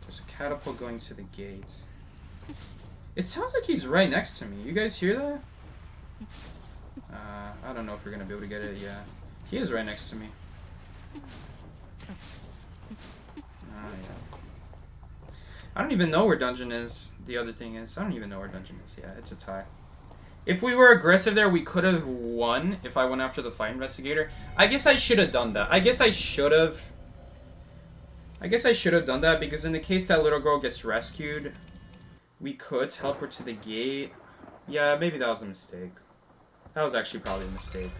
There's a catapult going to the gate. It sounds like he's right next to me. You guys hear that? I don't know if we're gonna be able to get it. Yeah, he is right next to me. Yeah. I don't even know where dungeon is. The other thing is, I don't even know where dungeon is. Yeah, it's a tie. If we were aggressive there, we could have won if I went after the fight investigator. I guess I should have done that. I guess I should have done that because in the case that little girl gets rescued, we could teleport to the gate. Yeah, maybe that was a mistake. That was actually probably a mistake.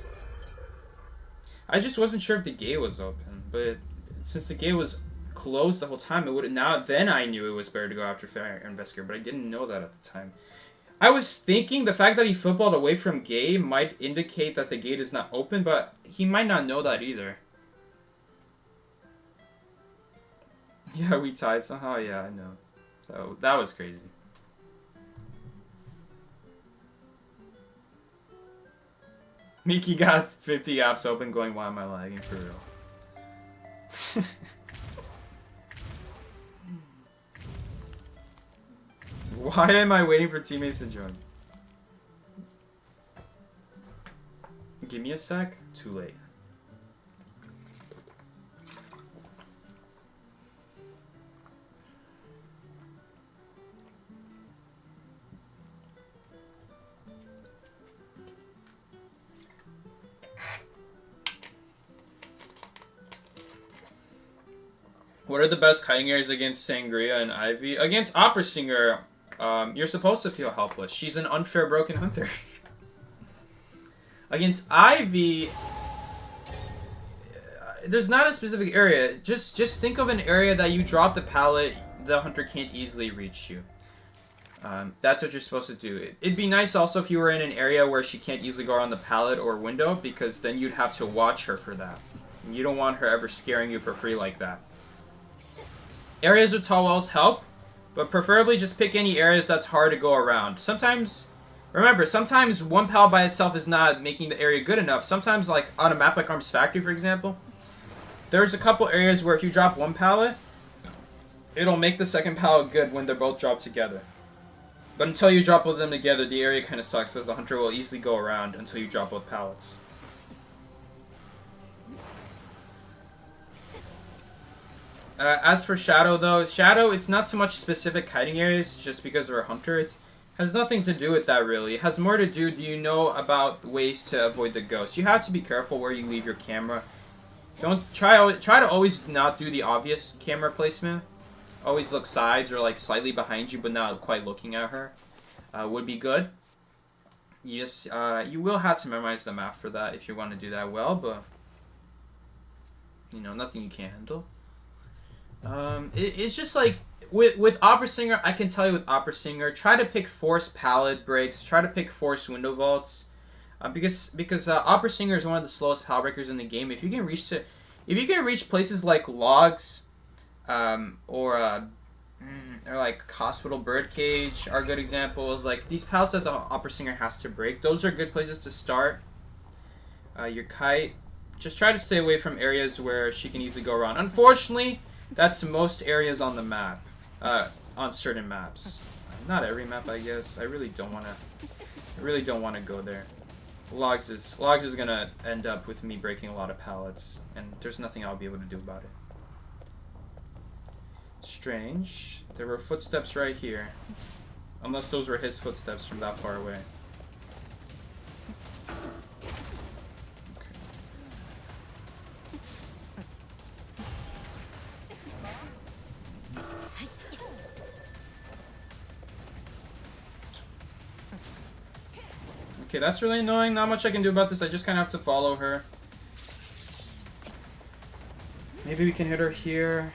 I just wasn't sure if the gate was open, but since the gate was closed the whole time, it would have then I knew it was better to go after Fire Investigator, but I didn't know that at the time. I was thinking the fact that he footballed away from gate might indicate that the gate is not open, but he might not know that either. Yeah, we tied somehow. Yeah, I know. So that was crazy. Miki got 50 apps open going, why am I lagging for real? Why am I waiting for teammates to join? Give me a sec. Too late. What are the best kiting areas against Sangria and Ivy? Against Opera Singer, you're supposed to feel helpless. She's an unfair broken hunter. Against Ivy, there's not a specific area. Just think of an area that you drop the pallet, the hunter can't easily reach you. That's what you're supposed to do. It'd be nice also if you were in an area where she can't easily go around the pallet or window, because then you'd have to watch her for that. And you don't want her ever scaring you for free like that. Areas with tall walls help, but preferably just pick any areas that's hard to go around. Sometimes, remember, sometimes one pallet by itself is not making the area good enough. Sometimes, like on a map like Arms Factory, for example, there's a couple areas where if you drop one pallet, it'll make the second pallet good when they're both dropped together. But until you drop both of them together, the area kind of sucks, as the hunter will easily go around until you drop both pallets. As for Shadow, though, Shadow, it's not so much specific kiting areas just because of her hunter. It has nothing to do with that, really. It has more to do you know about ways to avoid the ghost. You have to be careful where you leave your camera. Don't try to always not do the obvious camera placement. Always look sides or like slightly behind you, but not quite looking at her. Would be good. Yes, you will have to memorize the map for that if you want to do that well, but you know, nothing you can't handle. It's just like with Opera Singer, I can tell you with Opera Singer, try to pick forced pallet breaks, try to pick forced window vaults, because Opera Singer is one of the slowest pallet breakers in the game. If you can reach places like logs, or like Hospital Birdcage are good examples. Like these pallets that the Opera Singer has to break, those are good places to start. Your kite, just try to stay away from areas where she can easily go around. Unfortunately, that's most areas on the map, on certain maps. Not every map, I guess. I really don't want to go there. Logs is gonna end up with me breaking a lot of pallets, and there's nothing I'll be able to do about it. Strange. There were footsteps right here. Unless those were his footsteps from that far away. Okay, that's really annoying. Not much I can do about this. I just kind of have to follow her. Maybe we can hit her here.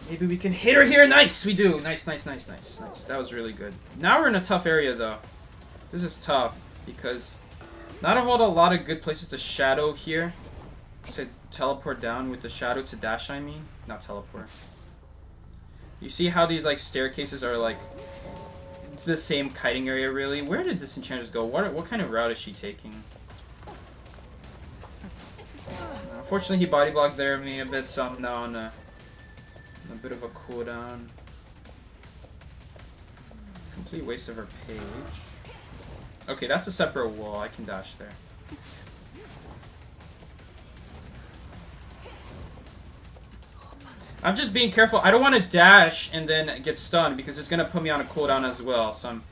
Maybe we can hit her here. Nice! We do. Nice, nice, nice, nice, nice. That was really good. Now we're in a tough area, though. This is tough because not a whole lot of good places to shadow here. To teleport down with the shadow to dash, I mean. Not teleport. You see how these, like, staircases are, like, the same kiting area, really? Where did Disenchantress go? What kind of route is she taking? Unfortunately, he body blocked there me a bit, so I'm now on a bit of a cooldown. Complete waste of her page. Okay, that's a separate wall. I can dash there. I'm just being careful. I don't want to dash and then get stunned because it's going to put me on a cooldown as well. So I'm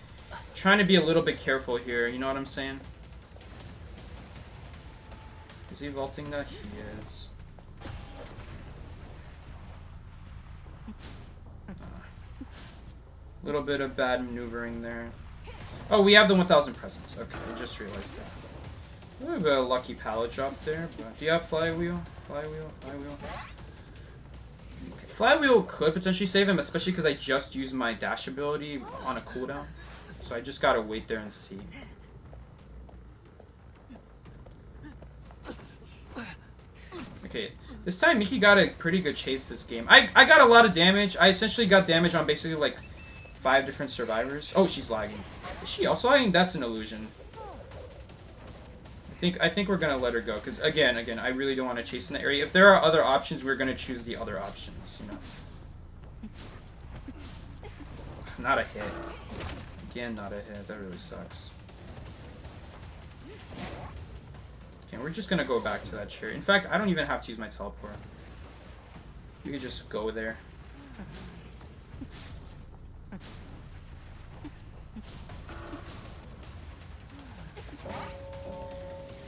trying to be a little bit careful here. You know what I'm saying? Is he vaulting that? He is. Little bit of bad maneuvering there. Oh, we have the 1,000 presents. Okay, I just realized that. A little bit of a lucky pallet drop there. But do you have flywheel? Flywheel? Flywheel? Okay. Flywheel could potentially save him, especially because I just used my dash ability on a cooldown. So I just gotta wait there and see. Okay, this time Miki got a pretty good chase this game. I got a lot of damage. I essentially got damage on basically like 5 different survivors. Oh, she's lagging. Is she also lagging? That's an illusion. I think we're gonna let her go because again, I really don't want to chase in the area. If there are other options, we're gonna choose the other options. You know. Not a hit. Again, not a hit. That really sucks. Okay, we're just gonna go back to that chair. In fact, I don't even have to use my teleport. You can just go there.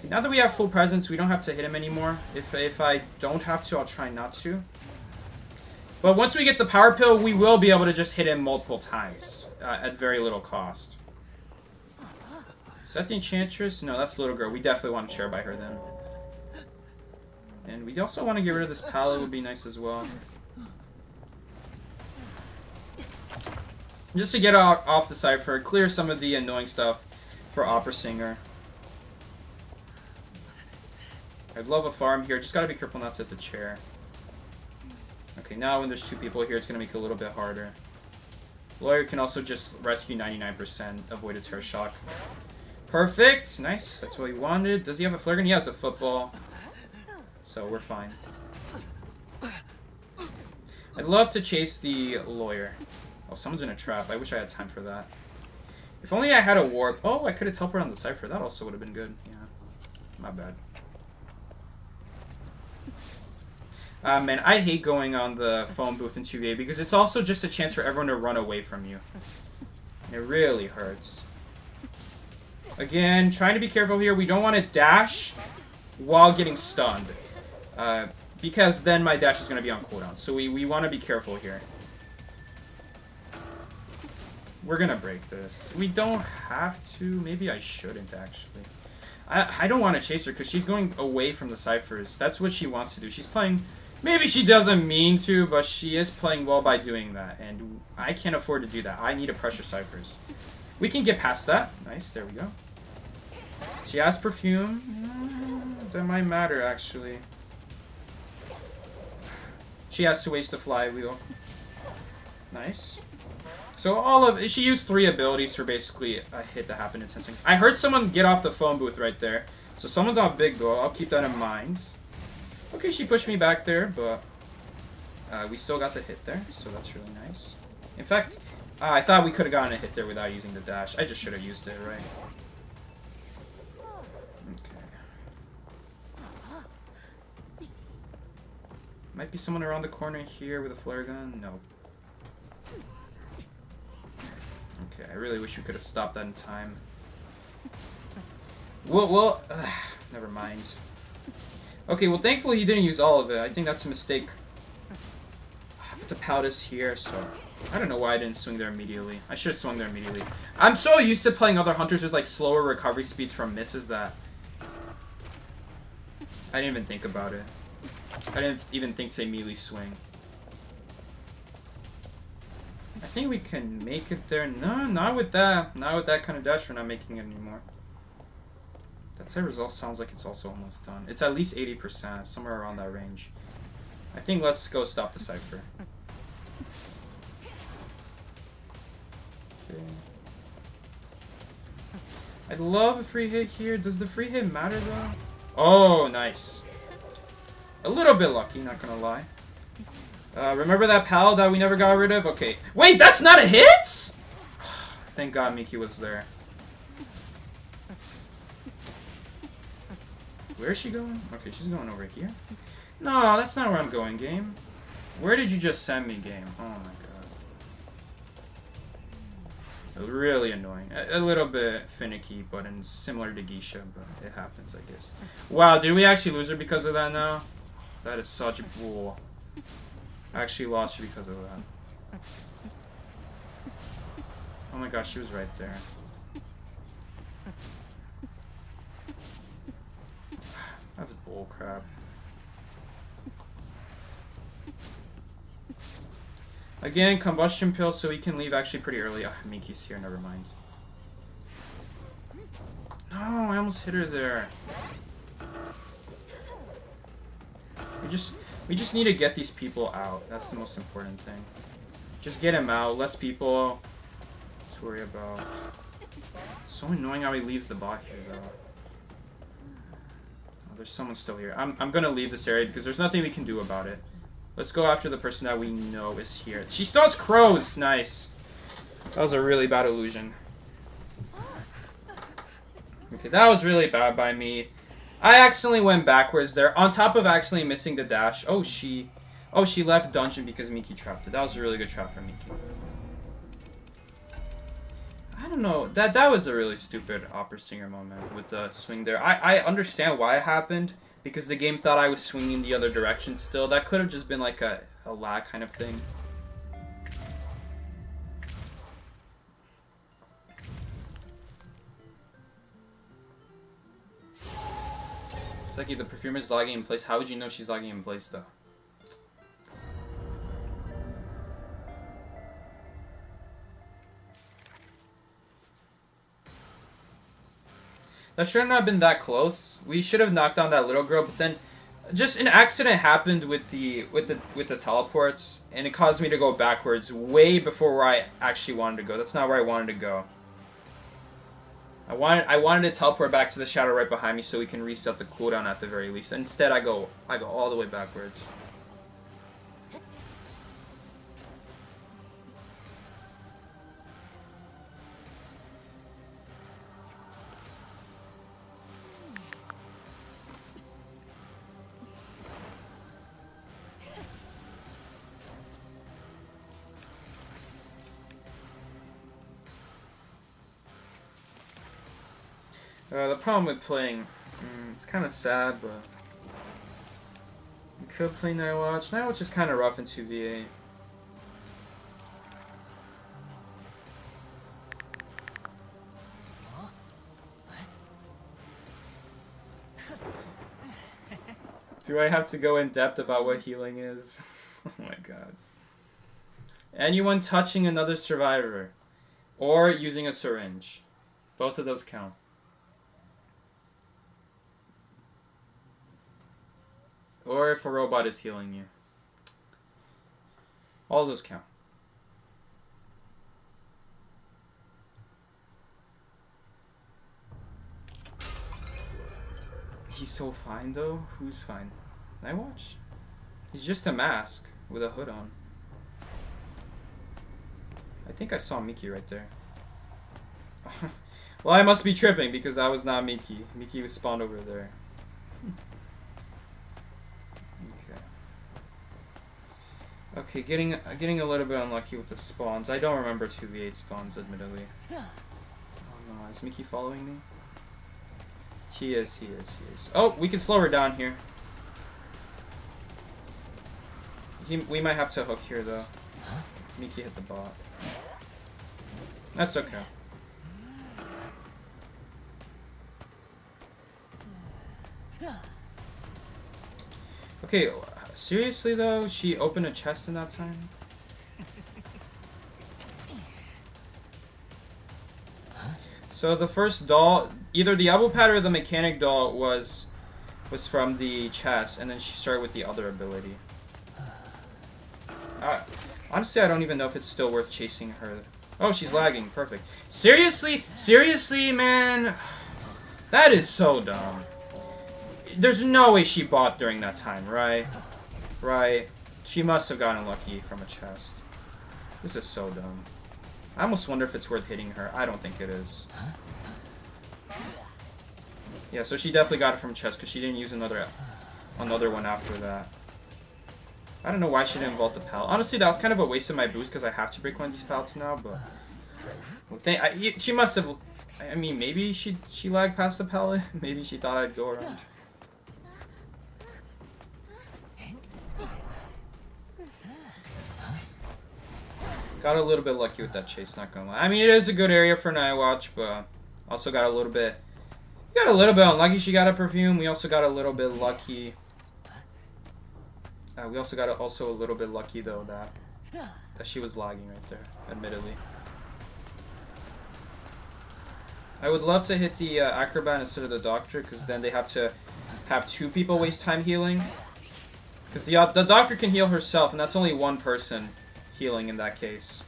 Now that we have full presence, we don't have to hit him anymore. If I don't have to, I'll try not to. But once we get the power pill, we will be able to just hit him multiple times at very little cost. Is that the Enchantress? No, that's the little girl. We definitely want to chair by her then. And we also want to get rid of this pallet. Would be nice as well. Just to get off the Cypher, clear some of the annoying stuff for Opera Singer. I'd love a farm here. Just gotta be careful not to hit the chair. Okay, now when there's 2 people here, it's gonna make it a little bit harder. Lawyer can also just rescue 99%, avoid a terror shock. Perfect! Nice, that's what he wanted. Does he have a flare gun? He has a football. So we're fine. I'd love to chase the lawyer. Oh, someone's in a trap. I wish I had time for that. If only I had a warp. Oh, I could have teleported on the Cypher. That also would have been good. Yeah, my bad. Man, I hate going on the phone booth in 2v8 because it's also just a chance for everyone to run away from you. It really hurts. Again, trying to be careful here. We don't want to dash while getting stunned. Because then my dash is going to be on cooldown. So we want to be careful here. We're gonna break this. We don't have to. Maybe I shouldn't, actually. I don't want to chase her because she's going away from the ciphers. That's what she wants to do. She's playing... Maybe she doesn't mean to, but she is playing well by doing that. And I can't afford to do that. I need to pressure ciphers. We can get past that. Nice, there we go. She has perfume. That might matter, actually. She has to waste a flywheel. Nice. So she used 3 abilities for basically a hit that happened in 10 seconds. I heard someone get off the phone booth right there. So someone's on big goal. I'll keep that in mind. Okay, she pushed me back there, but we still got the hit there. So that's really nice. In fact, I thought we could have gotten a hit there without using the dash. I just should have used it, right? Okay. Might be someone around the corner here with a flare gun. Nope. Okay, I really wish we could have stopped that in time. Well, never mind. Okay, well, thankfully he didn't use all of it. I think that's a mistake. But the pallet is here, so... I don't know why I didn't swing there immediately. I should have swung there immediately. I'm so used to playing other hunters with, like, slower recovery speeds from misses that... I didn't even think about it. I didn't even think to immediately swing. I think we can make it there. No, not with that. Not with that kind of dash. We're not making it anymore. That side result sounds like it's also almost done. It's at least 80%, somewhere around that range. I think let's go stop the cipher. Okay. I'd love a free hit here. Does the free hit matter though? Oh, nice. A little bit lucky, not gonna lie. Remember that pal that we never got rid of? Okay. Wait, that's not a hit?! Thank God Miki was there. Where is she going? Okay, she's going over here. No, that's not where I'm going, game. Where did you just send me, game? Oh my god. Really annoying. A little bit finicky, but similar to Geisha, but it happens, I guess. Wow, did we actually lose her because of that now? That is such bull. I actually lost her because of that. Oh my gosh, she was right there. That's bull crap. Again, combustion pill so we can leave actually pretty early. Ah, Miki's here, never mind. No, I almost hit her there. We just need to get these people out. That's the most important thing. Just get him out. Less people to worry about. It's so annoying how he leaves the bot here, though. Oh, there's someone still here. I'm gonna leave this area because there's nothing we can do about it. Let's go after the person that we know is here. She still has crows! Nice. That was a really bad illusion. Okay, that was really bad by me. I accidentally went backwards there, on top of accidentally missing the dash. Oh, she left dungeon because Miki trapped it. That was a really good trap for Miki. I don't know. That was a really stupid opera singer moment with the swing there. I understand why it happened, because the game thought I was swinging the other direction still. That could have just been like a lag kind of thing. It's like the perfumer's lagging in place. How would you know she's lagging in place, though? That shouldn't have been that close. We should have knocked down that little girl, but then just an accident happened with the teleports, and it caused me to go backwards way before where I actually wanted to go. That's not where I wanted to go. I wanted to teleport back to the shadow right behind me so we can reset the cooldown at the very least. Instead, I go all the way backwards. The problem with playing, it's kind of sad, but you could play Night Watch. Night Watch is kind of rough in 2v8. Do I have to go in depth about what healing is? Oh my god. Anyone touching another survivor. Or using a syringe. Both of those count. Or if a robot is healing you. All those count. He's so fine though? Who's fine? I watched. He's just a mask with a hood on. I think I saw Miki right there. Well, I must be tripping because that was not Miki. Miki was spawned over there. Okay, getting a little bit unlucky with the spawns. I don't remember 2v8 spawns, admittedly. Oh no, is Mickey following me? He is. Oh, we can slow her down here. We might have to hook here, though. Mickey hit the bot. That's okay. Okay, seriously though, she opened a chest in that time? So the first doll, either the elbow pad or the mechanic doll was from the chest, and then she started with the other ability. Honestly, I don't even know if it's still worth chasing her. Oh, she's lagging. Perfect. Seriously? Seriously, man? That is so dumb. There's no way she bought during that time, right? Right. She must have gotten lucky from a chest. This is so dumb. I almost wonder if it's worth hitting her. I don't think it is. Yeah, so she definitely got it from chest because she didn't use another one after that. I don't know why she didn't vault the pallet. Honestly, that was kind of a waste of my boost because I have to break one of these pallets now, but... Well, she must have... I mean, maybe she lagged past the pallet. Maybe she thought I'd go around. Got a little bit lucky with that chase, not gonna lie. I mean, it is a good area for Night Watch, but also got a little bit... Got a little bit unlucky she got a perfume. We also got a little bit lucky... we also got a little bit lucky, though, that she was lagging right there, admittedly. I would love to hit the Acrobat instead of the Doctor, because then they have to have two people waste time healing. Because the Doctor can heal herself, and that's only one person healing in that case.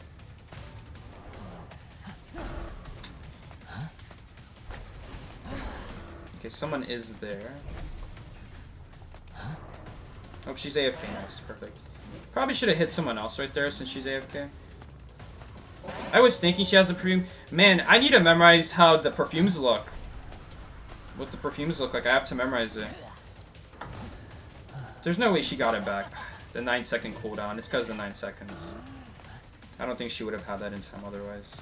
Okay, someone is there. Oh, she's AFK. Nice. Perfect. Probably should have hit someone else right there since she's AFK. I was thinking she has a perfume. Man, I need to memorize how the perfumes look. What the perfumes look like. I have to memorize it. There's no way she got it back. The 9-second cooldown. It's because of the 9 seconds. I don't think she would have had that in time otherwise.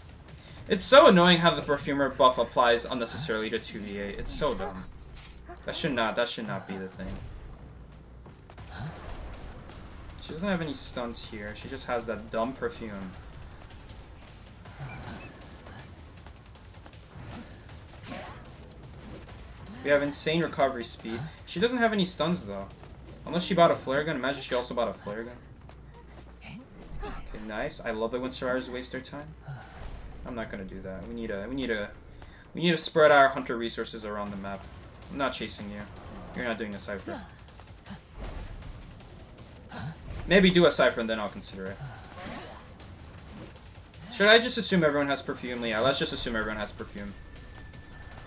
It's so annoying how the perfumer buff applies unnecessarily to 2v8. It's so dumb. That should not be the thing. She doesn't have any stunts here. She just has that dumb perfume. We have insane recovery speed. She doesn't have any stuns though. Unless she bought a flare gun. Imagine she also bought a flare gun. Okay, nice. I love it when survivors waste their time. I'm not gonna do that. We need to spread our hunter resources around the map. I'm not chasing you. You're not doing a cipher. Maybe do a cipher and then I'll consider it. Should I just assume everyone has perfume? Yeah, let's just assume everyone has perfume.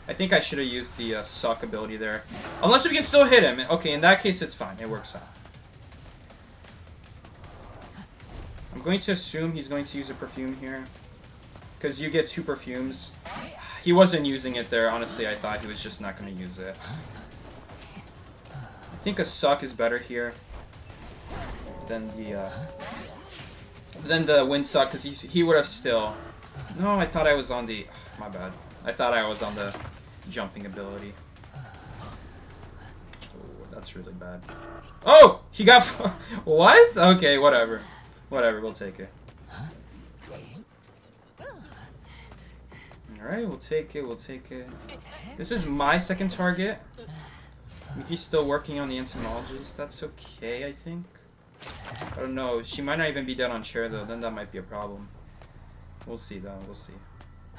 I think I should have used the suck ability there. Unless we can still hit him. Okay, in that case, it's fine. It works out. I'm going to assume he's going to use a perfume here. Because you get 2 perfumes. He wasn't using it there. Honestly, I thought he was just not going to use it. I think a suck is better here than the wind suck, because he would have still... No, I thought I was on the... My bad. I thought I was on the jumping ability. Oh, that's really bad. Oh! He got... What? Okay, whatever. Whatever, we'll take it. Alright, we'll take it, we'll take it. This is my second target. Miki's still working on the entomologist. That's okay, I think. I don't know. She might not even be dead on chair, though. Then that might be a problem. We'll see, though. We'll see.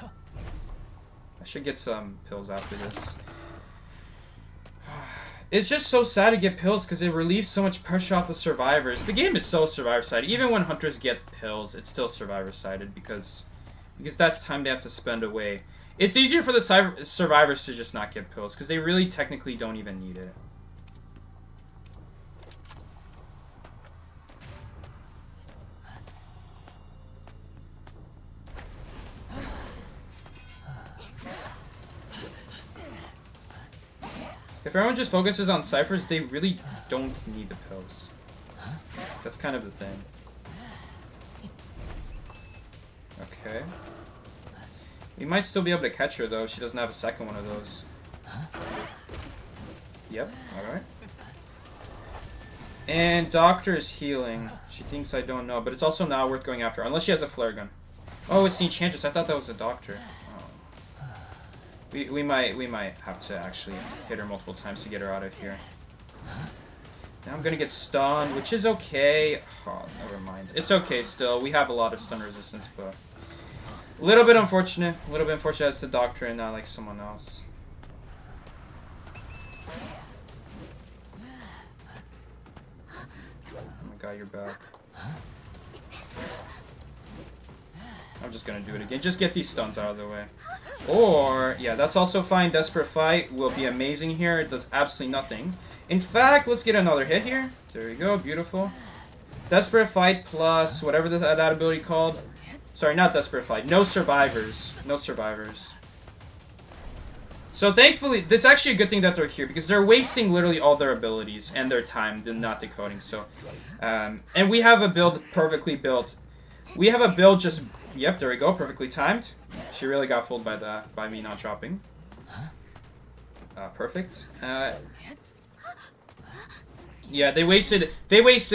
I should get some pills after this. It's just so sad to get pills because it relieves so much pressure off the survivors. The game is so survivor-sided. Even when hunters get pills, it's still survivor-sided because that's time they have to spend away. It's easier for the survivors to just not get pills because they really technically don't even need it. If everyone just focuses on ciphers, they really don't need the pills. That's kind of the thing. Okay. We might still be able to catch her, though. She doesn't have a second one of those. Yep, alright. And Doctor is healing. She thinks I don't know, but it's also not worth going after her, unless she has a flare gun. Oh, it's the Enchantress. I thought that was a Doctor. We might have to actually hit her multiple times to get her out of here. Now I'm gonna get stunned, which is okay. Oh, never mind. It's okay still. We have a lot of stun resistance, but a little bit unfortunate. A little bit unfortunate as the Doctor and not like someone else. Oh my god, you're back. I'm just gonna do it again. Just get these stuns out of the way. Or, yeah, that's also fine. Desperate Fight will be amazing here. It does absolutely nothing. In fact, let's get another hit here. There we go. Beautiful. Desperate Fight plus whatever that ability called. Sorry, not Desperate Fight. No survivors. No survivors. So thankfully, that's actually a good thing that they're here because they're wasting literally all their abilities and their time not decoding. So, and we have a build perfectly built. We have a build just... Yep, there we go. Perfectly timed. She really got fooled by that, by me not dropping. Perfect. Yeah, they wasted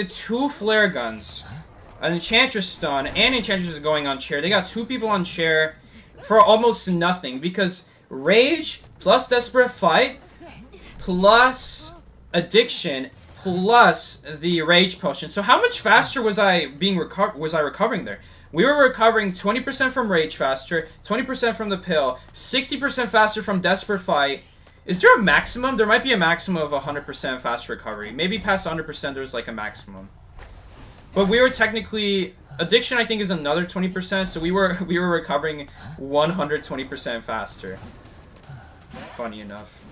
2 flare guns, an Enchantress stun, and Enchantress is going on chair. They got 2 people on chair for almost nothing because Rage plus Desperate Fight plus Addiction plus the Rage Potion. So how much faster was I recovering there? We were recovering 20% from Rage faster, 20% from the pill, 60% faster from Desperate Fight. Is there a maximum? There might be a maximum of 100% fast recovery. Maybe past 100% there's like a maximum. But we were technically... Addiction I think is another 20%, so we were recovering 120% faster. Funny enough.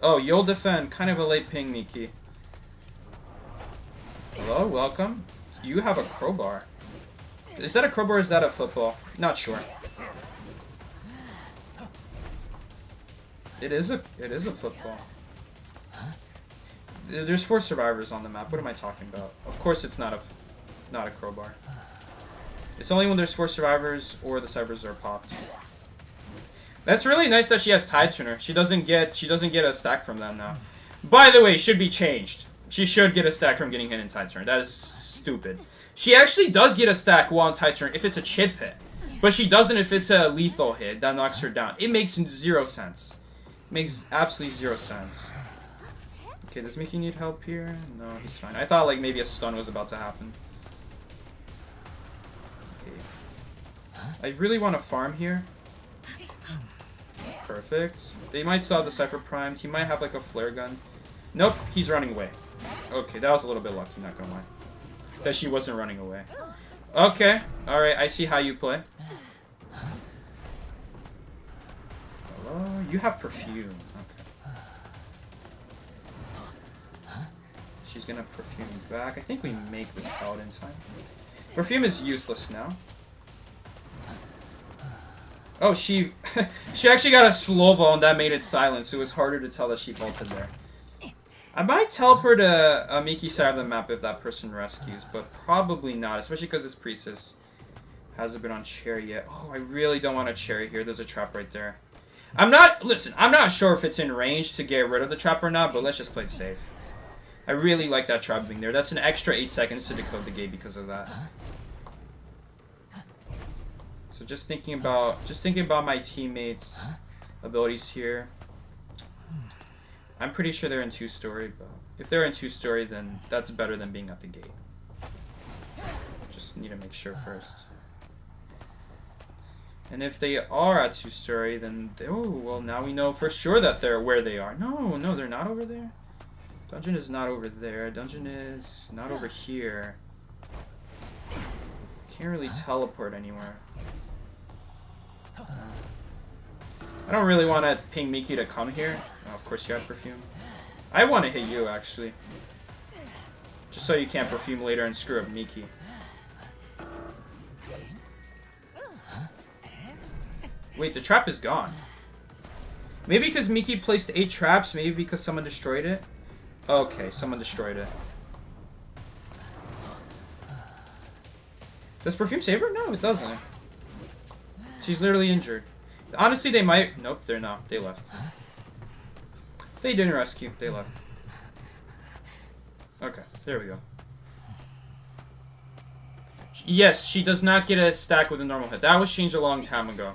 Oh, you'll defend. Kind of a late ping, Miki. Hello, welcome. You have a crowbar. Is that a crowbar or is that a football? Not sure. It is a football. There's 4 survivors on the map. What am I talking about? Of course it's not a crowbar. It's only when there's 4 survivors or the ciphers are popped. That's really nice that she has Tide Turner. She doesn't get a stack from them now. By the way, should be changed. She should get a stack from getting hit in Tide Turner. That is stupid. She actually does get a stack while on Tide Turner if it's a chip hit. But she doesn't if it's a lethal hit that knocks her down. It makes 0 sense. It makes absolutely 0 sense. Okay, does Mickey need help here? No, he's fine. I thought like maybe a stun was about to happen. Okay. I really want to farm here. Perfect. They might still have the Cypher primed. He might have like a flare gun. Nope, he's running away. Okay, that was a little bit lucky, not gonna lie. That she wasn't running away. Okay, alright, I see how you play. Hello? You have perfume. Okay. She's gonna perfume back. I think we make this paladin time. Perfume is useless now. Oh, she actually got a slow ball and that made it silent, so it was harder to tell that she vaulted there. I might teleport to Miki's side of the map if that person rescues, but probably not, especially because this priestess hasn't been on chair yet. Oh, I really don't want a chair here. There's a trap right there. I'm not sure if it's in range to get rid of the trap or not, but let's just play it safe. I really like that trap being there. That's an extra 8 seconds to decode the gate because of that. So just thinking about my teammates' abilities here. I'm pretty sure they're in 2-story, but if they're in 2-story, then that's better than being at the gate. Just need to make sure first. And if they are at 2-story, then oh well, now we know for sure that they're where they are. No, they're not over there. Dungeon is not over there. Dungeon is not over here. Can't really teleport anywhere. I don't really want to ping Miki to come here. Oh, of course you have perfume. I want to hit you, actually. Just so you can't perfume later and screw up Miki. Wait, the trap is gone. Maybe because Miki placed 8 traps, maybe because someone destroyed it. Okay, someone destroyed it. Does perfume save her? No, it doesn't. She's literally injured. Honestly, they might... Nope, they're not. They left. They didn't rescue. They left. Okay, there we go. Yes, she does not get a stack with a normal hit. That was changed a long time ago.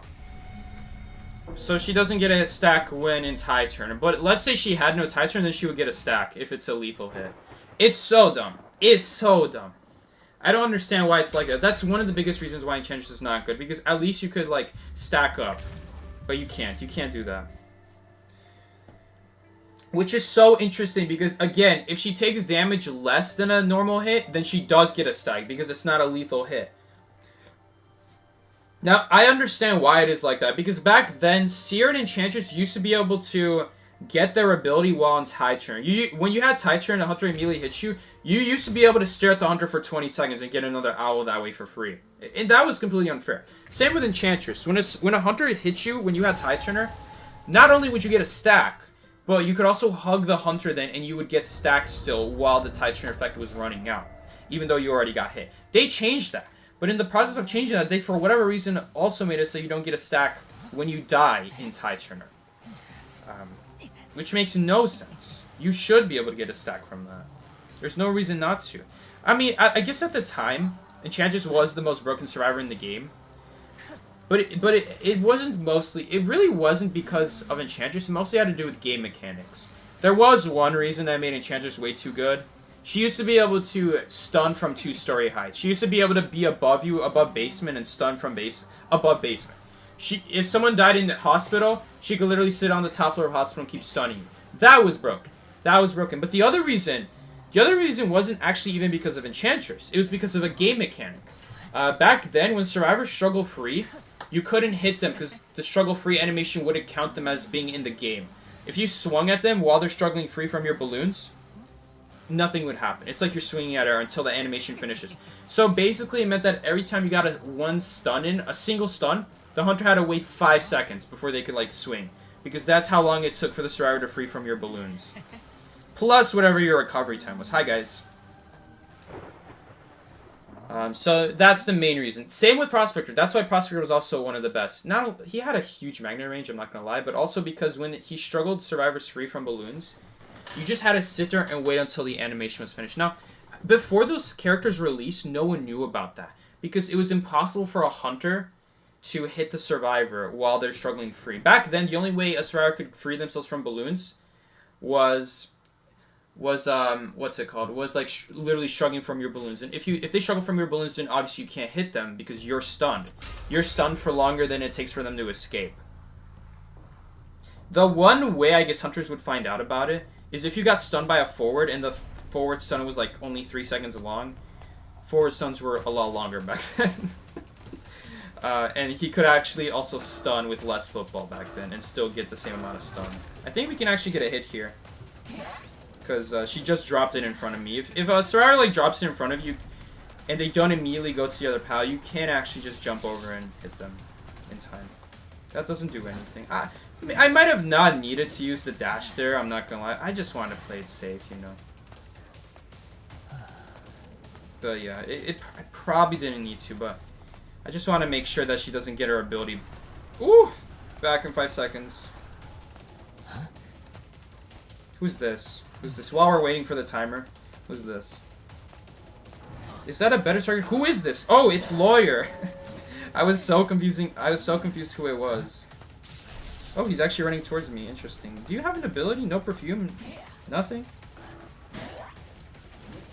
So she doesn't get a stack when in tie turn. But let's say she had no tie turn, then she would get a stack if it's a lethal hit. It's so dumb. It's so dumb. I don't understand why it's like that. That's one of the biggest reasons why Enchantress is not good. Because at least you could, like, stack up. But you can't. You can't do that. Which is so interesting because, again, if she takes damage less than a normal hit, then she does get a stack because it's not a lethal hit. Now, I understand why it is like that, because back then, Seer and Enchantress used to be able to get their ability while on tie turn. When you had tie turn and a Hunter immediately hits you, you used to be able to stare at the Hunter for 20 seconds and get another owl that way for free. And that was completely unfair. Same with Enchantress. When a Hunter hits you when you had tie turner, not only would you get a stack, but you could also hug the Hunter then and you would get stacks still while the tie turner effect was running out, even though you already got hit. They changed that. But in the process of changing that, they, for whatever reason, also made it so you don't get a stack when you die in tie turner. Which makes no sense. You should be able to get a stack from that. There's no reason not to. I mean, I guess at the time, Enchantress was the most broken survivor in the game. But it wasn't mostly... It really wasn't because of Enchantress. It mostly had to do with game mechanics. There was one reason that made Enchantress way too good. She used to be able to stun from 2-story heights. She used to be able to be above you, above basement, and stun from above basement. If someone died in the hospital, she could literally sit on the top floor of the hospital and keep stunning you. That was broken. That was broken. But the other reason wasn't actually even because of Enchantress. It was because of a game mechanic. Back then, when survivors struggle free, you couldn't hit them because the struggle free animation wouldn't count them as being in the game. If you swung at them while they're struggling free from your balloons, nothing would happen. It's like you're swinging at her until the animation finishes. So basically, it meant that every time you got one stun in, a single stun, the Hunter had to wait 5 seconds before they could, like, swing. Because that's how long it took for the survivor to free from your balloons. Plus whatever your recovery time was. Hi, guys. So that's the main reason. Same with Prospector. That's why Prospector was also one of the best. Now, he had a huge magnet range, I'm not going to lie. But also because when he struggled survivors free from balloons, you just had to sit there and wait until the animation was finished. Now, before those characters released, no one knew about that. Because it was impossible for a Hunter to hit the survivor while they're struggling free. Back then, the only way a survivor could free themselves from balloons was what's it called? Was like literally struggling from your balloons. And if they struggle from your balloons, then obviously you can't hit them because you're stunned. You're stunned for longer than it takes for them to escape. The one way I guess Hunters would find out about it is if you got stunned by a forward and the forward stun was like only 3 seconds long. Forward stuns were a lot longer back then. And he could actually also stun with less football back then and still get the same amount of stun. I think we can actually get a hit here. Because she just dropped it in front of me. If a survivor like drops it in front of you and they don't immediately go to the other pal, you can actually just jump over and hit them in time. That doesn't do anything. I might have not needed to use the dash there, I'm not gonna lie. I just wanted to play it safe, you know. But yeah, I probably didn't need to, but I just want to make sure that she doesn't get her ability. Ooh! Back in 5 seconds. Who's this? Who's this? While we're waiting for the timer, who's this? Is that a better target? Who is this? Oh, it's Lawyer. I was so confused who it was. Oh, he's actually running towards me. Interesting. Do you have an ability? No perfume? Nothing?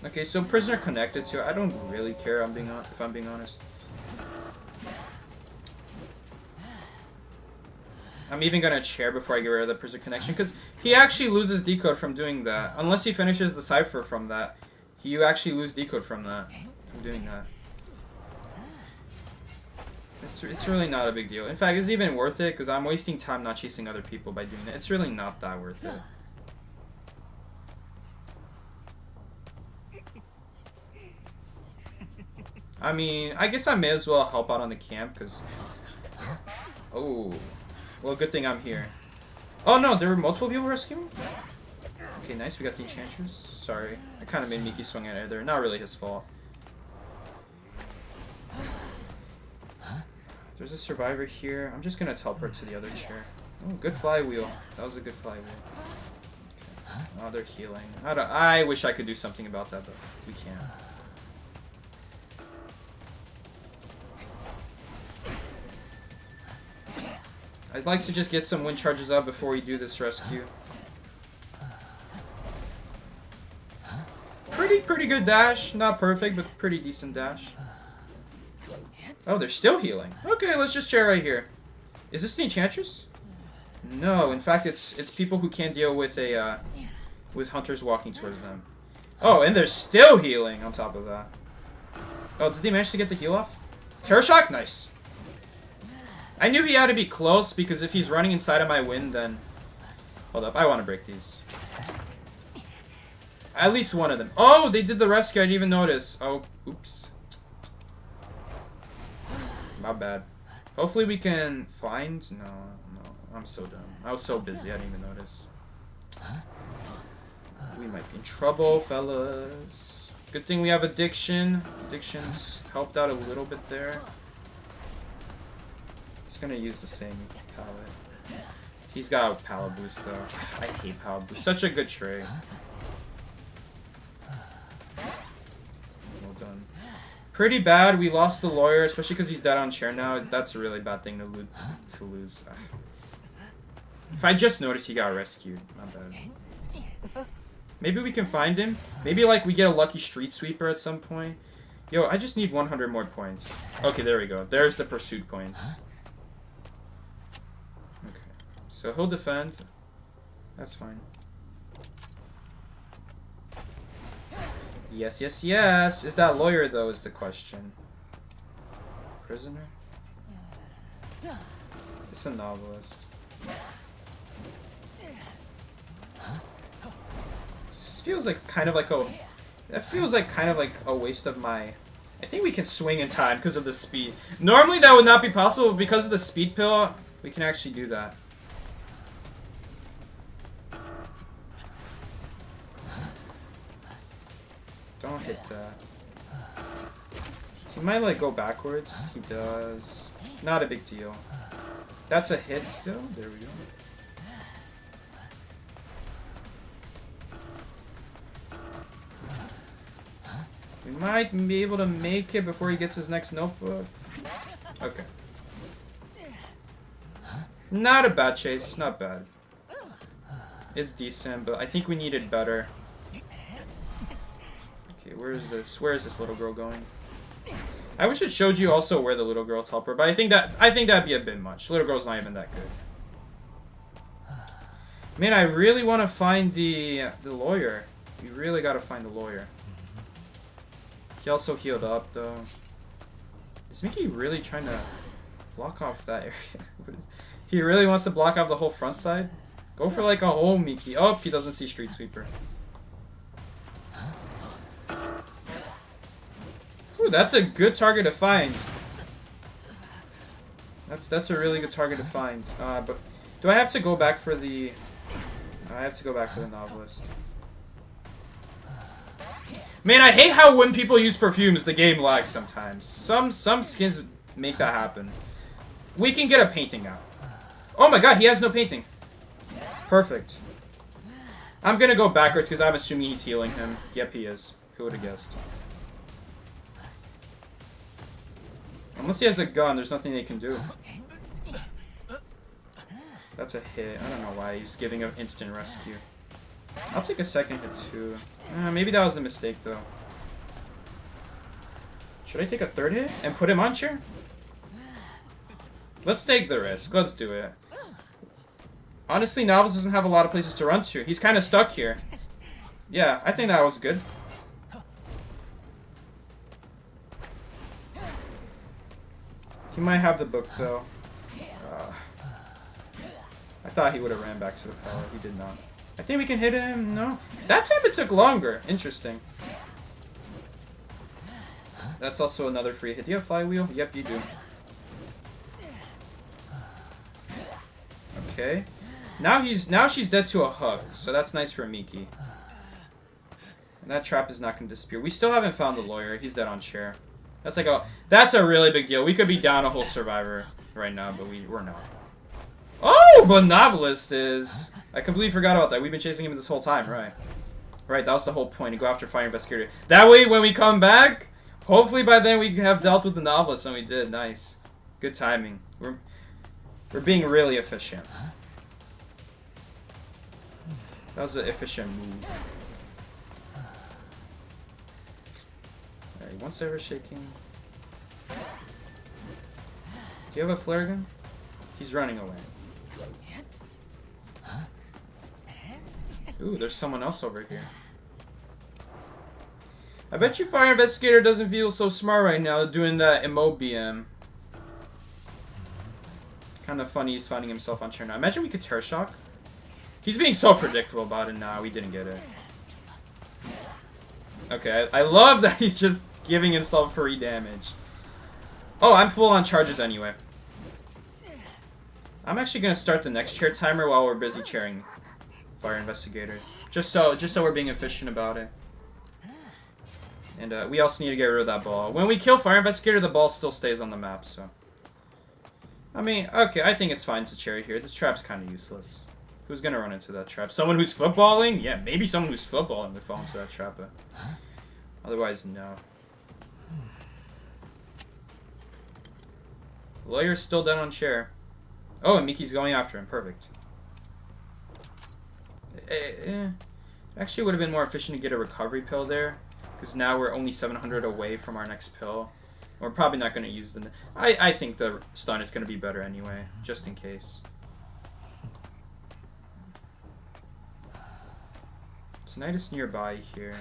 Okay, so prisoner connected to it. I don't really care, if I'm being honest. I'm even gonna chair before I get rid of the prisoner connection, because he actually loses decode from doing that. Unless he finishes the cipher from that, you actually lose decode from that, from doing that. It's really not a big deal. In fact, it's even worth it, because I'm wasting time not chasing other people by doing it. It's really not that worth it. I mean, I guess I may as well help out on the camp, because... Oh. Well, good thing I'm here. Oh, no, there were multiple people rescuing? Okay, nice. We got the Enchantress. Sorry. I kind of made Miki swing at it there. Not really his fault. There's a survivor here. I'm just going to teleport to the other chair. Oh, good flywheel. That was a good flywheel. Okay. Oh, they're healing. I wish I could do something about that, but we can't. I'd like to just get some wind charges up before we do this rescue. Pretty good dash. Not perfect, but pretty decent dash. Oh, they're still healing. Okay, let's just chair right here. Is this the Enchantress? No, in fact, it's people who can't deal with with hunters walking towards them. Oh, and they're still healing on top of that. Oh, did they manage to get the heal off? Terror Shock? Nice. I knew he had to be close, because if he's running inside of my wind, then... Hold up, I want to break these. At least one of them. Oh, they did the rescue, I didn't even notice. Oh, oops. My bad. Hopefully we can find... No, I'm so dumb. I was so busy, I didn't even notice. We might be in trouble, fellas. Good thing we have Addiction. Addiction's helped out a little bit there. He's gonna use the same palette. He's got a palette boost though. I hate palette boost. Such a good trade. Well done. Pretty bad. We lost the lawyer, especially because he's dead on chair now. That's a really bad thing to lose. If I just noticed he got rescued. Not bad. Maybe we can find him. Maybe like we get a lucky street sweeper at some point. Yo, I just need 100 more points. Okay, there we go. There's the pursuit points. So he'll defend. That's fine. Yes, yes, yes. Is that lawyer, though, is the question. Prisoner? It's a novelist. This feels like kind of like a... That feels like kind of like a waste of my... I think we can swing in time because of the speed. Normally that would not be possible, but because of the speed pill, we can actually do that. Don't hit that. He might like go backwards. He does. Not a big deal. That's a hit still. There we go. We might be able to make it before he gets his next notebook. Okay. Not a bad chase. Not bad. It's decent, but I think we needed better. Okay, where is this little girl going? I wish it showed you also where the little girl teleported, but I think that'd be a bit much. Little girl's not even that good. Man, I really want to find the lawyer. You really got to find the lawyer. He also healed up though. Is Mickey really trying to block off that area? He really wants to block off the whole front side? Go for like a whole Mickey. Oh, he doesn't see Street Sweeper. Ooh, that's a good target to find. That's a really good target to find. But do I have to go back for the... I have to go back for the novelist. Man, I hate how when people use perfumes, the game lags sometimes. Some skins make that happen. We can get a painting out. Oh my god, he has no painting. Perfect. I'm gonna go backwards because I'm assuming he's healing him. Yep, he is. Who would have guessed? Unless he has a gun, there's nothing they can do. That's a hit. I don't know why he's giving an instant rescue. I'll take a second hit too. Maybe that was a mistake though. Should I take a third hit and put him on chair? Let's take the risk. Let's do it. Honestly, Novelist doesn't have a lot of places to run to. He's kind of stuck here. Yeah, I think that was good. He might have the book though. I thought he would have ran back to the power. He did not. I think we can hit him. No. That time it took longer. Interesting. That's also another free hit. Do you have flywheel? Yep, you do. Okay. Now she's dead to a hook, so that's nice for Miki. And that trap is not going to disappear. We still haven't found the lawyer. He's dead on chair. That's a really big deal. We could be down a whole survivor right now, but we're not. Oh, but Novelist is. I completely forgot about that. We've been chasing him this whole time, right? Right, that was the whole point. To go after Fire Investigator. That way, when we come back, hopefully by then we have dealt with the Novelist, and we did. Nice. Good timing. We're being really efficient. That was an efficient move. Alright, one server shaking. Do you have a flare gun? He's running away. Ooh, there's someone else over here. I bet you Fire Investigator doesn't feel so smart right now doing that MOBM. Kind of funny he's finding himself on chair now. Imagine we could Terror Shock. He's being so predictable about it. Nah, we didn't get it. Okay, I love that he's just giving himself free damage. Oh, I'm full on charges anyway. I'm actually gonna start the next chair timer while we're busy chairing Fire Investigator. Just so we're being efficient about it. And we also need to get rid of that ball. When we kill Fire Investigator, the ball still stays on the map, so. I mean, okay, I think it's fine to chair here. This trap's kind of useless. Who's gonna run into that trap? Someone who's footballing? Yeah, maybe someone who's footballing would fall into that trap, but otherwise, no. Lawyer's still down on chair. Oh, and Miki's going after him. Perfect. Actually, it would have been more efficient to get a recovery pill there, because now we're only 700 away from our next pill. We're probably not going to use the... I think the stun is going to be better anyway, just in case. Tonight is nearby here.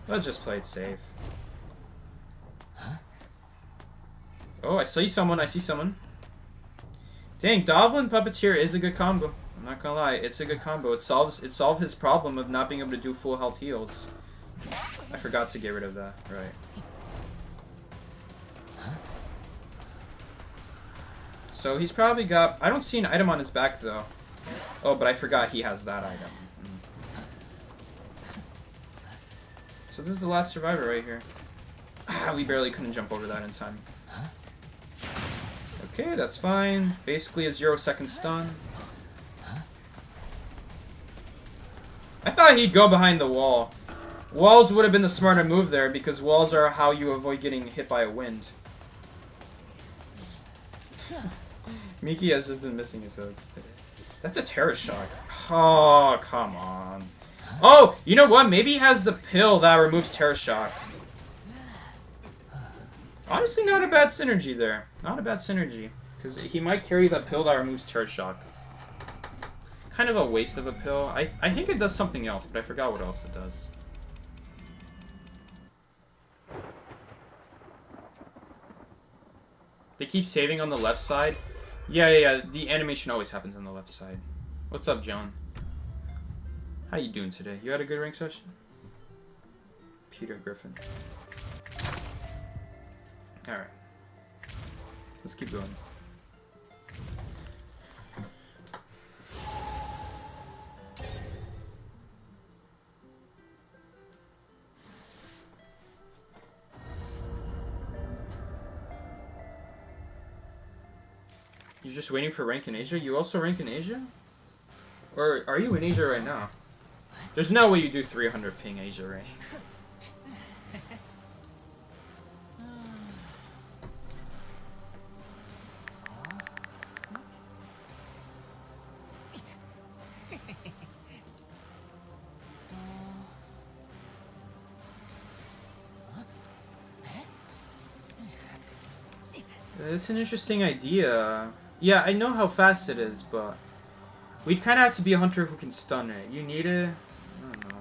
Let's just play it safe. Oh, I see someone. I see someone. Dang, Dovlin Puppeteer is a good combo. I'm not gonna lie, it's a good combo. It solved his problem of not being able to do full health heals. I forgot to get rid of that. Right. So he's probably got... I don't see an item on his back though. Oh, but I forgot he has that item. So this is the last survivor right here. Ah, we barely couldn't jump over that in time. Okay, that's fine. Basically a 0-second stun. I thought he'd go behind the wall. Walls would have been the smarter move there, because walls are how you avoid getting hit by a wind. Miki has just been missing his hooks today. That's a Terror Shock. Oh, come on. Oh, you know what? Maybe he has the pill that removes Terror Shock. Honestly, not a bad synergy there. Not a bad synergy. Because he might carry that pill that removes Terror Shock. Kind of a waste of a pill. I think it does something else, but I forgot what else it does. They keep saving on the left side. Yeah. The animation always happens on the left side. What's up, John? How you doing today? You had a good rank session? Peter Griffin. Alright. Let's keep going. You're just waiting for rank in Asia? You also rank in Asia? Or are you in Asia right now? There's no way you do 300 ping Asia rank. It's an interesting idea. Yeah, I know how fast it is, but we'd kind of have to be a hunter who can stun it. You need it? I don't know.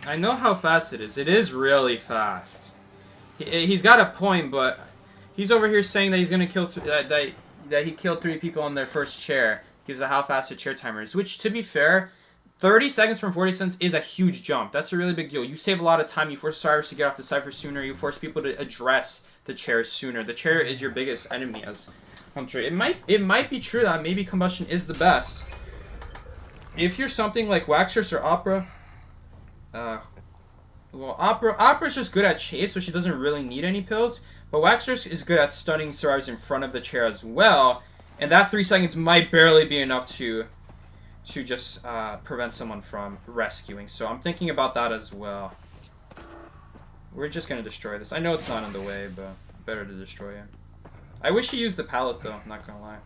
I know how fast it is. It is really fast. He's got a point, but he's over here saying that he's gonna kill that he killed 3 people on their first chair because of how fast the chair timer is. Which, to be fair, 30 seconds from 40 seconds is a huge jump. That's a really big deal. You save a lot of time. You force survivors to get off the cipher sooner. You force people to address the chair sooner. The chair is your biggest enemy as hunter. It might be true that maybe combustion is the best. If you're something like Waxers or Opera. Well, Opera's just good at chase, so she doesn't really need any pills. But Waxers is good at stunning survivors in front of the chair as well. And that 3 seconds might barely be enough to just prevent someone from rescuing. So I'm thinking about that as well. We're just going to destroy this. I know it's not in the way, but better to destroy it. I wish he used the pallet, though. I'm not going to lie.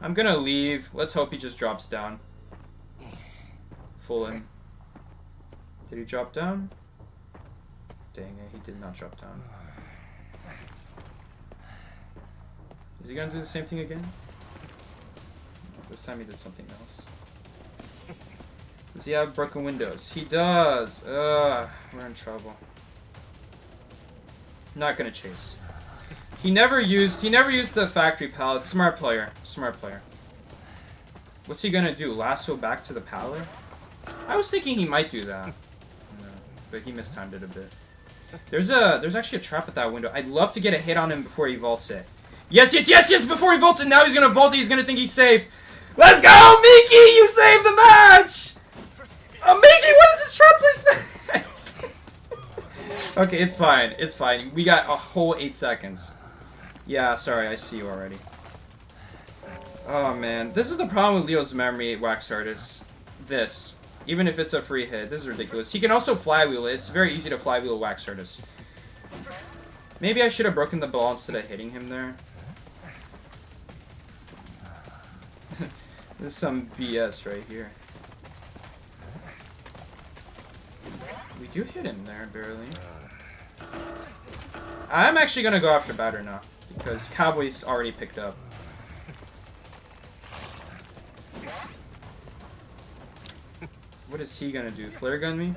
I'm going to leave. Let's hope he just drops down. Full in. Did he drop down? Dang it, he did not drop down. Is he gonna do the same thing again? This time he did something else. Does he have broken windows? He does! Ugh, we're in trouble. Not gonna chase. He never used the factory pallet. Smart player. Smart player. What's he gonna do? Lasso back to the pallet? I was thinking he might do that. But he mistimed it a bit. There's actually a trap at that window. I'd love to get a hit on him before he vaults it. Yes, yes, yes, yes! Before he vaults it, now he's gonna vault it, he's gonna think he's safe. Let's go, Miki! You saved the match! Miki, what is this trap placement? Okay, it's fine. It's fine. We got a whole 8 seconds. Yeah, sorry, I see you already. Oh, man. This is the problem with Leo's memory, Wax Artist. This. Even if it's a free hit. This is ridiculous. He can also flywheel it. It's very easy to flywheel Wax Artist. Maybe I should have broken the ball instead of hitting him there. This is some BS right here. We do hit him there, barely. I'm actually going to go after batter now. Because Cowboy's already picked up. What is he gonna do? Flare gun me?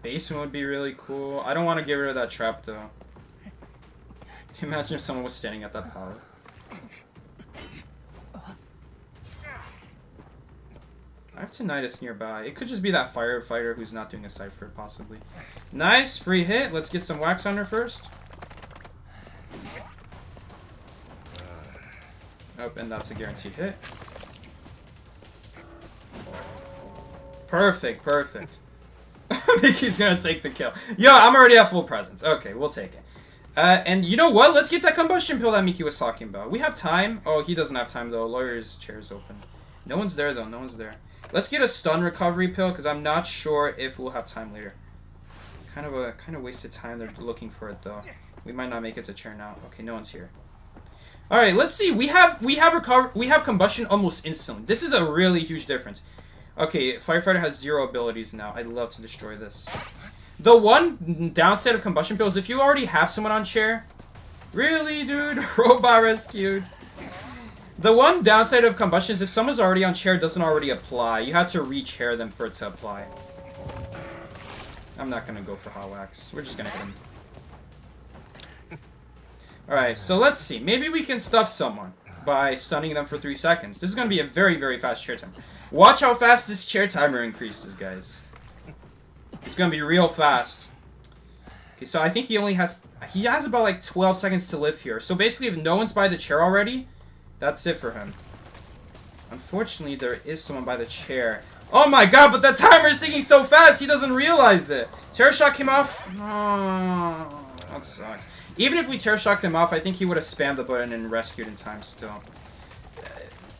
Basement would be really cool. I don't want to get rid of that trap though. Imagine if someone was standing at that pallet. I have tinnitus nearby. It could just be that firefighter who's not doing a cipher, possibly. Nice! Free hit. Let's get some wax on her first. Oh, and that's a guaranteed hit. Perfect, perfect. I think he's gonna take the kill. Yo, I'm already at full presence. Okay, we'll take it. And you know what? Let's get that combustion pill that Miki was talking about. We have time. Oh, he doesn't have time, though. Lawyer's chair is open. No one's there, though. No one's there. Let's get a stun recovery pill, because I'm not sure if we'll have time later. Kind of wasted time. They're looking for it, though. We might not make it to chair now. Okay, no one's here. All right, let's see. We have combustion almost instantly. This is a really huge difference. Okay, firefighter has 0 abilities now. I'd love to destroy this. The one downside of combustion pills, if you already have someone on chair, really, dude, robot rescued. The one downside of combustion is if someone's already on chair, it doesn't already apply. You have to re-chair them for it to apply. I'm not gonna go for hot wax. We're just gonna hit him. Alright, so let's see. Maybe we can stuff someone by stunning them for 3 seconds. This is going to be a very, very fast chair timer. Watch how fast this chair timer increases, guys. It's going to be real fast. Okay, so I think he has about like 12 seconds to live here. So basically, if no one's by the chair already, that's it for him. Unfortunately, there is someone by the chair. Oh my god, but the timer is ticking so fast, he doesn't realize it. Terror shot came off. Oh, that sucks. Even if we Terror Shocked him off, I think he would have spammed the button and rescued in time still.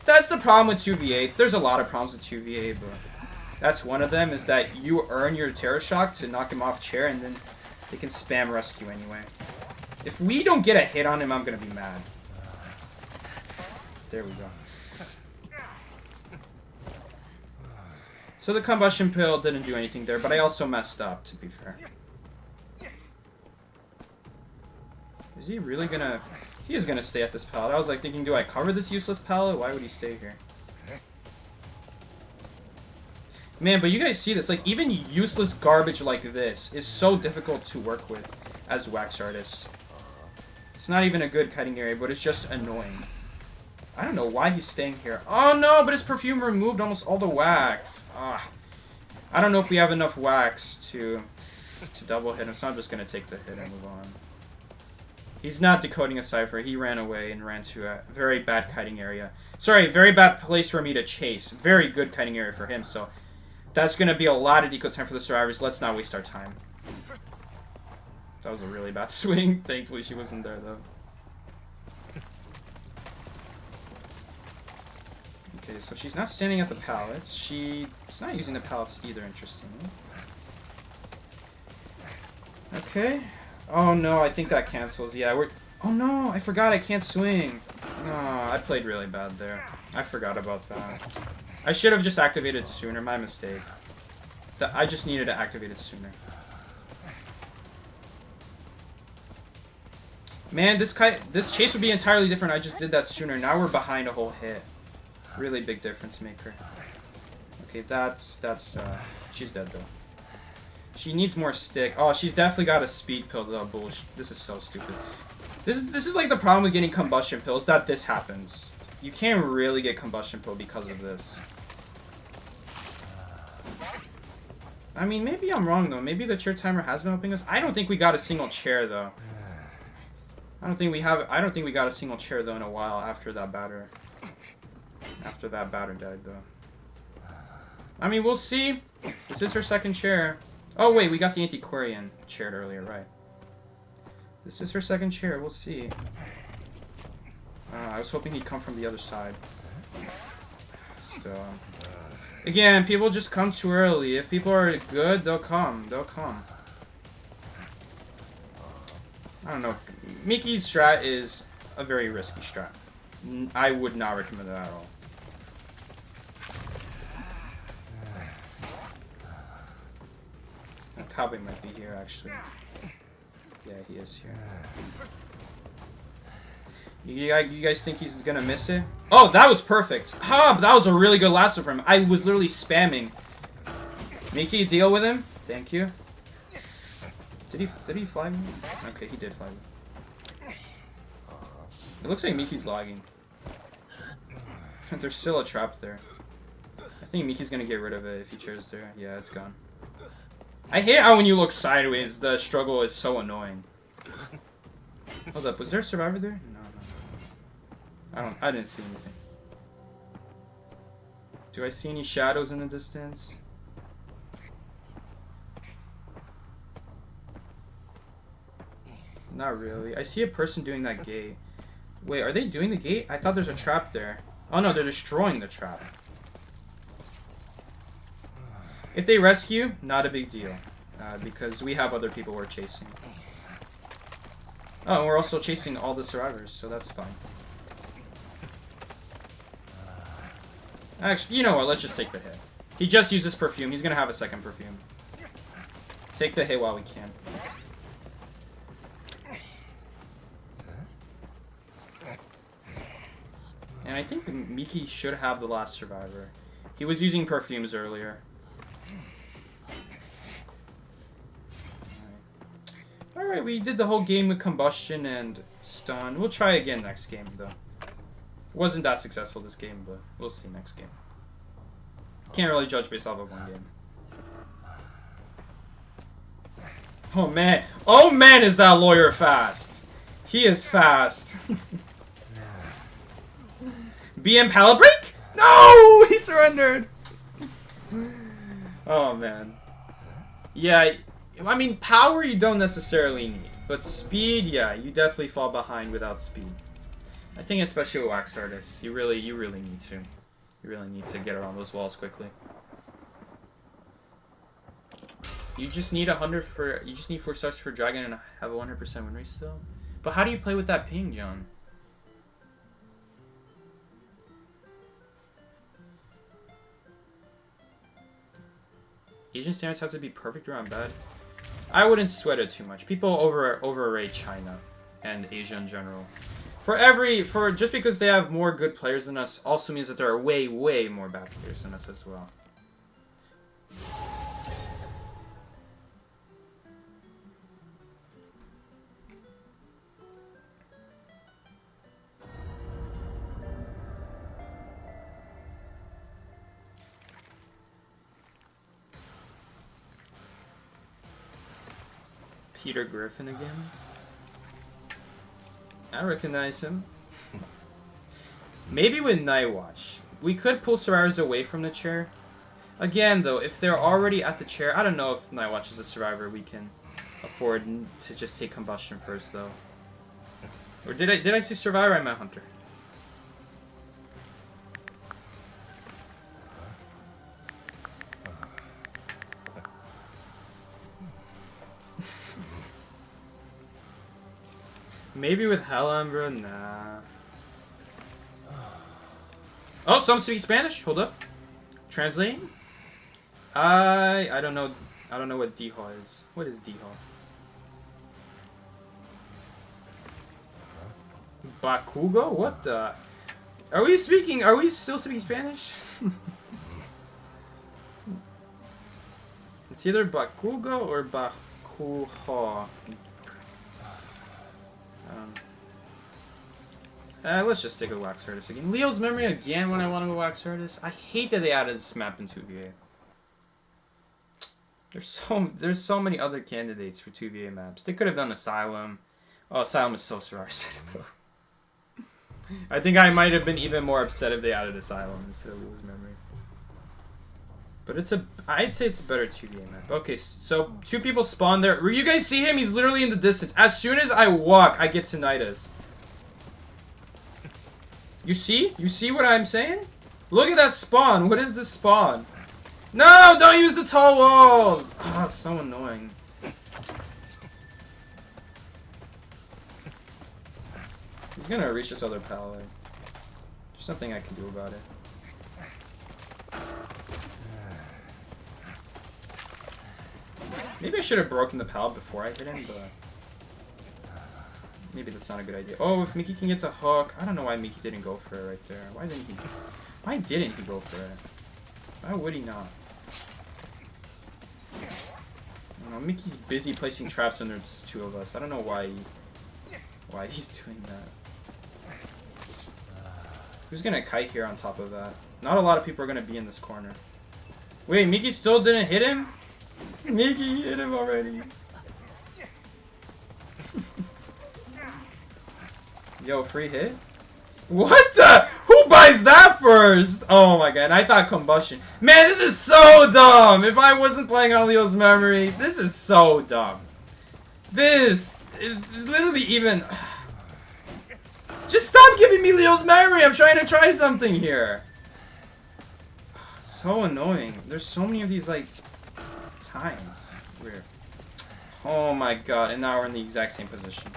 That's the problem with 2v8. There's a lot of problems with 2v8, but that's one of them, is that you earn your Terror Shock to knock him off chair, and then they can spam rescue anyway. If we don't get a hit on him, I'm going to be mad. There we go. So the combustion pill didn't do anything there, but I also messed up, to be fair. Is he really gonna... He is gonna stay at this pallet. I was like thinking, do I cover this useless pallet? Why would he stay here? Man, but you guys see this. Like, even useless garbage like this is so difficult to work with as wax artists. It's not even a good cutting area, but it's just annoying. I don't know why he's staying here. Oh no, but his perfume removed almost all the wax. Ah, I don't know if we have enough wax to double hit him, so I'm just gonna take the hit and move on. He's not decoding a cipher. He ran away and ran to a very bad kiting area. Sorry, very bad place for me to chase. Very good kiting area for him, so that's gonna be a lot of decode time for the survivors. Let's not waste our time. That was a really bad swing. Thankfully she wasn't there though. Okay, so she's not standing at the pallets. She's not using the pallets either, interestingly. Okay. Oh no, I think that cancels. Yeah, we're... Oh no, I forgot I can't swing. No, I played really bad there. I forgot about that. I should have just activated sooner. My mistake. I just needed to activate it sooner. Man, this chase would be entirely different. I just did that sooner. Now we're behind a whole hit. Really big difference maker. Okay, she's dead though. She needs more stick. Oh, she's definitely got a speed pill though. Bullshit. This is so stupid. This is like the problem with getting combustion pills, that this happens. You can't really get combustion pill because of this. I mean, maybe I'm wrong though. Maybe the chair timer has been helping us. I don't think we got a single chair though. I don't think we got a single chair though in a while after that batter. After that batter died though. I mean, we'll see. This is her second chair. Oh wait, we got the antiquarian chaired earlier, right? This is her second chair. We'll see. I was hoping he'd come from the other side. Still. Again, people just come too early. If people are good, they'll come. They'll come. I don't know. Mickey's strat is a very risky strat. I would not recommend that at all. Kabe might be here, actually. Yeah, he is here. You guys think he's gonna miss it? Oh, that was perfect. Ah, that was a really good lasso from him. I was literally spamming. Mickey, deal with him. Thank you. Did he fly me? Okay, he did fly me. It looks like Mickey's lagging. There's still a trap there. I think Mickey's gonna get rid of it if he chairs there. Yeah, it's gone. I hate how when you look sideways, the struggle is so annoying. Hold up, was there a survivor there? No. I didn't see anything. Do I see any shadows in the distance? Not really. I see a person doing that gate. Wait, are they doing the gate? I thought there's a trap there. Oh no, they're destroying the trap. If they rescue, not a big deal. Because we have other people we're chasing. Oh, and we're also chasing all the survivors, so that's fine. Actually, you know what? Let's just take the hit. He just uses perfume. He's gonna have a second perfume. Take the hit while we can. And I think Miki should have the last survivor. He was using perfumes earlier. Alright, we did the whole game with combustion and stun. We'll try again next game, though. Wasn't that successful this game, but we'll see next game. Can't really judge based off of one game. Oh man. Oh man, is that lawyer fast. He is fast. BM pallet break? No! He surrendered! Oh man. Yeah, I mean, power you don't necessarily need. But speed, yeah, you definitely fall behind without speed. I think especially with wax artists, you really need to. You really need to get around those walls quickly. You just need 100 for. You just need 4 stars for dragon and have a 100% win rate still. But how do you play with that ping, John? Asian standards have to be perfect around bad. I wouldn't sweat it too much. People overrate China and Asia in general. Just because they have more good players than us also means that there are way more bad players than us as well. Peter Griffin again? I recognize him. Maybe with Night Watch. We could pull survivors away from the chair. Again, though, if they're already at the chair, I don't know if Night Watch is a survivor we can afford to just take combustion first, though. Or did I say survivor? I meant hunter. Maybe with Hellambra? Nah. Oh, some speak Spanish? Hold up. Translating? I don't know. I don't know what Diho is. What is Diho? Bakugo? What the? Are we still speaking Spanish? It's either Bakugo or Bakuho. Let's just stick with Wax Artist again. Leo's Memory again when I want to go Wax Artist. I hate that they added this map in 2VA. There's so many other candidates for 2VA maps. They could have done Asylum. Oh, Asylum is so sorry though. I think I might have been even more upset if they added Asylum instead of Leo's Memory. But I'd say it's a better 2VA map. Okay, so 2 people spawn there. You guys see him? He's literally in the distance. As soon as I walk, I get tinnitus. You see? You see what I'm saying? Look at that spawn. What is this spawn? No! Don't use the tall walls! Ah, so annoying. He's gonna reach this other pallet. There's nothing I can do about it. Maybe I should have broken the pallet before I hit him, but maybe that's not a good idea. Oh, if Mickey can get the hook. I don't know why Mickey didn't go for it right there. Why didn't he go for it? Why would he not? I don't know, Mickey's busy placing traps when there's 2 of us. I don't know why he's doing that. Who's gonna kite here on top of that? Not a lot of people are gonna be in this corner. Wait, Mickey still didn't hit him? Mickey hit him already. Yo, free hit? What the? Who buys that first? Oh my god, I thought combustion. Man, this is so dumb. If I wasn't playing on Leo's Memory, this is so dumb. This is literally even... Just stop giving me Leo's Memory. I'm trying to try something here. So annoying. There's so many of these, like, times. Weird. Oh my god, and now we're in the exact same position.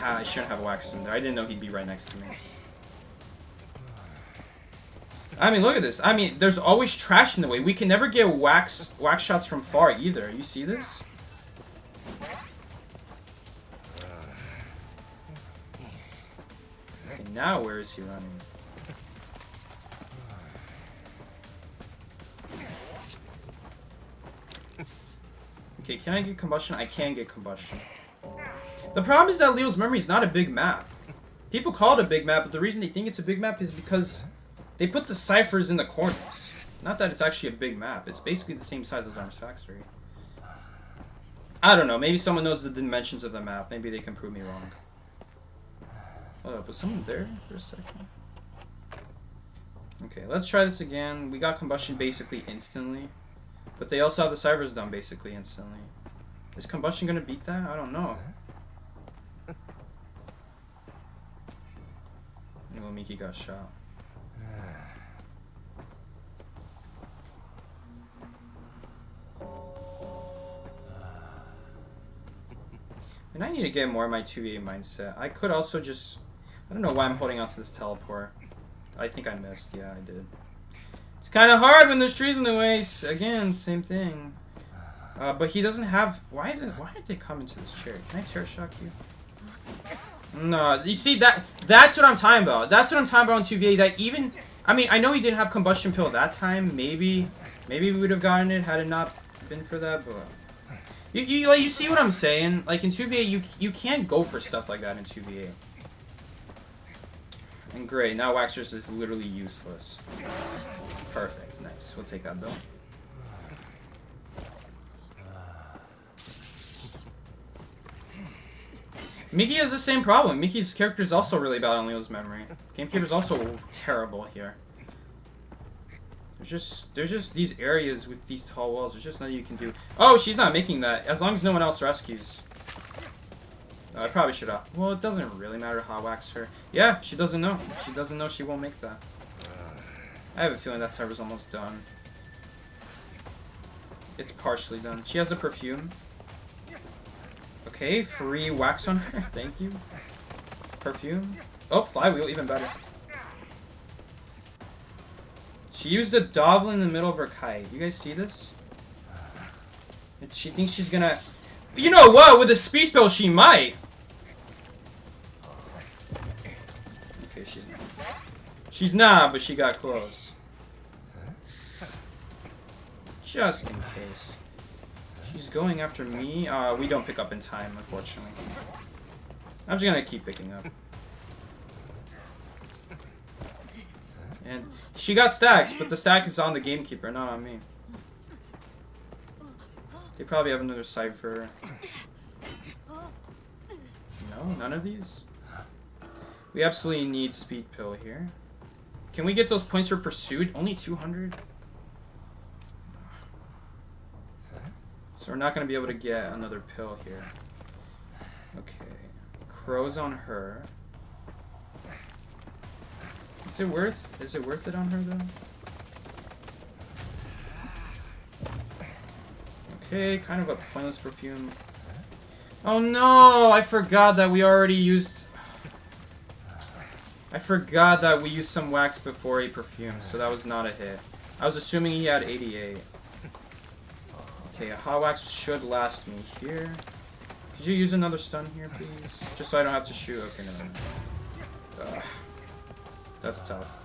I shouldn't have waxed him there. I didn't know he'd be right next to me. I mean, look at this. I mean, there's always trash in the way. We can never get wax shots from far either. You see this? Okay, now where is he running? Okay, can I get combustion? I can get combustion. The problem is that Leo's Memory is not a big map. People call it a big map, but the reason they think it's a big map is because they put the ciphers in the corners. Not that it's actually a big map. It's basically the same size as Arms Factory. I don't know. Maybe someone knows the dimensions of the map. Maybe they can prove me wrong. Hold up. Was someone there for a second? Okay, let's try this again. We got combustion basically instantly. But they also have the ciphers done basically instantly. Is combustion going to beat that? I don't know. Oh, Miki got shot. And I need to get more of my 2v8 mindset. I could also just... I don't know why I'm holding on to this teleport. I think I missed. Yeah, I did. It's kind of hard when there's trees in the way. Again, same thing. But he doesn't have... Why did they come into this chair? Can I tear shock you? No, you see, that's what I'm talking about. That's what I'm talking about in 2v8. That even... I mean, I know he didn't have combustion pill that time. Maybe we would have gotten it had it not been for that, but... You see what I'm saying? Like, in 2v8, you can't go for stuff like that in 2v8. And great, now Waxers is literally useless. Perfect, nice. We'll take that, though. Miki has the same problem. Miki's character is also really bad on Leo's memory. Gamekeeper's also terrible here. There's just these areas with these tall walls. There's just nothing you can do. Oh, she's not making that. As long as no one else rescues. I probably should have. Well, it doesn't really matter how I wax her. Yeah, she doesn't know. She doesn't know she won't make that. I have a feeling that server's almost done. It's partially done. She has a perfume. Okay, free wax on her. Thank you. Perfume. Oh, flywheel, even better. She used a dovel in the middle of her kite. You guys see this? And she thinks she's gonna... You know what? With a speed pill, she might. Okay, she's not. She's not, but she got close. Just in case. She's going after me. We don't pick up in time, unfortunately. I'm just gonna keep picking up. And she got stacks, but the stack is on the gamekeeper, not on me. They probably have another cipher. No, none of these? We absolutely need speed pill here. Can we get those points for pursuit? Only 200? So we're not going to be able to get another pill here. Okay. Crow's on her. Is it worth it on her though? Okay, kind of a pointless perfume. Oh no, I forgot that we already used... I forgot that we used some wax before a perfume, so that was not a hit. I was assuming he had 88. Okay, a hot wax should last me here. Could you use another stun here, please? Just so I don't have to shoot. Okay, no. That's tough.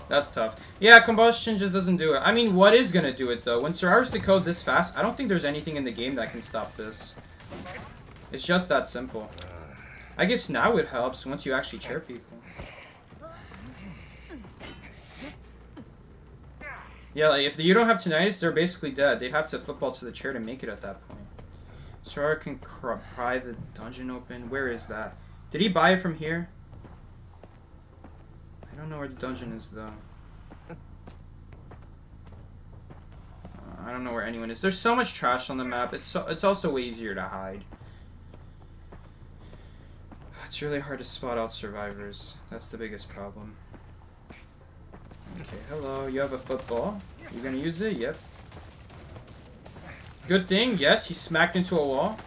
That's tough. Yeah, combustion just doesn't do it. I mean, what is gonna do it, though? When Survivor's decode this fast, I don't think there's anything in the game that can stop this. It's just that simple. I guess now it helps once you actually chair people. Yeah, like, if you don't have tinnitus, they're basically dead. They'd have to football to the chair to make it at that point. Survivor can pry the dungeon open. Where is that? Did he buy it from here? I don't know where the dungeon is, though. I don't know where anyone is. There's so much trash on the map. It's also way easier to hide. It's really hard to spot out survivors. That's the biggest problem. Okay, hello. You have a football. You gonna use it? Yep. Good thing. Yes, he smacked into a wall.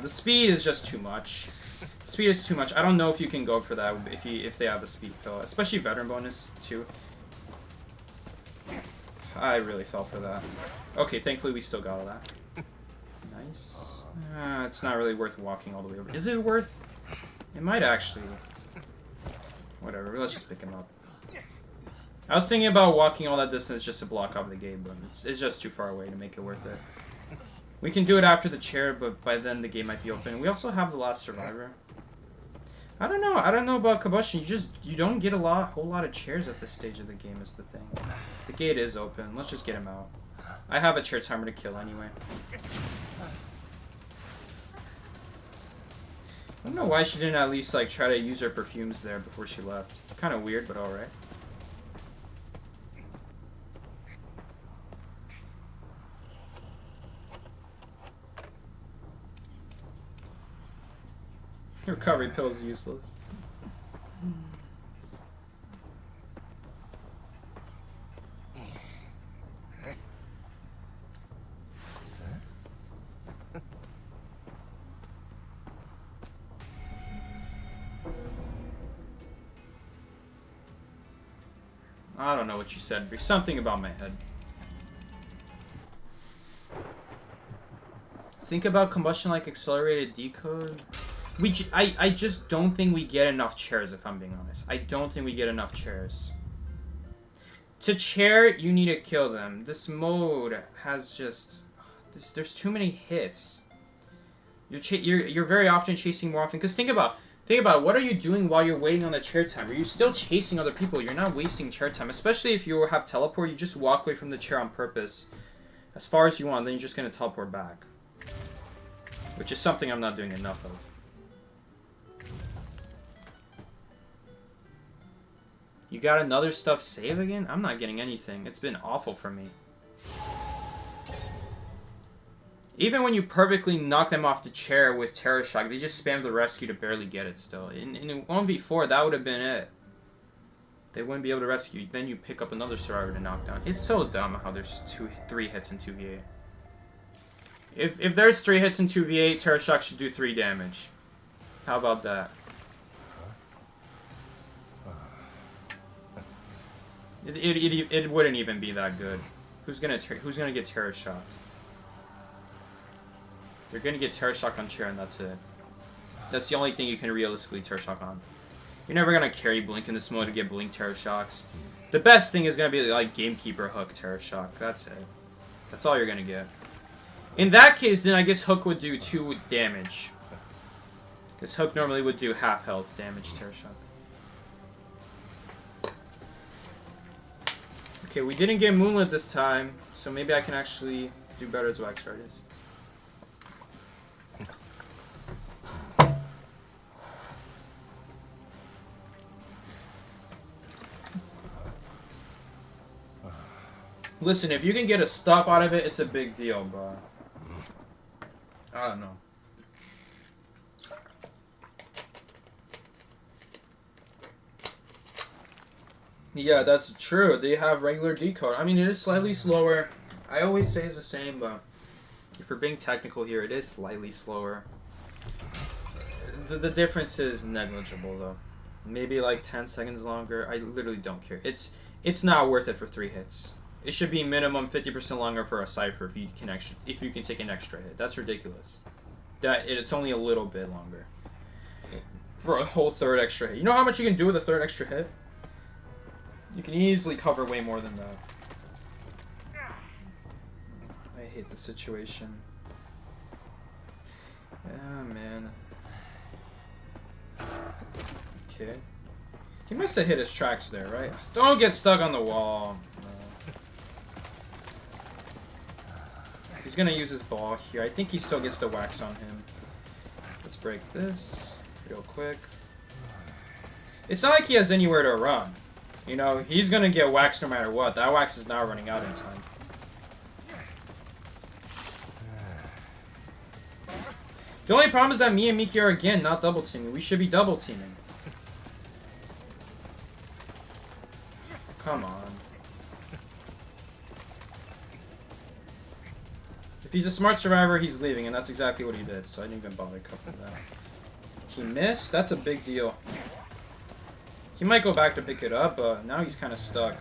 The speed is just too much. Speed is too much. I don't know if you can go for that if they have a speed pill, especially veteran bonus too. I really fell for that. Okay, thankfully we still got that. Nice. It's not really worth walking all the way over. Is it worth? It might actually. Whatever. Let's just pick him up. I was thinking about walking all that distance just to block off the gate, but it's just too far away to make it worth it. We can do it after the chair, but by then the gate might be open. We also have the last survivor. I don't know about combustion. You don't get whole lot of chairs at this stage of the game is the thing. The gate is open. Let's just get him out. I have a chair timer to kill anyway. I don't know why she didn't at least like try to use her perfumes there before she left. Kind of weird, but all right. Recovery pill is useless. I don't know what you said, but something about my head. Think about combustion like accelerated decode. I just don't think we get enough chairs, if I'm being honest. I don't think we get enough chairs. To chair, you need to kill them. This mode has just... there's too many hits. You're very often chasing more often. Because think about what are you doing while you're waiting on the chair timer? You're still chasing other people. You're not wasting chair time. Especially if you have teleport, you just walk away from the chair on purpose. As far as you want, then you're just going to teleport back. Which is something I'm not doing enough of. You got another stuff save again? I'm not getting anything. It's been awful for me. Even when you perfectly knock them off the chair with Terror Shock, they just spam the rescue to barely get it still. In 1v4, that would have been it. They wouldn't be able to rescue. Then you pick up another survivor to knock down. It's so dumb how there's 3 hits in 2v8. If there's 3 hits in 2v8, Terror Shock should do 3 damage. How about that? It wouldn't even be that good. Who's gonna get Terror Shocked? You're gonna get Terror Shock on chair, and that's it. That's the only thing you can realistically Terror Shock on. You're never gonna carry Blink in this mode to get Blink Terror Shocks. The best thing is gonna be like Gamekeeper Hook Terror Shock. That's it. That's all you're gonna get. In that case, then I guess Hook would do 2 damage. Because Hook normally would do half health damage Terror Shock. Okay, we didn't get Moonlit this time, so maybe I can actually do better as Wax Artist. Listen, if you can get a stuff out of it, it's a big deal, but... I don't know. Yeah, that's true. They have regular decode. I mean, it is slightly slower. I always say it's the same, but if we're being technical here, it is slightly slower. The difference is negligible, though. Maybe like 10 seconds longer. I literally don't care. It's not worth it for 3 hits. It should be minimum 50% longer for a Cypher if you can take an extra hit. That's ridiculous. It's only a little bit longer. For a whole 3rd extra hit. You know how much you can do with a 3rd extra hit? You can easily cover way more than that. I hate the situation. Ah, man. Okay. He must have hit his tracks there, right? Don't get stuck on the wall. He's gonna use his ball here. I think he still gets the wax on him. Let's break this real quick. It's not like he has anywhere to run. You know, he's gonna get waxed no matter what. That wax is not running out in time. The only problem is that me and Miki are again not double teaming. We should be double teaming. Come on. If he's a smart survivor, he's leaving, and that's exactly what he did, so I didn't even bother covering that. He missed? That's a big deal. He might go back to pick it up, but now he's kind of stuck.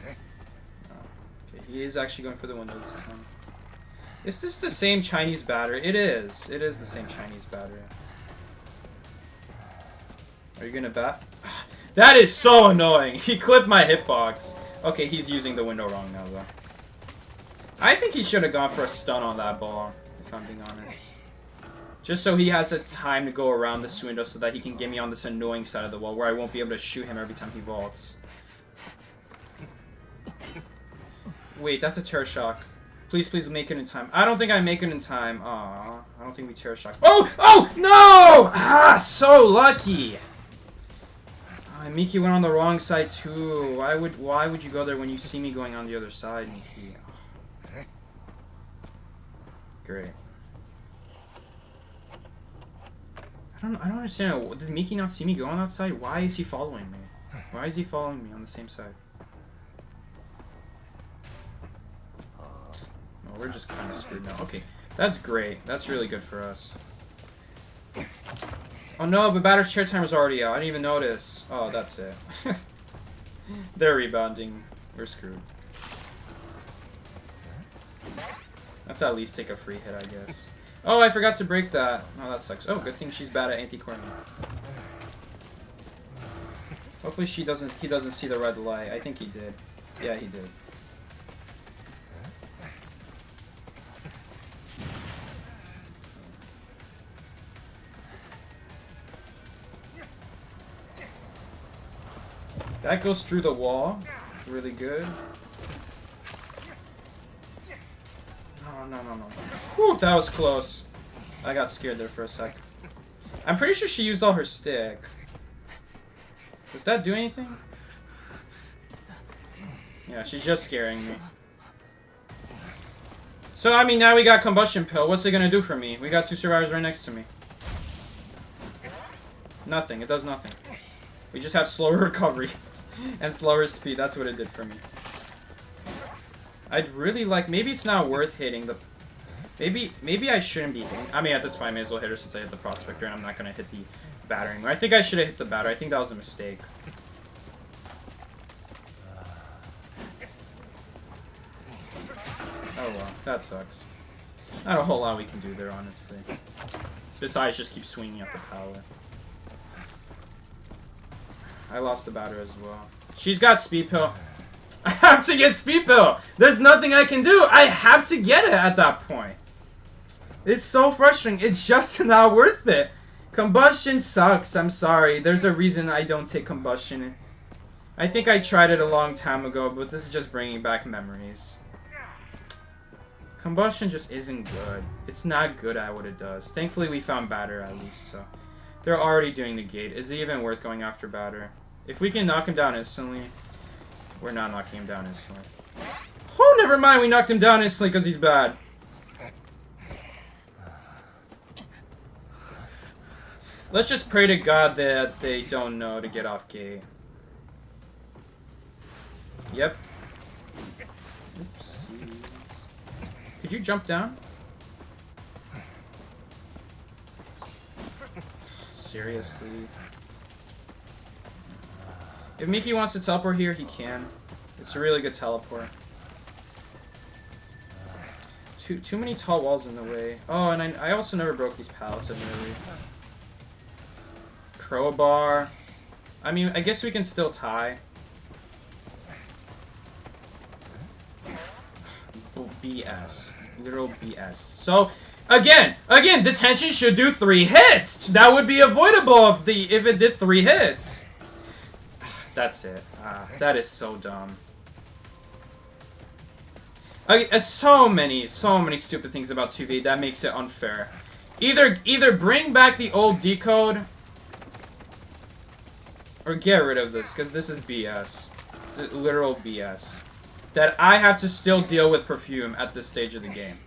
Okay, he is actually going for the window this time. Is this the same Chinese batter? It is. It is the same Chinese batter. Are you gonna bat? That is so annoying. He clipped my hitbox. Okay, he's using the window wrong now, though. I think he should have gone for a stun on that ball, if I'm being honest. Just so he has a time to go around this window so that he can get me on this annoying side of the wall where I won't be able to shoot him every time he vaults. Wait, that's a Terror Shock. Please, please make it in time. I don't think I make it in time. Aw, I don't think we Terror Shock. Oh! Oh! No! Ah, so lucky! Miki went on the wrong side too. Why would you go there when you see me going on the other side, Miki? Oh. Great. I don't understand. Did Miki not see me go on that side? Why is he following me? Why is he following me on the same side? Oh, we're just kind of screwed now. Okay, that's great. That's really good for us. Oh no, but batter's chair timer's already out. I didn't even notice. Oh, that's it. They're rebounding. We're screwed. Let's at least take a free hit, I guess. Oh, I forgot to break that. Oh, that sucks. Oh, good thing she's bad at anti-corner. Hopefully he doesn't see the red light. I think he did. Yeah, he did. That goes through the wall. Really good. No. Whew, that was close. I got scared there for a sec. I'm pretty sure she used all her stick. Does that do anything? Yeah, she's just scaring me. So, I mean, now we got Combustion Pill. What's it gonna do for me? We got 2 survivors right next to me. Nothing. It does nothing. We just have slower recovery. And slower speed. That's what it did for me. I'd really like... Maybe it's not worth hitting the... Maybe I shouldn't be hitting... I mean, at this point, I may as well hit her since I hit the Prospector, and I'm not going to hit the batter anymore. I think I should have hit the batter. I think that was a mistake. Oh, well. That sucks. Not a whole lot we can do there, honestly. Besides, just keep swinging at the power. I lost the batter as well. She's got Speed Pill. I have to get Speed Pill. There's nothing I can do. I have to get it at that point. It's so frustrating. It's just not worth it. Combustion sucks. I'm sorry. There's a reason I don't take Combustion. I think I tried it a long time ago, but this is just bringing back memories. Combustion just isn't good. It's not good at what it does. Thankfully, we found batter at least, so... They're already doing the gate. Is it even worth going after batter? If we can knock him down instantly, we're not knocking him down instantly. Oh, never mind. We knocked him down instantly because he's bad. Let's just pray to God that they don't know to get off gate. Yep. Oopsies. Could you jump down? Seriously. If Miki wants to teleport here, he can. It's a really good teleport. Too many tall walls in the way. Oh, and I also never broke these pallets, admittedly. Crowbar. I mean, I guess we can still tie. Oh, BS. Literal BS. So... Again, detention should do 3 hits. That would be avoidable if it did 3 hits. That's it. That is so dumb. So many stupid things about 2v that makes it unfair. Either bring back the old decode, or get rid of this, because this is BS. Literal BS. That I have to still deal with Perfume at this stage of the game.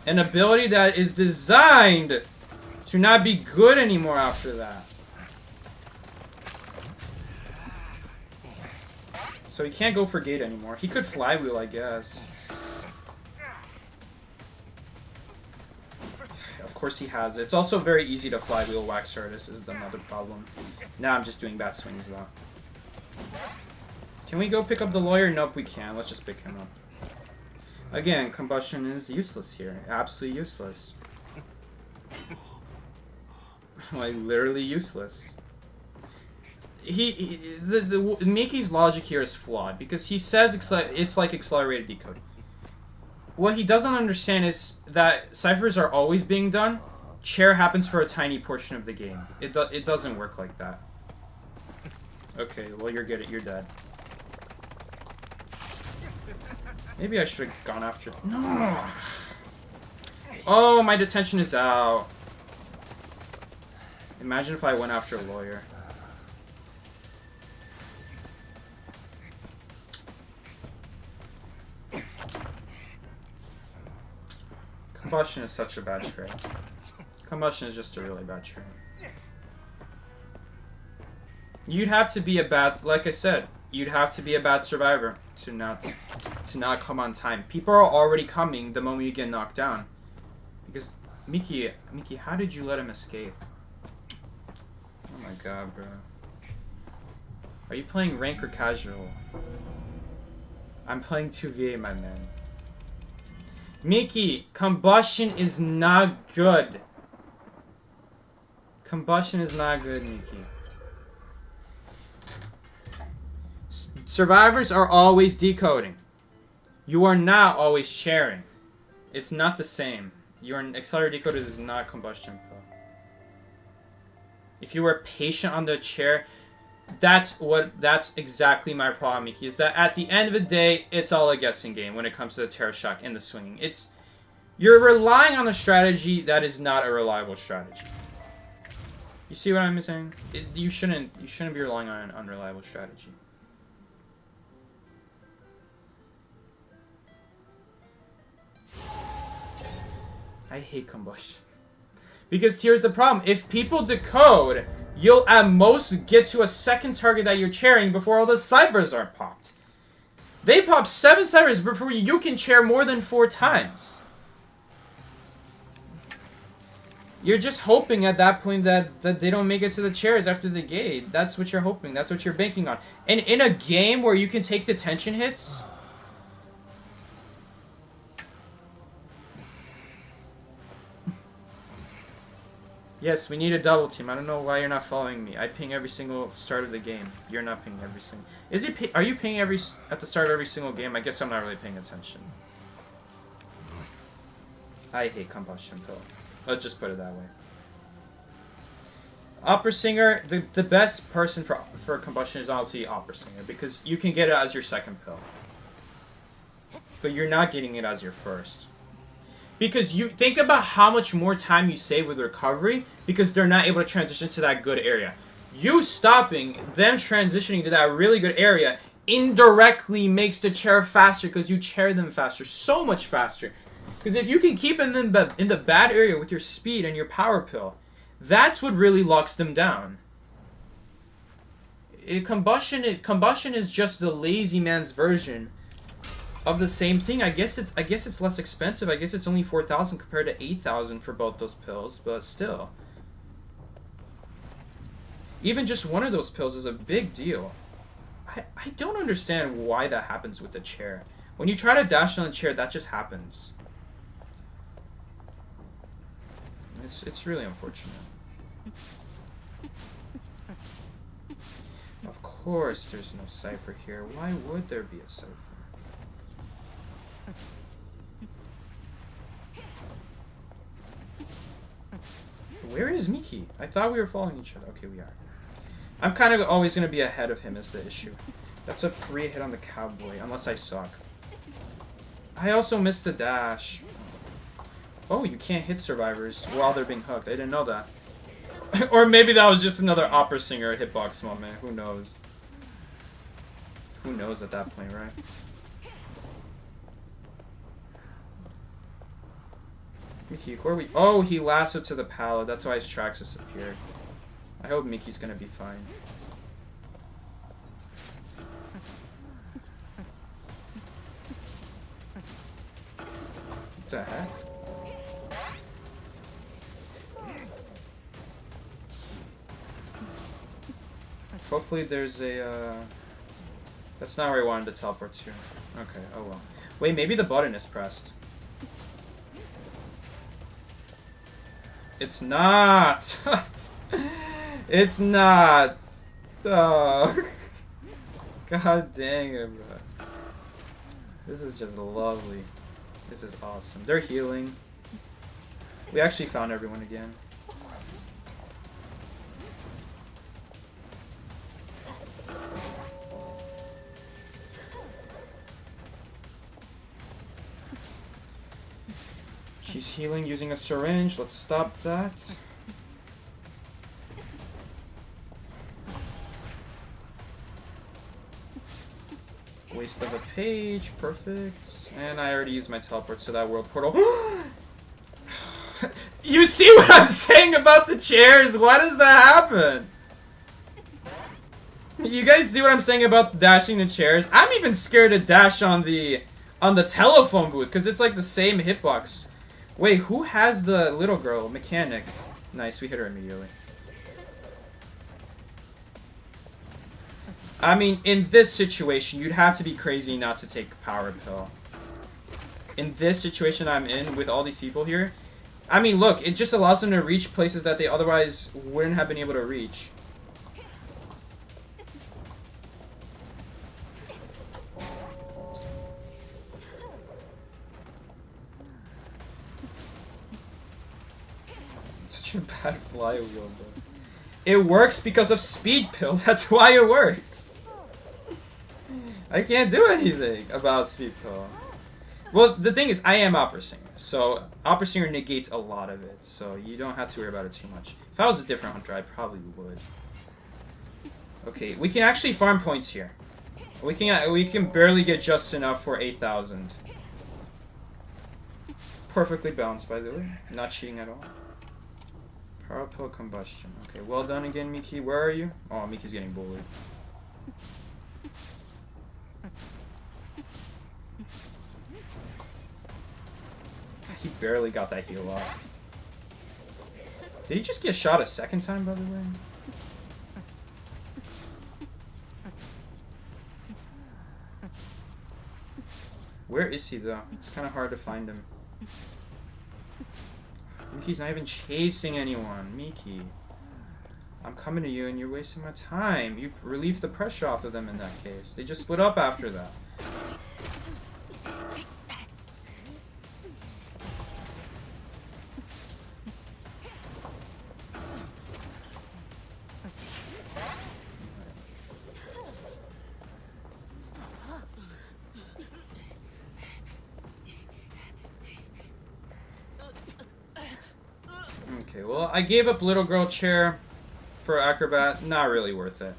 An ability that is designed to not be good anymore after that. So he can't go for gate anymore. He could flywheel, I guess. Of course he has it. It's also very easy to flywheel Wax Artist is another problem. Now I'm just doing bad swings though. Can we go pick up the lawyer? Nope, we can't. Let's just pick him up. Again, Combustion is useless here. Absolutely useless. Like, literally useless. Miki's logic here is flawed, because he says it's like accelerated decode. What he doesn't understand is that ciphers are always being done. Chair happens for a tiny portion of the game. It doesn't work like that. Okay, well, you're good. You're dead. Maybe I should have gone after... No! Oh, my detention is out. Imagine if I went after a lawyer. Combustion is such a bad trade. Combustion is just a really bad train. You'd have to be a bad, like I said, you'd have to be a bad survivor to not come on time. People are already coming the moment you get knocked down. Because Mickey, how did you let him escape? Oh my god, bro. Are you playing rank or casual? I'm playing 2v8, my man. Mickey, combustion is not good. Combustion is not good, Mickey. Survivors are always decoding. You are not always sharing. It's not the same. Your accelerator decoder is not combustion pill. If you were patient on the chair, that's exactly my problem, Mickey, is that at the end of the day, it's all a guessing game when it comes to the terror shock and the swinging. You're relying on a strategy that is not a reliable strategy. You see what I'm saying? You shouldn't be relying on an unreliable strategy. I hate combustion. Because here's the problem. If people decode, you'll at most get to a second target that you're chairing before all the ciphers are popped. They pop 7 ciphers before you can chair more than 4 times. You're just hoping at that point that they don't make it to the chairs after the gate. That's what you're hoping. That's what you're banking on. And in a game where you can take detention hits... Yes, we need a double team. I don't know why you're not following me. I ping every single start of the game. You're not pinging every single... Are you pinging at the start of every single game? I guess I'm not really paying attention. I hate combustion pill. Let's just put it that way. Opera singer, the best person for combustion is honestly opera singer, because you can get it as your second pill. But you're not getting it as your first. Because you think about how much more time you save with recovery because they're not able to transition to that good area. You stopping, them transitioning to that really good area indirectly makes the chair faster because you chair them faster. So much faster. Because if you can keep them in the bad area with your speed and your power pill, that's what really locks them down. Combustion is just the lazy man's version of the same thing. I guess it's less expensive. I guess it's only 4,000 compared to 8,000 for both those pills, but still. Even just one of those pills is a big deal. I don't understand why that happens with the chair. When you try to dash on the chair, that just happens. It's really unfortunate. Of course there's no cipher here. Why would there be a cipher? Where is Miki? I thought we were following each other. Okay, we are. I'm kind of always going to be ahead of him is the issue. That's a free hit on the cowboy, unless I suck. I also missed the dash. Oh, you can't hit survivors while they're being hooked. I didn't know that. Or maybe that was just another opera singer hitbox moment. Who knows? Who knows at that point, right? Mickey, where are we? Oh, he lassoed to the pallet. That's why his tracks disappeared. I hope Mickey's gonna be fine. What the heck? Hopefully there's a, That's not where I wanted to teleport to. Okay, oh well. Wait, maybe the button is pressed. It's not! It's not! Oh. God dang it, bro. This is just lovely. This is awesome. They're healing. We actually found everyone again. She's healing using a syringe. Let's stop that. Waste of a page. Perfect. And I already used my teleport, so that world portal. You see what I'm saying about the chairs? Why does that happen? You guys see what I'm saying about dashing the chairs? I'm even scared to dash on the telephone booth because it's like the same hitbox. Wait, who has the little girl? Mechanic. Nice, we hit her immediately. I mean, in this situation, you'd have to be crazy not to take Power Pill. In this situation I'm in with all these people here, I mean, look, it just allows them to reach places that they otherwise wouldn't have been able to reach. Such a bad flywheel, bro. It works because of Speed Pill. That's why it works. I can't do anything about Speed Pill. Well, the thing is, I am Opera Singer, so Opera Singer negates a lot of it, so you don't have to worry about it too much. If I was a different hunter, I probably would. Okay, we can actually farm points here. We can barely get just enough for 8,000. Perfectly balanced, by the way. Not cheating at all. Power Pill Combustion. Okay, well done again, Miki. Where are you? Oh, Miki's getting bullied. He barely got that heal off. Did he just get shot a second time, by the way? Where is he, though? It's kind of hard to find him. Miki's not even chasing anyone. Miki. I'm coming to you and you're wasting my time. You relieve the pressure off of them in that case. They just split up after that. Okay, well, I gave up Little Girl Chair for Acrobat. Not really worth it.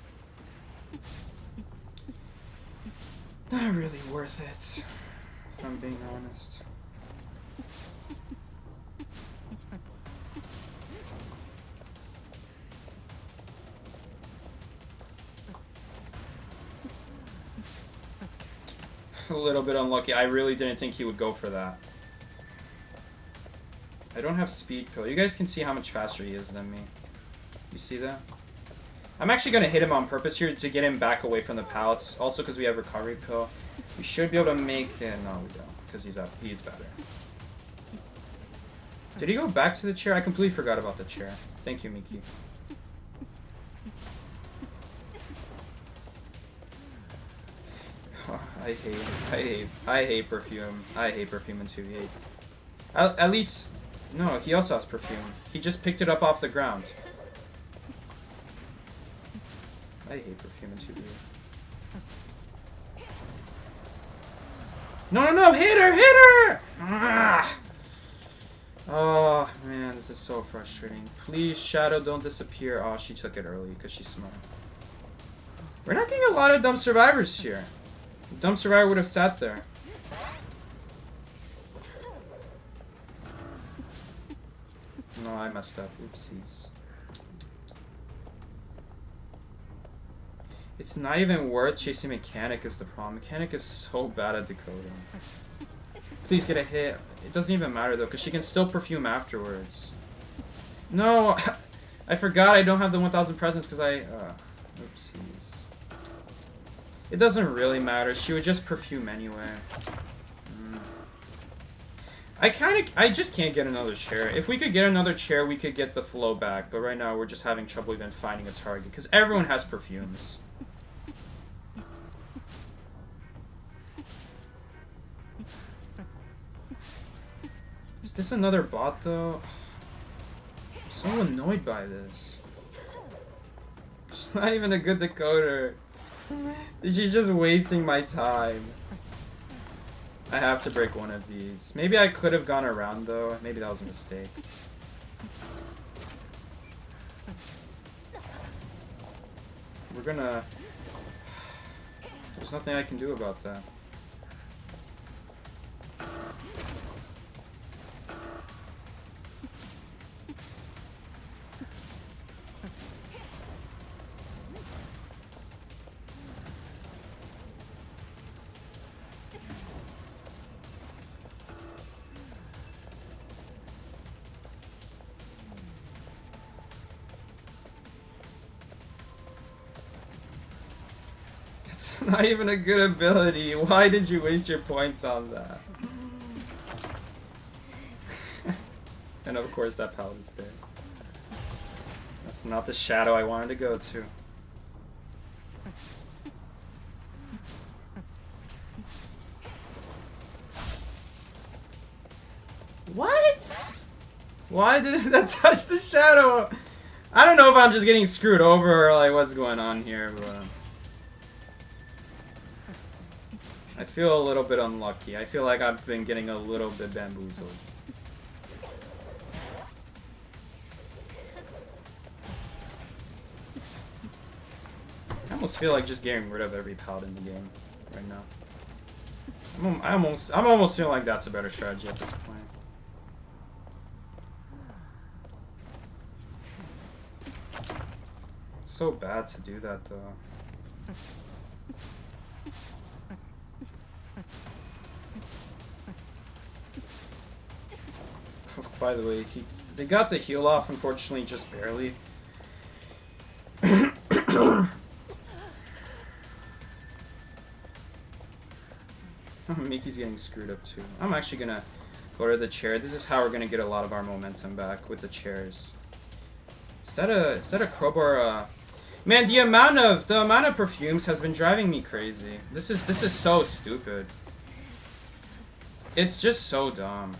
Not really worth it, if I'm being honest. A little bit unlucky. I really didn't think he would go for that. I don't have Speed Pill. You guys can see how much faster he is than me. You see that? I'm actually going to hit him on purpose here to get him back away from the pallets. Also because we have Recovery Pill. We should be able to make... no, we don't. Because he's better. Did he go back to the chair? I completely forgot about the chair. Thank you, Miki. Oh, I hate perfume. I hate perfume in 2v8. At least... No, he also has perfume. He just picked it up off the ground. I hate perfume in 2v8. No, hit her! Ah! Oh, man, this is so frustrating. Please, Shadow, don't disappear. Oh, she took it early because she's smart. We're not getting a lot of dumb survivors here. The dumb survivor would have sat there. No, I messed up. Oopsies. It's not even worth chasing Mechanic is the problem. Mechanic is so bad at decoding. Please get a hit. It doesn't even matter though, because she can still perfume afterwards. No! I forgot I don't have the 1000 presents because I... oopsies. It doesn't really matter. She would just perfume anyway. I just can't get another chair. If we could get another chair, we could get the flow back. But right now, we're just having trouble even finding a target. Because everyone has perfumes. Is this another bot, though? I'm so annoyed by this. She's not even a good decoder. She's just wasting my time. I have to break one of these. Maybe I could have gone around, though. Maybe that was a mistake. We're gonna... There's nothing I can do about that. It's not even a good ability. Why did you waste your points on that? And of course that pallet is there. That's not the shadow I wanted to go to. What? Why didn't that touch the shadow? I don't know if I'm just getting screwed over or like what's going on here, but I feel a little bit unlucky. I feel like I've been getting a little bit bamboozled. I almost feel like just getting rid of every pallet in the game right now. I'm almost feeling like that's a better strategy at this point. It's so bad to do that though. By the way, they got the heal off, unfortunately, just barely. Mickey's getting screwed up too. I'm actually gonna go to the chair. This is how we're gonna get a lot of our momentum back with the chairs. Is that a crowbar? Man, the amount of perfumes has been driving me crazy. This is so stupid. It's just so dumb.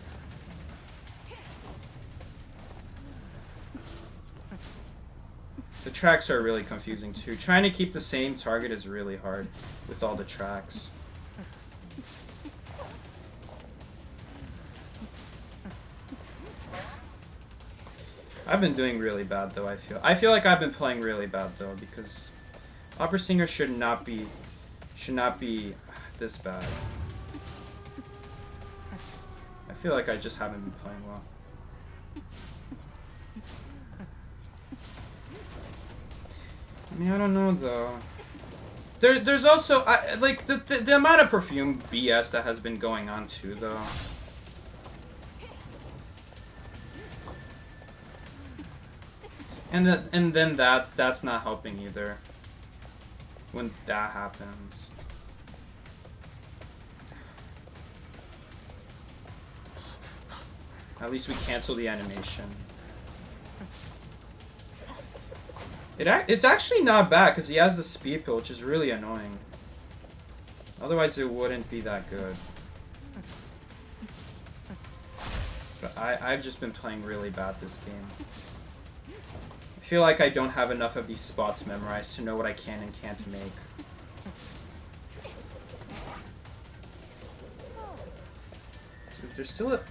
The tracks are really confusing too. Trying to keep the same target is really hard with all the tracks. I've been doing really bad though, I feel like I've been playing really bad though, because Opera Singer should not be this bad. I feel like I just haven't been playing well. I mean, I don't know though. There's also like the amount of perfume BS that has been going on too though. And then that's not helping either. When that happens. At least we cancel the animation. It's actually not bad because he has the speed pill, which is really annoying. Otherwise it wouldn't be that good. But I've just been playing really bad this game. I feel like I don't have enough of these spots memorized to know what I can and can't make. Dude, there's still a...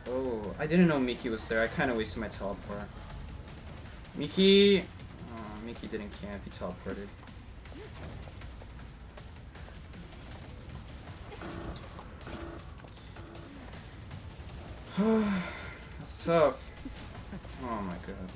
Oh, I didn't know Miki was there. I kind of wasted my teleport. Miki... Oh, Miki didn't camp. He teleported. That's tough. Oh my god.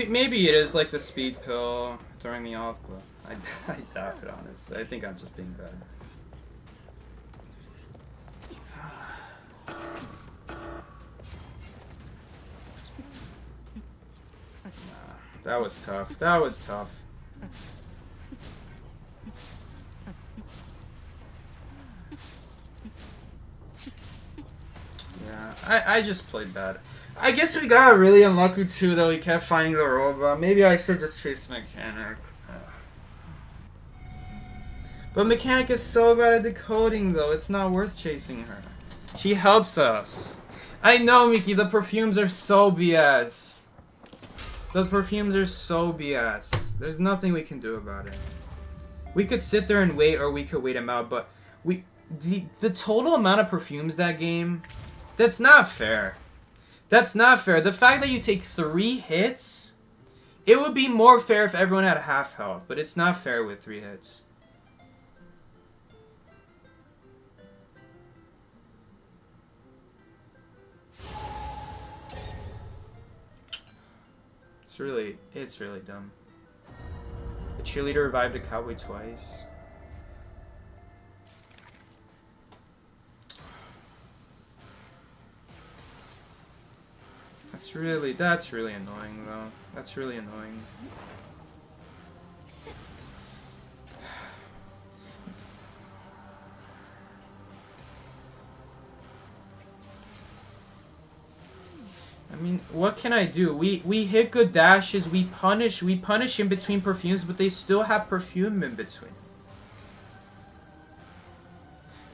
Maybe it is like the speed pill throwing me off, but I doubt it, honestly. I think I'm just being bad. That was tough. That was tough. Yeah, I just played bad. I guess we got really unlucky too, though. We kept finding the robot. Maybe I should just chase Mechanic. But Mechanic is so bad at decoding, though. It's not worth chasing her. She helps us. I know, Miki. The perfumes are so BS. The perfumes are so BS. There's nothing we can do about it. We could sit there and wait, or we could wait him out, but the total amount of perfumes that game, that's not fair. That's not fair. The fact that you take 3 hits, it would be more fair if everyone had half health, but it's not fair with 3 hits. It's really dumb. The cheerleader revived a cowboy twice. That's really annoying though. That's really annoying. I mean, what can I do? We hit good dashes, we punish in between perfumes, but they still have perfume in between.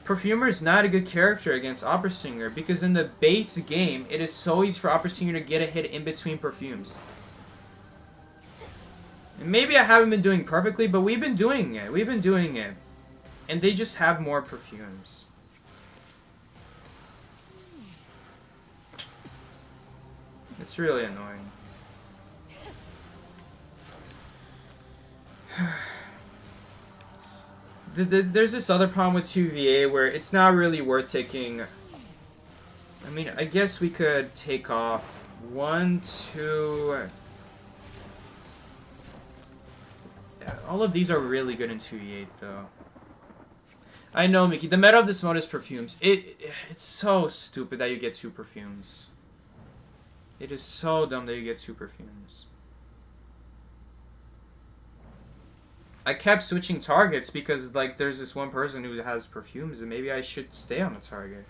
Perfumer is not a good character against Opera Singer because in the base game, it is so easy for Opera Singer to get a hit in between perfumes. And maybe I haven't been doing perfectly, but we've been doing it. We've been doing it. And they just have more perfumes. It's really annoying. There's this other problem with 2VA where it's not really worth taking. I mean, I guess we could take off 1, 2. Yeah, all of these are really good in 2v8 though. I know, Mickey. The meta of this mode is perfumes. It's so stupid that you get 2 perfumes. It is so dumb that you get 2 perfumes. I kept switching targets because, like, there's this one person who has perfumes, and maybe I should stay on a target.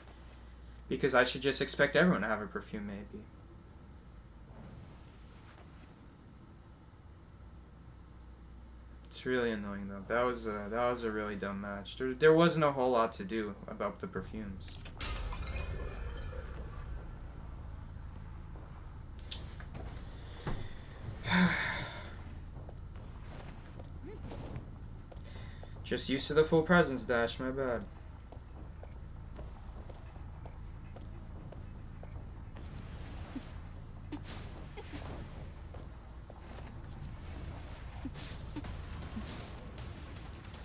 Because I should just expect everyone to have a perfume, maybe. It's really annoying, though. That was a really dumb match. There wasn't a whole lot to do about the perfumes. Just used to the full presence dash, my bad.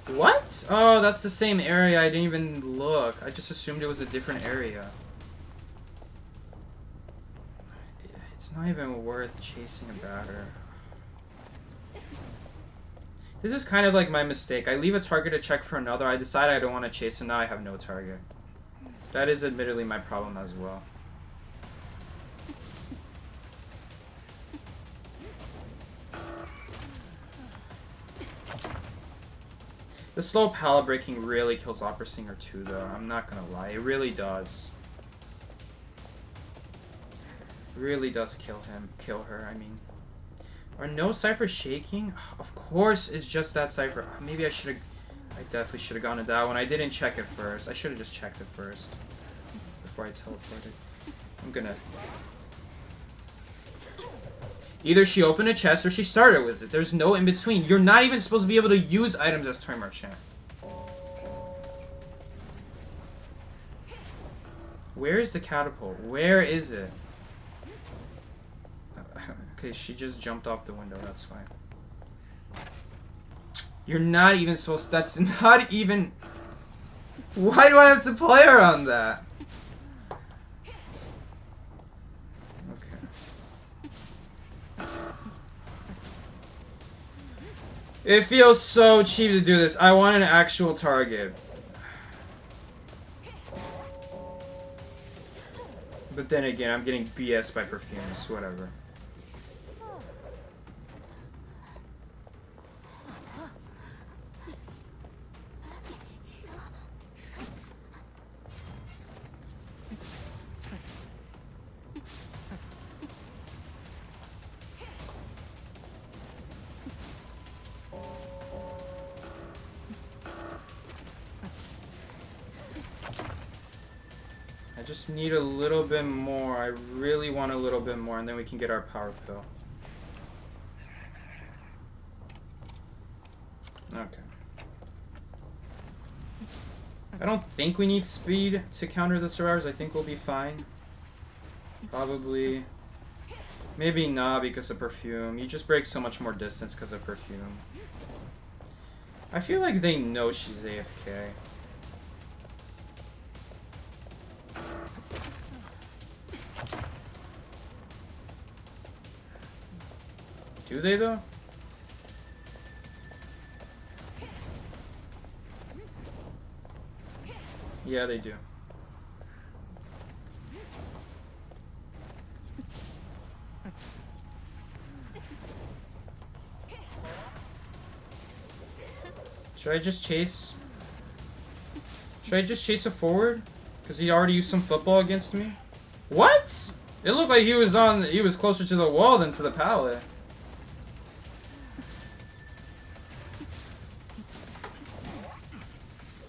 What? Oh, that's the same area. I didn't even look. I just assumed it was a different area. It's not even worth chasing a batter. This is kind of like my mistake. I leave a target to check for another. I decide I don't want to chase him. Now I have no target. That is admittedly my problem as well. The slow pallet breaking really kills Opera Singer too, though. I'm not gonna lie. It really does. It really does kill him. Kill her, I mean. Are no ciphers shaking? Of course it's just that cipher. Maybe I should have... I definitely should have gone to that one. I didn't check it first. I should have just checked it first. Before I teleported. I'm gonna... Either she opened a chest or she started with it. There's no in between. You're not even supposed to be able to use items as Toy Merchant. Where is the catapult? Where is it? Okay, she just jumped off the window. That's fine. You're not even supposed to... That's not even... Why do I have to play around that? It feels so cheap to do this. I want an actual target. But then again, I'm getting BS by perfumes. Whatever. I just need a little bit more. I really want a little bit more, and then we can get our power pill. Okay. I don't think we need speed to counter the survivors. I think we'll be fine. Probably. Maybe not because of perfume. You just break so much more distance because of perfume. I feel like they know she's AFK. Do they, though? Yeah, they do. Should I just chase? Should I just chase a forward? Because he already used some football against me? What? It looked like he was closer to the wall than to the pallet.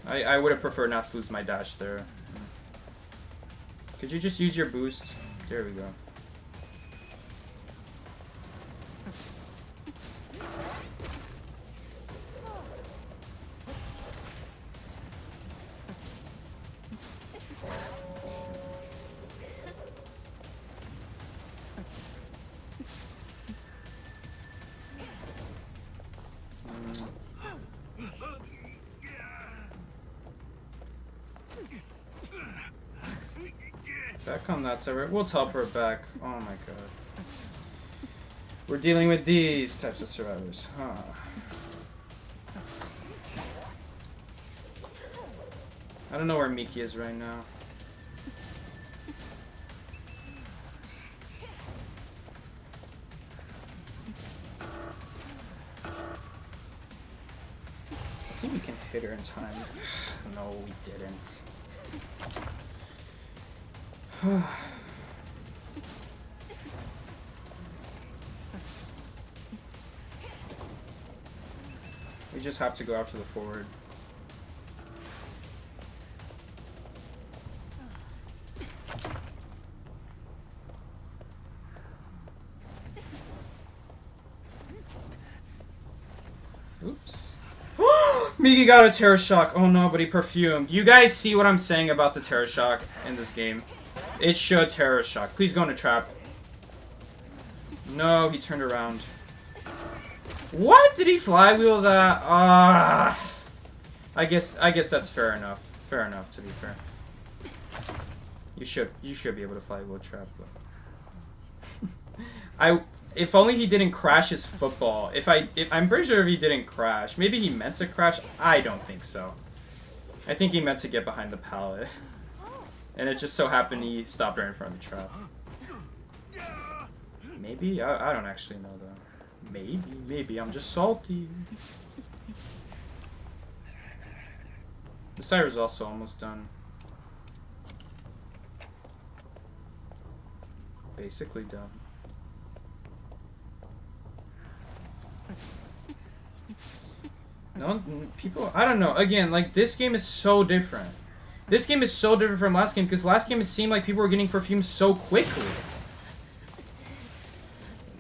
I would have preferred not to lose my dash there. Could you just use your boost? There we go. Back on that server. We'll teleport back. Oh my god. We're dealing with these types of survivors. Huh. I don't know where Miki is right now. I think we can hit her in time. No, we didn't. We just have to go after the forward. Oops. Miki got a terror shock. Oh no, but he perfumed. You guys see what I'm saying about the terror shock in this game? It should terror shock. Please go in a trap. No, he turned around. What? Did he flywheel that? I guess that's fair enough. Fair enough, to be fair. You should be able to flywheel a trap, but if only he didn't crash his football. I'm pretty sure if he didn't crash, maybe he meant to crash. I don't think so. I think he meant to get behind the pallet. And it just so happened he stopped right in front of the trap. Maybe? I don't actually know though. Maybe I'm just salty. The Sire's also almost done. Basically done. No, people, I don't know. Again, like, this game is so different. This game is so different from last game, because last game it seemed like people were getting perfumed so quickly.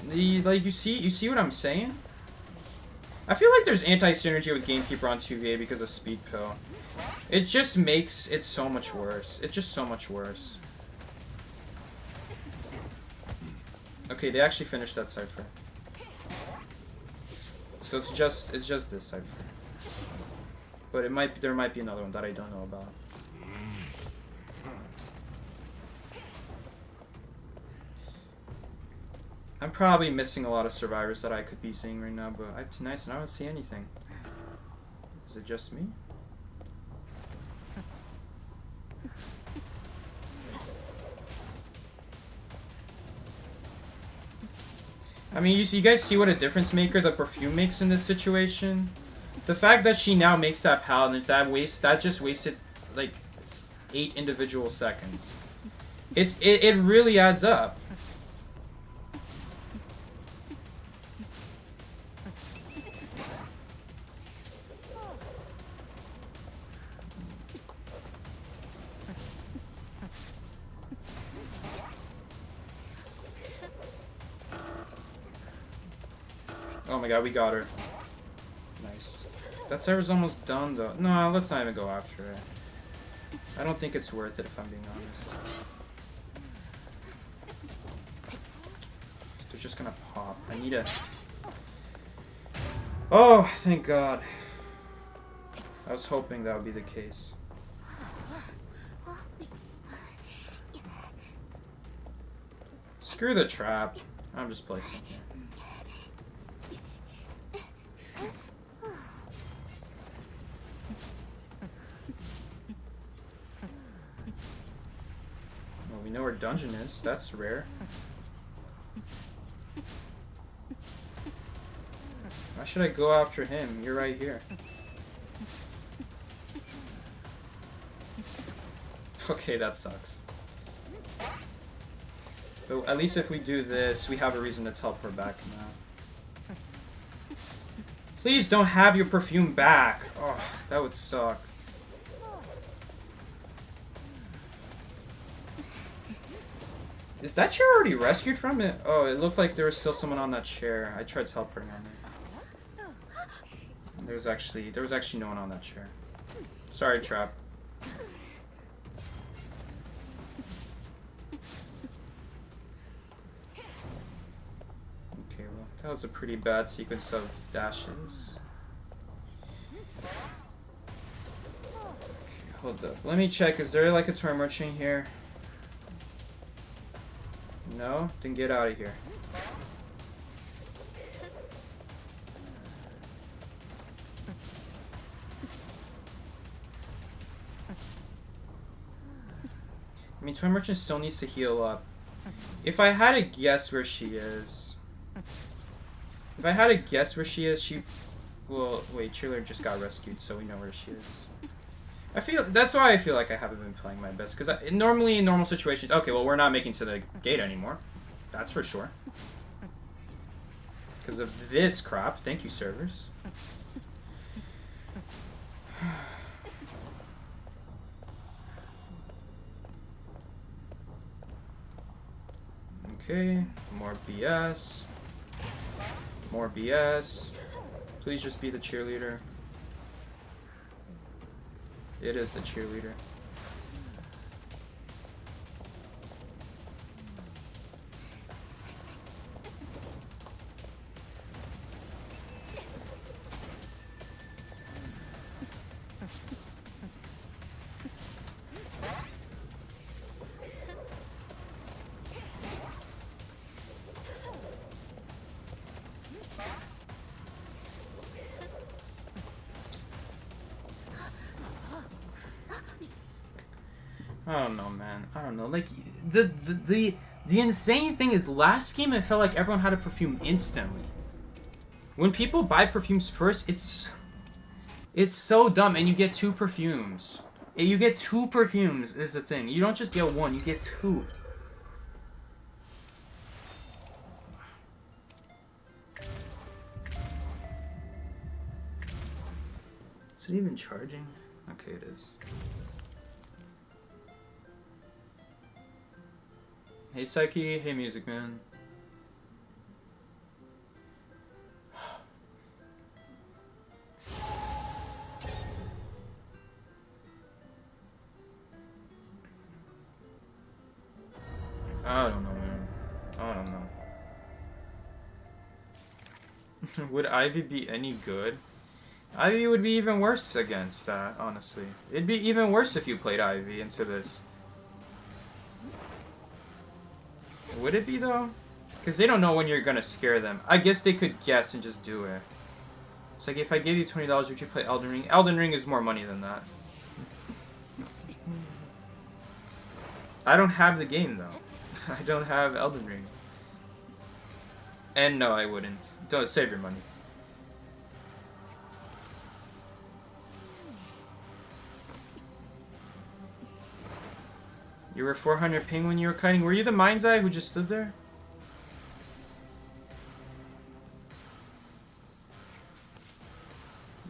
Like, you see what I'm saying? I feel like there's anti-synergy with Gamekeeper on 2v because of Speed Pill. It just makes it so much worse. It's just so much worse. Okay, they actually finished that cipher. So it's just this cipher. But there might be another one that I don't know about. I'm probably missing a lot of survivors that I could be seeing right now, but it's nice and I don't see anything. Is it just me? I mean, you guys see what a difference maker the perfume makes in this situation? The fact that she now makes that palette, that just wasted like 8 individual seconds. It really adds up. Oh my god, we got her. Nice. That server's almost done though. No, let's not even go after it. I don't think it's worth it if I'm being honest. They're just gonna pop. I need a... Oh, thank god. I was hoping that would be the case. Screw the trap. I'm just placing here. Well, we know where Dungeon is. That's rare. Why should I go after him? You're right here. Okay, that sucks. But at least if we do this, we have a reason to teleport back now. Please don't have your perfume back. Oh, that would suck. Is that chair already rescued from it? Oh, it looked like there was still someone on that chair. I tried teleporting on it. There was actually no one on that chair. Sorry, Trap. Okay, well, that was a pretty bad sequence of dashes. Okay, hold up. Let me check. Is there like a toy merchant here? No? Then get out of here. I mean, Toy Merchant still needs to heal up. If I had to guess where she is... she... Well, wait, Cheerleader just got rescued, so we know where she is. That's why I feel like I haven't been playing my best, because normally in normal situations... Okay, well, we're not making to the gate anymore. That's for sure. Because of this crap. Thank you, servers. Okay, more BS. More BS. Please just be the cheerleader. It is the cheerleader. I don't know, man. I don't know. Like, the insane thing is, last game it felt like everyone had a perfume instantly. When people buy perfumes first, it's so dumb, and you get 2 perfumes. You get 2 perfumes is the thing. You don't just get 1, you get 2. Is it even charging? Okay, it is. Hey Psyche, hey Music Man. I don't know, man. I don't know. Would Ivy be any good? Ivy would be even worse against that, honestly. It'd be even worse if you played Ivy into this. Would it be, though? Because they don't know when you're gonna scare them. I guess they could guess and just do it. It's like, if I gave you $20, would you play Elden Ring? Elden Ring is more money than that. I don't have the game, though. I don't have Elden Ring. And no, I wouldn't. Don't save your money. You were 400 ping when you were kiting. Were you the Mind's Eye who just stood there?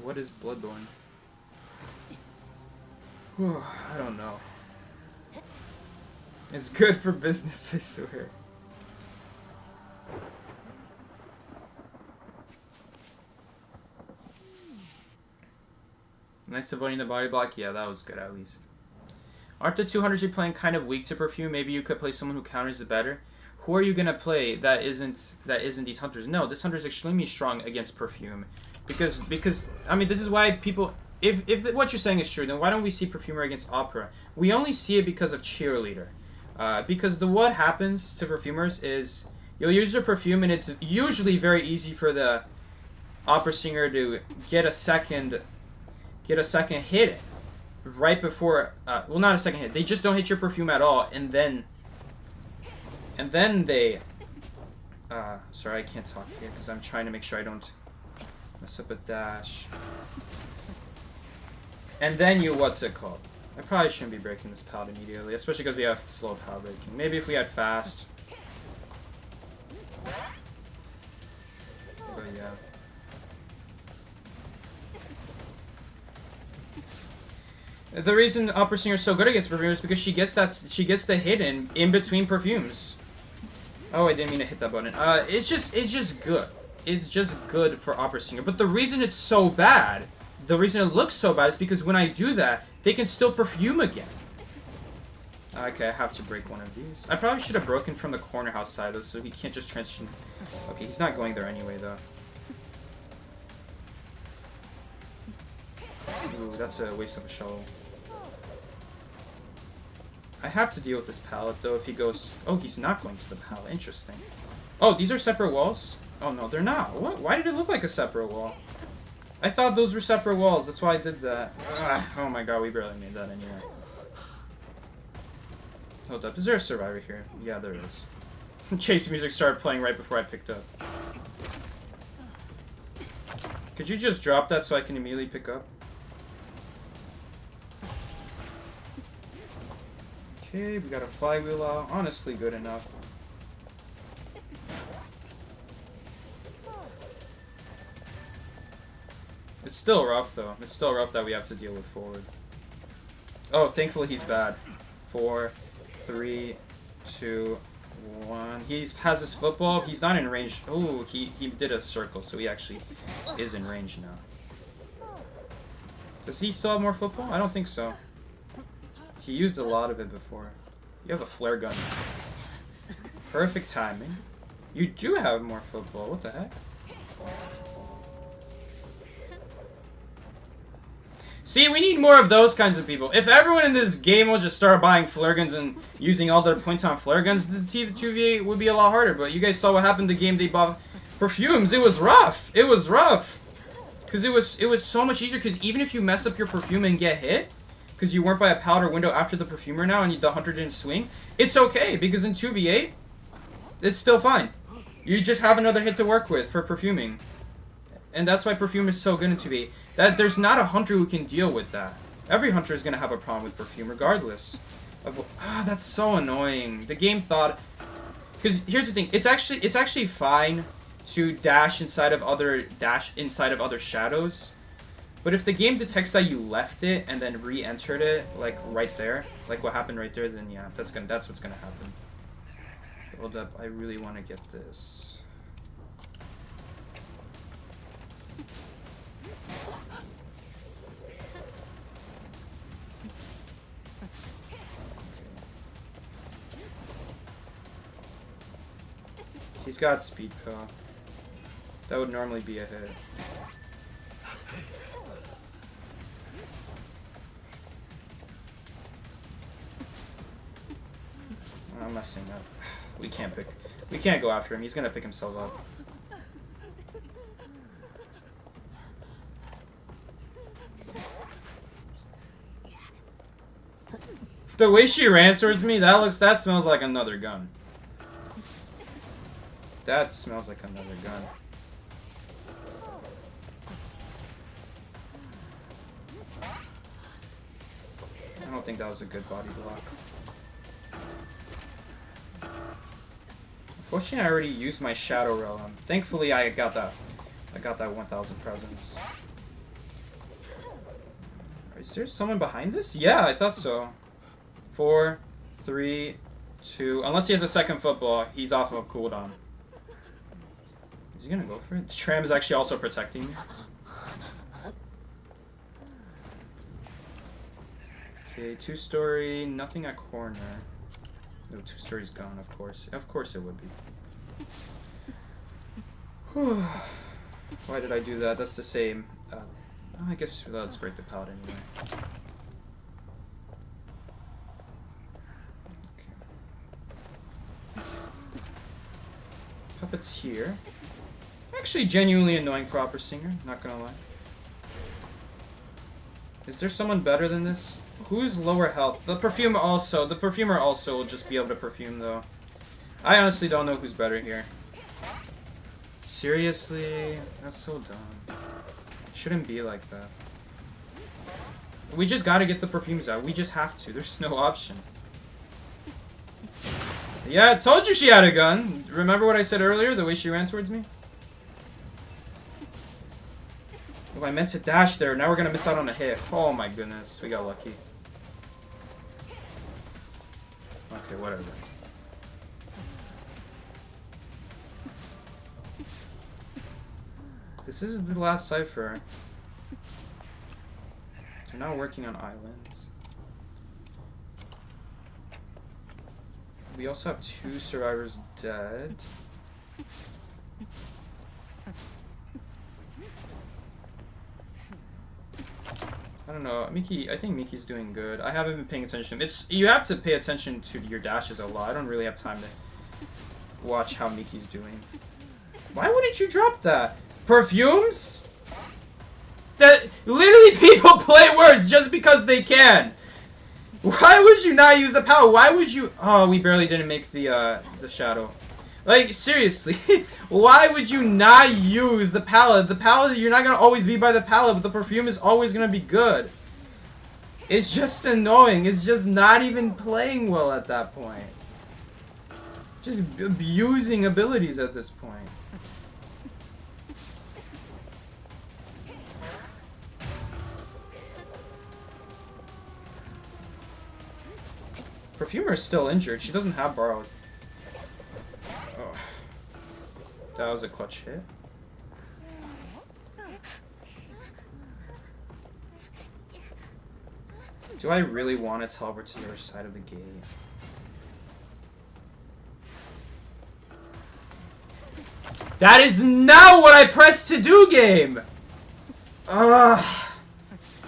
What is Bloodborne? Whew, I don't know. It's good for business, I swear. Nice avoiding the body block. Yeah, that was good at least. Aren't the 200s you're playing kind of weak to perfume? Maybe you could play someone who counters it better. Who are you gonna play that isn't these hunters? No, this hunter is extremely strong against perfume, because I mean, this is why people. If what you're saying is true, then why don't we see perfumer against opera? We only see it because of cheerleader, because what happens to perfumers is you'll use your perfume and it's usually very easy for the opera singer to get a second hit right before, well, not a second hit. They just don't hit your perfume at all, and then they, sorry, I can't talk here because I'm trying to make sure I don't mess up a dash. And then you, what's it called? I probably shouldn't be breaking this pallet immediately, especially because we have slow pallet breaking. Maybe if we had fast. But yeah. The reason Opera Singer is so good against perfume is because she gets the hit in between perfumes. Oh, I didn't mean to hit that button. It's just good. It's just good for Opera Singer. But the reason it's so bad, the reason it looks so bad is because when I do that, they can still perfume again. Okay, I have to break one of these. I probably should have broken from the corner house side though, so he can't just transition. Okay, he's not going there anyway though. Ooh, that's a waste of a shovel. I have to deal with this pallet though if he goes... Oh, he's not going to the pallet. Interesting. Oh, these are separate walls? Oh no, they're not. What? Why did it look like a separate wall? I thought those were separate walls. That's why I did that. Ugh, oh my god, we barely made that anyway. Hold up. Is there a survivor here? Yeah, there is. Chase music started playing right before I picked up. Could you just drop that so I can immediately pick up? Okay, we got a flywheel out. Honestly, good enough. It's still rough, though. It's still rough that we have to deal with forward. Oh, thankfully he's bad. 4, 3, 2, 1. He has his football. He's not in range. Oh, he did a circle, so he actually is in range now. Does he still have more football? I don't think so. He used a lot of it before. You have a flare gun. Perfect timing. You do have more football. What the heck? See, we need more of those kinds of people. If everyone in this game will just start buying flare guns and using all their points on flare guns, the 2v8 would be a lot harder. But you guys saw what happened the game they bought perfumes. It was rough. It was rough. Because it was so much easier. Because even if you mess up your perfume and get hit, because you weren't by a pallet or window after the perfumer now and the hunter didn't swing, it's okay. Because in 2v8, it's still fine. You just have another hit to work with for perfuming. And that's why perfume is so good in 2v8. That there's not a hunter who can deal with that. Every hunter is going to have a problem with perfume regardless. That's so annoying. The game thought... Because here's the thing. It's actually fine to dash inside of other shadows. But if the game detects that you left it and then re-entered it, like right there, like what happened right there, then yeah, that's what's gonna happen. Hold up, I really want to get this. He's got speed pill. That would normally be a hit. I'm messing up. We can't go after him. He's gonna pick himself up. The way she ran towards me, that smells like another gun. That smells like another gun. I don't think that was a good body block. Unfortunately, I already used my Shadow Realm. Thankfully, I got that 1,000 presents. Is there someone behind this? Yeah, I thought so. 4, 3, 2. Unless he has a second football, he's off of cooldown. Is he gonna go for it? This tram is actually also protecting me. Okay, 2-story, nothing at corner. No, 2-story's gone, of course. Of course it would be. Why did I do that? That's the same. I guess let's break the pallet anyway. Okay. Puppeteer. Actually genuinely annoying for Opera Singer, not gonna lie. Is there someone better than this? Who's lower health? The perfumer also will just be able to perfume though. I honestly don't know who's better here. Seriously? That's so dumb. It shouldn't be like that. We just gotta get the perfumes out. We just have to. There's no option. Yeah, I told you she had a gun. Remember what I said earlier? The way she ran towards me? Oh, I meant to dash there. Now we're gonna miss out on a hit. Oh my goodness. We got lucky. Okay, whatever. This is the last cipher. They're now working on islands. We also have 2 survivors dead. I don't know, Miki. I think Miki's doing good. I haven't been paying attention. You have to pay attention to your dashes a lot. I don't really have time to watch how Miki's doing. Why wouldn't you drop that? Perfumes? That literally people play worse just because they can. Why would you not use the power? Why would you? Oh, we barely didn't make the shadow. Like, seriously, why would you not use the palette? The palette, you're not gonna always be by the palette, but the perfume is always gonna be good. It's just annoying. It's just not even playing well at that point. Just abusing abilities at this point. Perfumer is still injured. She doesn't have borrowed. Oh. That was a clutch hit. Do I really want to teleport to the other side of the gate? That is not what I pressed to do, game! Ugh.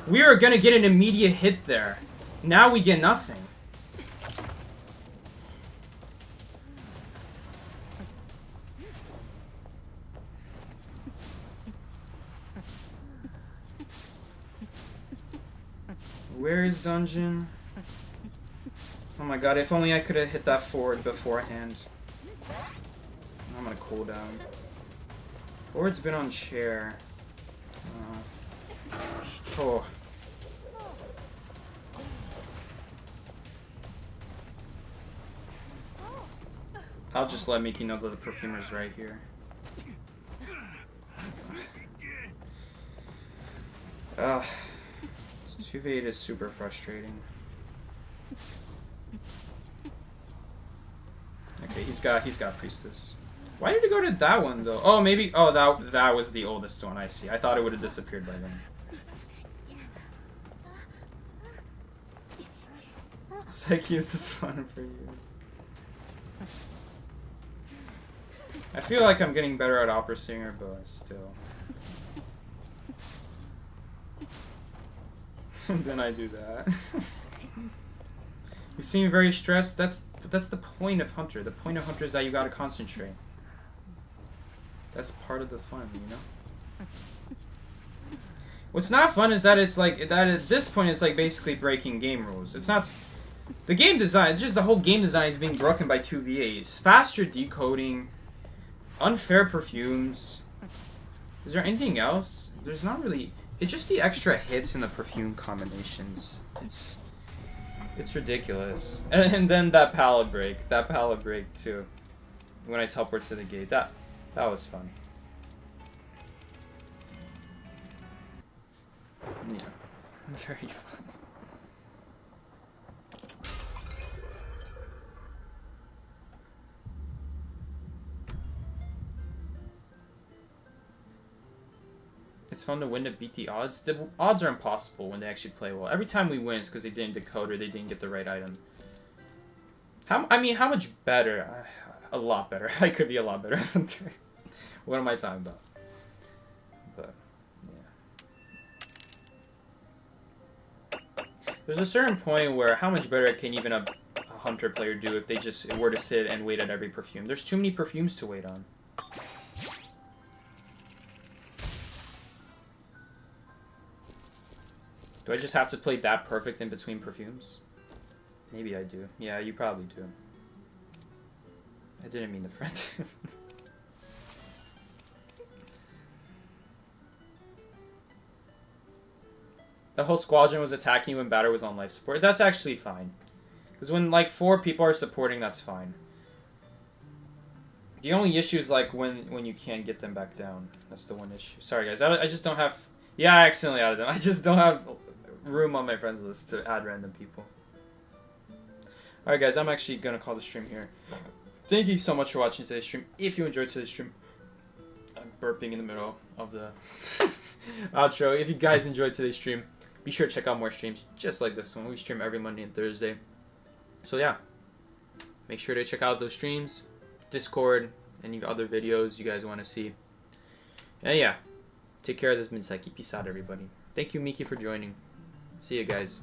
We were gonna get an immediate hit there. Now we get nothing. Where is dungeon? Oh my god, if only I could have hit that forward beforehand. I'm gonna cool down. Forward's been on chair. Oh. I'll just let Miki know that the perfumer's right here. Ugh. 2v8 is super frustrating. Okay, he's got priestess. Why did he go to that one though? Oh, maybe that was the oldest one. I see. I thought it would have disappeared by then. Psyche, is this fun for you? I feel like I'm getting better at opera singer, but still. And then I do that. You seem very stressed. That's the point of Hunter. The point of Hunter is that you gotta concentrate. That's part of the fun, you know? What's not fun is that it's like, that at this point it's like basically breaking game rules. It's not... The game design, it's just the whole game design is being broken by 2v8s. Faster decoding, unfair perfumes. Is there anything else? There's not really... It's just the extra hits and the perfume combinations. It's ridiculous. And then that pallet break. That pallet break too. When I teleport to the gate. That was fun. Yeah. Very fun. It's fun to win to beat the odds. The odds are impossible when they actually play well. Every time we win, it's because they didn't decode or they didn't get the right item. How much better? A lot better. I could be a lot better. What am I talking about? But, yeah. There's a certain point where how much better can even a Hunter player do if they just were to sit and wait at every perfume? There's too many perfumes to wait on. Do I just have to play that perfect in between perfumes? Maybe I do. Yeah, you probably do. I didn't mean to friend. The whole squadron was attacking you when batter was on life support. That's actually fine. Because when, like, 4 people are supporting, that's fine. The only issue is, like, when you can't get them back down. That's the one issue. Sorry, guys. I just don't have... Yeah, I accidentally added them. I just don't have room on my friends list to add random people. Alright, guys. I'm actually going to call the stream here. Thank you so much for watching today's stream. If you enjoyed today's stream... I'm burping in the middle of the outro. If you guys enjoyed today's stream, be sure to check out more streams just like this one. We stream every Monday and Thursday. So, yeah. Make sure to check out those streams. Discord, any other videos you guys want to see. And yeah, take care of this Minseki. Peace out, everybody. Thank you, Miki, for joining. See you guys.